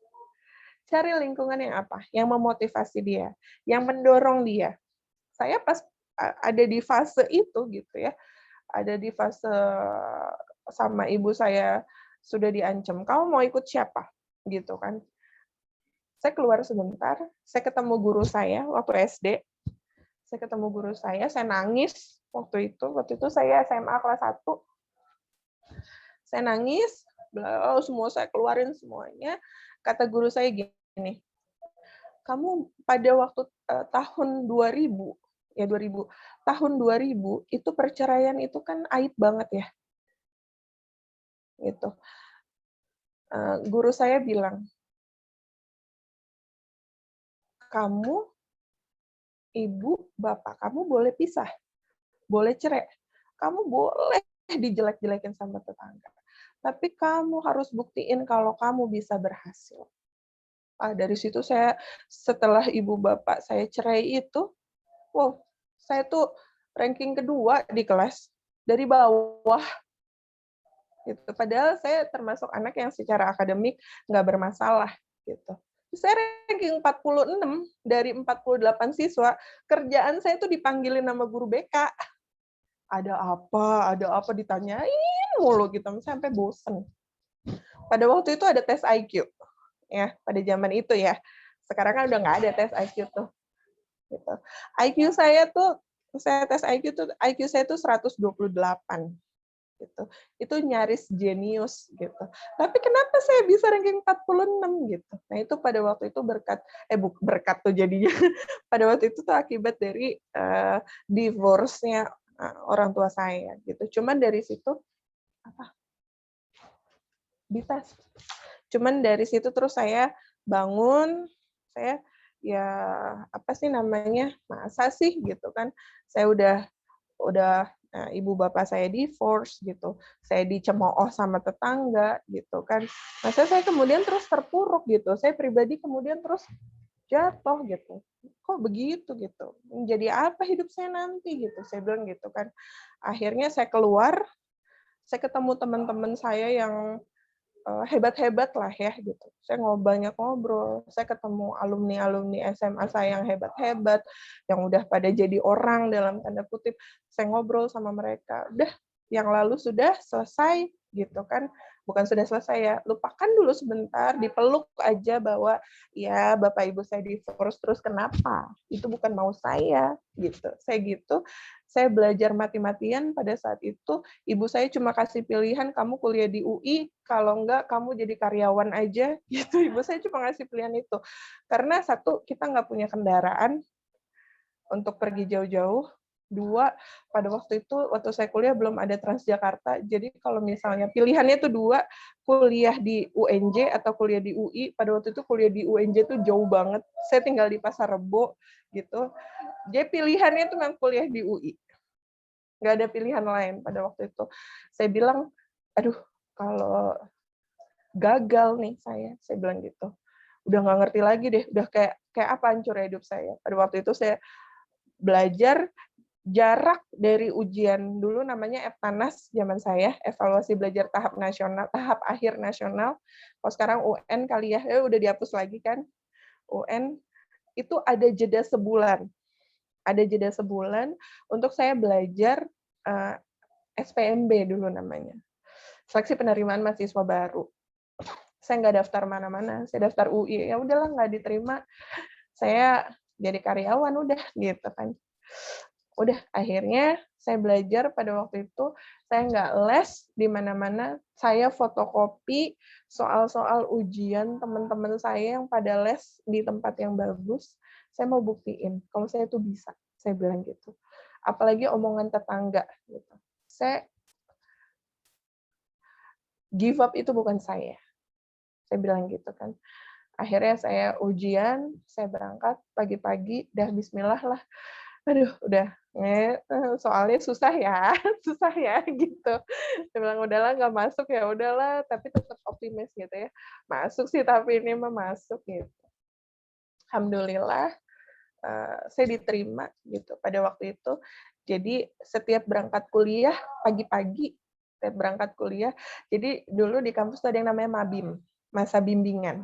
cari lingkungan yang apa, yang memotivasi dia, yang mendorong dia. Saya pas ada di fase itu gitu ya, ada di fase sama ibu saya sudah diancam, kamu mau ikut siapa gitu kan. Saya keluar sebentar, saya ketemu guru saya waktu SD, saya nangis waktu itu saya SMA kelas 1. Saya nangis, semua saya keluarin semuanya. Kata guru saya gini, kamu pada waktu tahun 2000 itu perceraian itu kan aib banget ya. Gitu. Guru saya bilang, kamu, ibu, bapak kamu boleh pisah, boleh cerai, kamu boleh dijelek-jelekin sama tetangga, tapi kamu harus buktiin kalau kamu bisa berhasil. Dari situ saya, setelah ibu bapak saya cerai itu, wow, saya tuh ranking kedua di kelas, dari bawah. Gitu. Padahal saya termasuk anak yang secara akademik nggak bermasalah. Gitu. Saya ranking 46 dari 48 siswa, kerjaan saya tuh dipanggilin nama guru BK. Ada apa ditanyain mulu gitu, sampai bosen. Pada waktu itu ada tes IQ. Ya, pada zaman itu ya. Sekarang kan udah nggak ada tes IQ tuh. Gitu. saya tes IQ saya tuh 128. Gitu. Itu nyaris jenius gitu. Tapi kenapa saya bisa ranking 46 gitu. Nah, itu pada waktu itu berkat tuh jadinya. Pada waktu itu tuh akibat dari divorce-nya orang tua saya gitu. Cuman dari situ Cuman dari situ terus saya bangun, saya ya masa sih gitu kan. Saya udah ibu bapak saya divorce gitu. Saya dicemooh sama tetangga gitu kan. Masa saya kemudian terus terpuruk gitu. Saya pribadi kemudian terus jatuh gitu. Kok begitu gitu? Jadi apa hidup saya nanti gitu. Saya bilang gitu kan. Akhirnya saya keluar, saya ketemu teman-teman saya yang hebat-hebat lah ya gitu. Saya banyak ngobrol, saya ketemu alumni-alumni SMA saya yang hebat-hebat, yang udah pada jadi orang dalam tanda kutip. Saya ngobrol sama mereka. Udah, yang lalu sudah selesai gitu kan. Bukan sudah selesai ya, lupakan dulu sebentar, dipeluk aja bahwa ya Bapak Ibu saya divorce, terus kenapa? Itu bukan mau saya gitu. Saya belajar mati-matian pada saat itu, ibu saya cuma kasih pilihan, kamu kuliah di UI, kalau enggak kamu jadi karyawan aja, gitu. Ibu saya cuma ngasih pilihan itu. Karena satu, kita nggak punya kendaraan untuk pergi jauh-jauh. Dua, pada waktu itu, waktu saya kuliah belum ada Transjakarta, jadi kalau misalnya pilihannya itu dua, kuliah di UNJ atau kuliah di UI, pada waktu itu kuliah di UNJ itu jauh banget, saya tinggal di Pasar Rebo, gitu. Jadi pilihannya itu memang kuliah di UI. Nggak ada pilihan lain pada waktu itu. Saya bilang, aduh, kalau gagal nih saya bilang gitu. Udah nggak ngerti lagi deh, udah kayak apa hancur hidup saya. Pada waktu itu saya belajar jarak dari ujian dulu namanya EPTANAS zaman saya, evaluasi belajar tahap nasional, tahap akhir nasional. Kalau sekarang UN kali ya, udah dihapus lagi kan. UN itu ada jeda sebulan. Ada jeda sebulan untuk saya belajar SPMB dulu namanya. Seleksi penerimaan mahasiswa baru. Saya nggak daftar mana-mana, saya daftar UI. Ya udahlah, nggak diterima. Saya jadi karyawan udah gitu kan. Udah, akhirnya saya belajar pada waktu itu, saya nggak les di mana-mana, saya fotokopi soal-soal ujian teman-teman saya yang pada les di tempat yang bagus, saya mau buktiin kalau saya tuh bisa, saya bilang gitu. Apalagi omongan tetangga gitu. Saya give up itu bukan saya bilang gitu kan. Akhirnya saya ujian, saya berangkat pagi-pagi, dah bismillah lah. Aduh, udah soalnya susah ya gitu. Saya bilang udahlah nggak masuk ya udahlah, tapi tetap optimis gitu ya. Masuk sih tapi ini mah masuk gitu. Alhamdulillah saya diterima gitu pada waktu itu. Jadi setiap berangkat kuliah pagi-pagi, setiap berangkat kuliah. Jadi dulu di kampus tuh ada yang namanya mabim, masa bimbingan.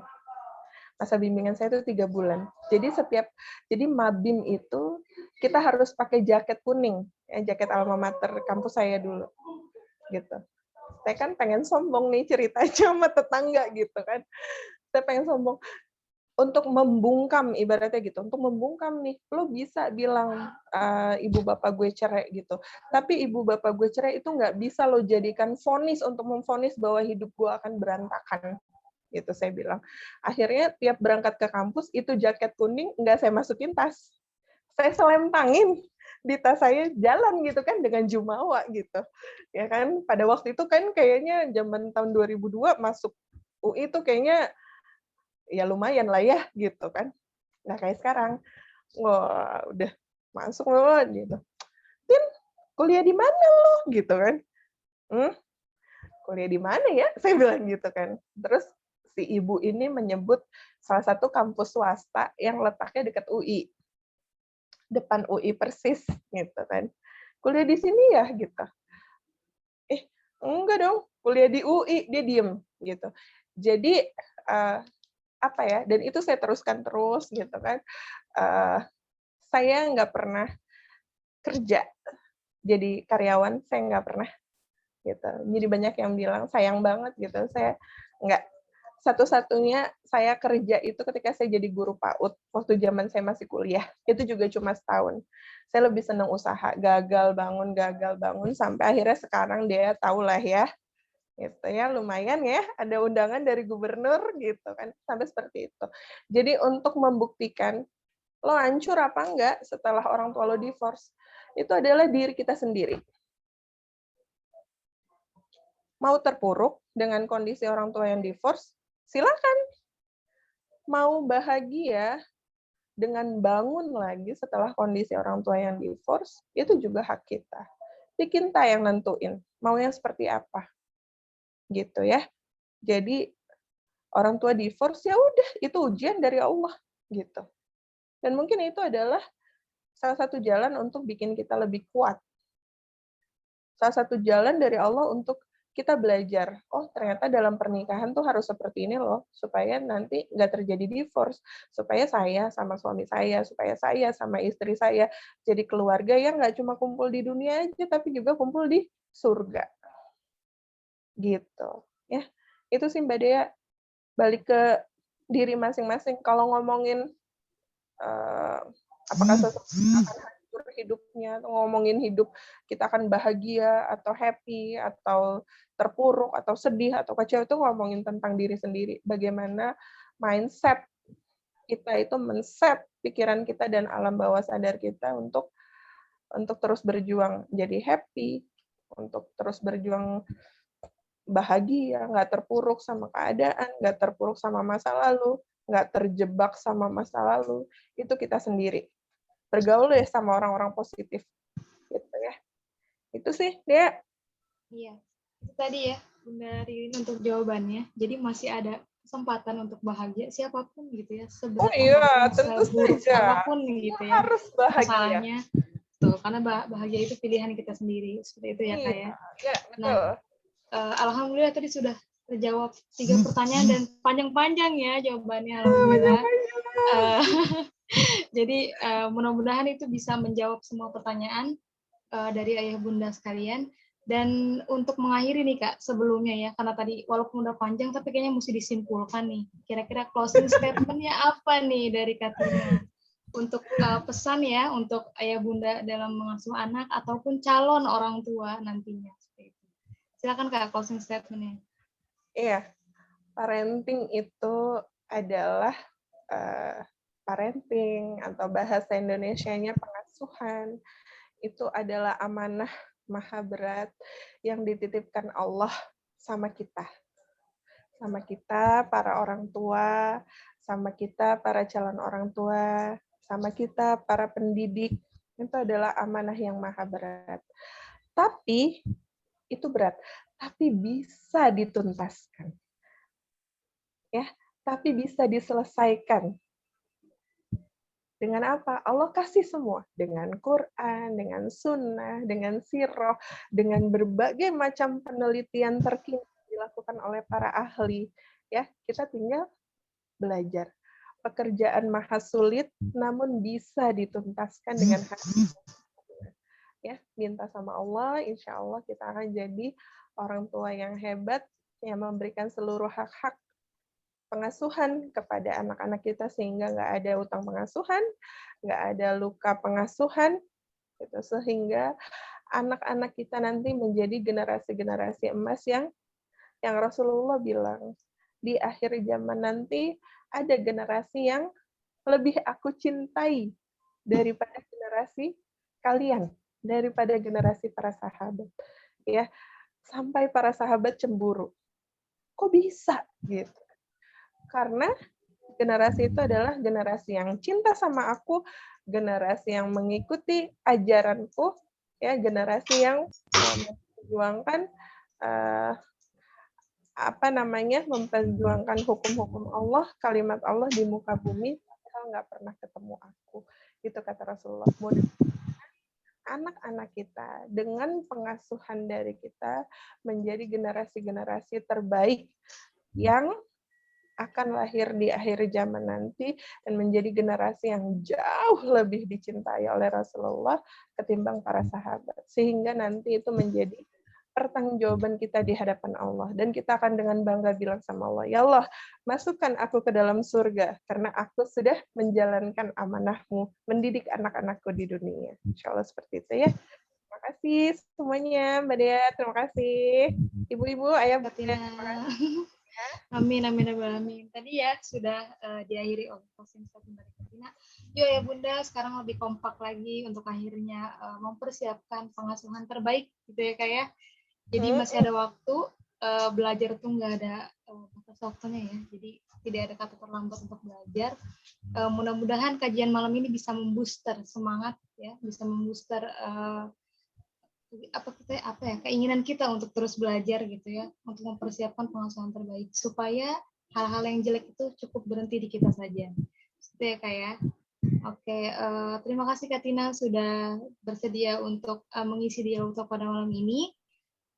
Masa bimbingan saya itu 3 bulan. Jadi mabim itu kita harus pakai jaket kuning, ya, jaket alma mater kampus saya dulu, gitu. Saya kan pengen sombong nih ceritanya sama tetangga gitu kan. Saya pengen sombong untuk membungkam ibaratnya gitu, untuk membungkam nih, lo bisa bilang ibu bapak gue cerai gitu, tapi ibu bapak gue cerai itu nggak bisa lo jadikan vonis untuk memvonis bahwa hidup gue akan berantakan. Gitu saya bilang. Akhirnya tiap berangkat ke kampus itu jaket kuning nggak saya masukin tas, saya selempangin di tas saya jalan gitu kan dengan jumawa gitu ya kan. Pada waktu itu kan kayaknya zaman tahun 2002 masuk UI itu kayaknya ya lumayan lah ya gitu kan, nggak kayak sekarang. Wah udah masuk loh gitu. Tin, kuliah di mana lo gitu kan. Kuliah di mana ya saya bilang gitu kan. Terus si ibu ini menyebut salah satu kampus swasta yang letaknya dekat UI. Depan UI persis gitu kan. Kuliah di sini ya gitu. Enggak dong, kuliah di UI, dia diem gitu. Jadi apa ya? Dan itu saya teruskan terus gitu kan. Saya nggak pernah kerja jadi karyawan, saya nggak pernah gitu. Jadi banyak yang bilang sayang banget gitu. Saya nggak. Satu-satunya saya kerja itu ketika saya jadi guru PAUD waktu zaman saya masih kuliah. Itu juga cuma setahun. Saya lebih senang usaha, gagal bangun sampai akhirnya sekarang dia tahu lah ya. Gitu ya, lumayan ya, ada undangan dari gubernur gitu kan, sampai seperti itu. Jadi untuk membuktikan lo hancur apa enggak setelah orang tua lo divorce, itu adalah diri kita sendiri. Mau terpuruk dengan kondisi orang tua yang divorce, silakan. Mau bahagia dengan bangun lagi setelah kondisi orang tua yang divorce, itu juga hak kita. Jadi kita yang nentuin, mau yang seperti apa. Gitu ya. Jadi orang tua divorce, ya udah, itu ujian dari Allah. Gitu. Dan mungkin itu adalah salah satu jalan untuk bikin kita lebih kuat. Salah satu jalan dari Allah untuk kita belajar, oh ternyata dalam pernikahan tuh harus seperti ini loh, supaya nanti nggak terjadi divorce, supaya saya sama suami saya, supaya saya sama istri saya jadi keluarga yang nggak cuma kumpul di dunia aja, tapi juga kumpul di surga. Gitu. Ya, itu sih Mbak Dea, balik ke diri masing-masing. Kalau ngomongin apakah seseorang akan hancur hidupnya, atau ngomongin hidup kita akan bahagia atau happy atau terpuruk atau sedih atau kecewa, itu ngomongin tentang diri sendiri. Bagaimana mindset kita itu men-set pikiran kita dan alam bawah sadar kita untuk terus berjuang jadi happy, untuk terus berjuang bahagia, nggak terpuruk sama keadaan, nggak terpuruk sama masa lalu, nggak terjebak sama masa lalu. Itu kita sendiri. Bergaul ya sama orang-orang positif. Gitu ya. Itu sih, Dea. Iya. Itu tadi ya, Bunda Ririn untuk jawabannya. Jadi masih ada kesempatan untuk bahagia siapapun gitu ya. Oh Seberat iya, apapun, tentu seburuk saja. apapun gitu ya. Harus bahagia. Masalahnya, tuh, karena bahagia itu pilihan kita sendiri. Seperti itu ya, Kak ya. Iya, betul. Nah, alhamdulillah tadi sudah terjawab 3 pertanyaan dan panjang-panjang ya jawabannya, alhamdulillah. Jadi mudah-mudahan itu bisa menjawab semua pertanyaan dari ayah bunda sekalian. Dan untuk mengakhiri nih Kak, sebelumnya ya, karena tadi walaupun udah panjang tapi kayaknya mesti disimpulkan nih. Kira-kira closing statement-nya apa nih dari Katina? Untuk pesan ya untuk ayah bunda dalam mengasuh anak ataupun calon orang tua nantinya. Silakan Kak, closing statement-nya. Iya, parenting itu adalah parenting atau bahasa Indonesianya pengasuhan. Itu adalah amanah maha berat yang dititipkan Allah sama kita. Sama kita, para orang tua, sama kita, para calon orang tua, sama kita, para pendidik. Itu adalah amanah yang maha berat. Tapi, itu berat. Tapi bisa dituntaskan. Ya, tapi bisa diselesaikan. Dengan apa? Allah kasih semua. Dengan Quran, dengan sunnah, dengan sirah, dengan berbagai macam penelitian terkini dilakukan oleh para ahli. Ya, kita tinggal belajar. Pekerjaan maha sulit, namun bisa dituntaskan dengan hati. Ya, minta sama Allah, insya Allah kita akan jadi orang tua yang hebat, yang memberikan seluruh hak-hak pengasuhan kepada anak-anak kita sehingga nggak ada utang pengasuhan, nggak ada luka pengasuhan, gitu. Sehingga anak-anak kita nanti menjadi generasi-generasi emas yang Rasulullah bilang di akhir zaman nanti ada generasi yang lebih aku cintai daripada generasi kalian, daripada generasi para sahabat, ya, sampai para sahabat cemburu. Kok bisa gitu? Karena generasi itu adalah generasi yang cinta sama aku, generasi yang mengikuti ajaranku, ya, generasi yang memperjuangkan memperjuangkan hukum-hukum Allah, kalimat Allah di muka bumi, padahal nggak pernah ketemu aku. Itu kata Rasulullah. Anak-anak kita dengan pengasuhan dari kita menjadi generasi-generasi terbaik yang akan lahir di akhir zaman nanti dan menjadi generasi yang jauh lebih dicintai oleh Rasulullah ketimbang para sahabat. Sehingga nanti itu menjadi pertanggungjawaban kita di hadapan Allah. Dan kita akan dengan bangga bilang sama Allah, ya Allah, masukkan aku ke dalam surga karena aku sudah menjalankan amanahmu, mendidik anak-anakku di dunia. Insya Allah seperti itu ya. Terima kasih semuanya, Mbak Dea. Terima kasih. Ibu-ibu, ayah, Katina. Amin, amin, amin. Tadi ya sudah diakhiri oleh closing statement dari Katina. Yuk ya Bunda, sekarang lebih kompak lagi untuk akhirnya mempersiapkan pengasuhan terbaik gitu ya Kak ya. Jadi masih ada waktu, belajar tuh nggak ada batas waktunya ya. Jadi tidak ada kata terlambat untuk belajar. Mudah-mudahan kajian malam ini bisa membooster semangat ya, bisa membooster keinginan kita untuk terus belajar gitu ya, untuk mempersiapkan pengasuhan terbaik supaya hal-hal yang jelek itu cukup berhenti di kita saja. Gitu ya Kak ya. Oke, terima kasih Kak Tina sudah bersedia untuk mengisi dialog talk pada malam ini.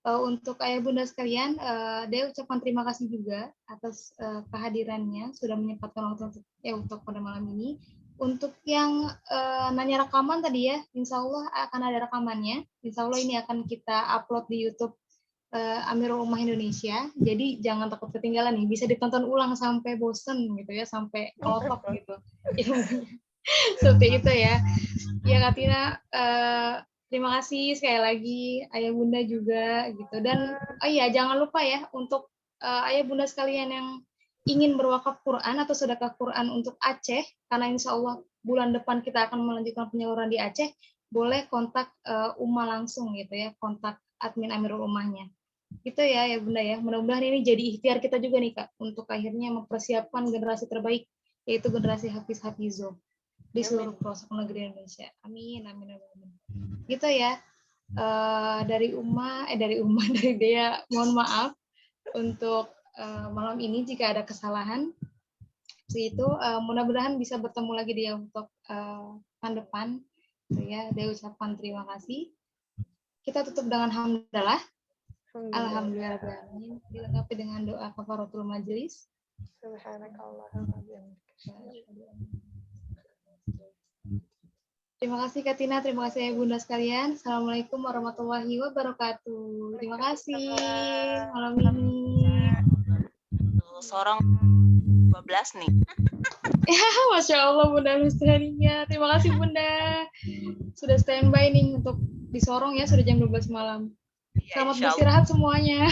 Untuk ayah bunda sekalian, Dea ucapkan terima kasih juga atas kehadirannya sudah menyempatkan waktu untuk pada malam ini. Untuk yang nanya rekaman tadi ya, insya Allah akan ada rekamannya. Insya Allah ini akan kita upload di YouTube Amirul Ummah Indonesia. Jadi jangan takut ketinggalan nih, bisa ditonton ulang sampai bosen gitu ya, sampai kelotok gitu. Seperti itu ya. Ya Kak Tina, terima kasih sekali lagi, Ayah Bunda juga gitu. Dan iya jangan lupa ya untuk Ayah Bunda sekalian yang ingin berwakaf Quran atau sedekah Quran untuk Aceh, karena insya Allah bulan depan kita akan melanjutkan penyaluran di Aceh, boleh kontak Ummah langsung gitu ya, kontak admin Amirul Ummahnya. Gitu ya Bunda ya. Mudah-mudahan ini jadi ikhtiar kita juga nih Kak, untuk akhirnya mempersiapkan generasi terbaik, yaitu generasi Hafiz-Hafizul di seluruh pelosok negeri Indonesia. Amin, amin, amin. Gitu ya. Dari Dea, mohon maaf untuk malam ini jika ada kesalahan. Itu mudah-mudahan bisa bertemu lagi dia untuk pekan depan. Ya, Dea ucapkan terima kasih. Kita tutup dengan hamdalah. Alhamdulillah. Dilengkapi dengan doa kafaratul majelis. Terima kasih Kak Tina, terima kasih ya Bunda sekalian. Assalamualaikum warahmatullahi wabarakatuh. Terima kasih malam ini. Sorong 12 nih. Ya, Masya Allah Bunda Lustania. Terima kasih Bunda. Sudah standby nih untuk disorong ya, sudah jam 12 malam. Selamat beristirahat semuanya.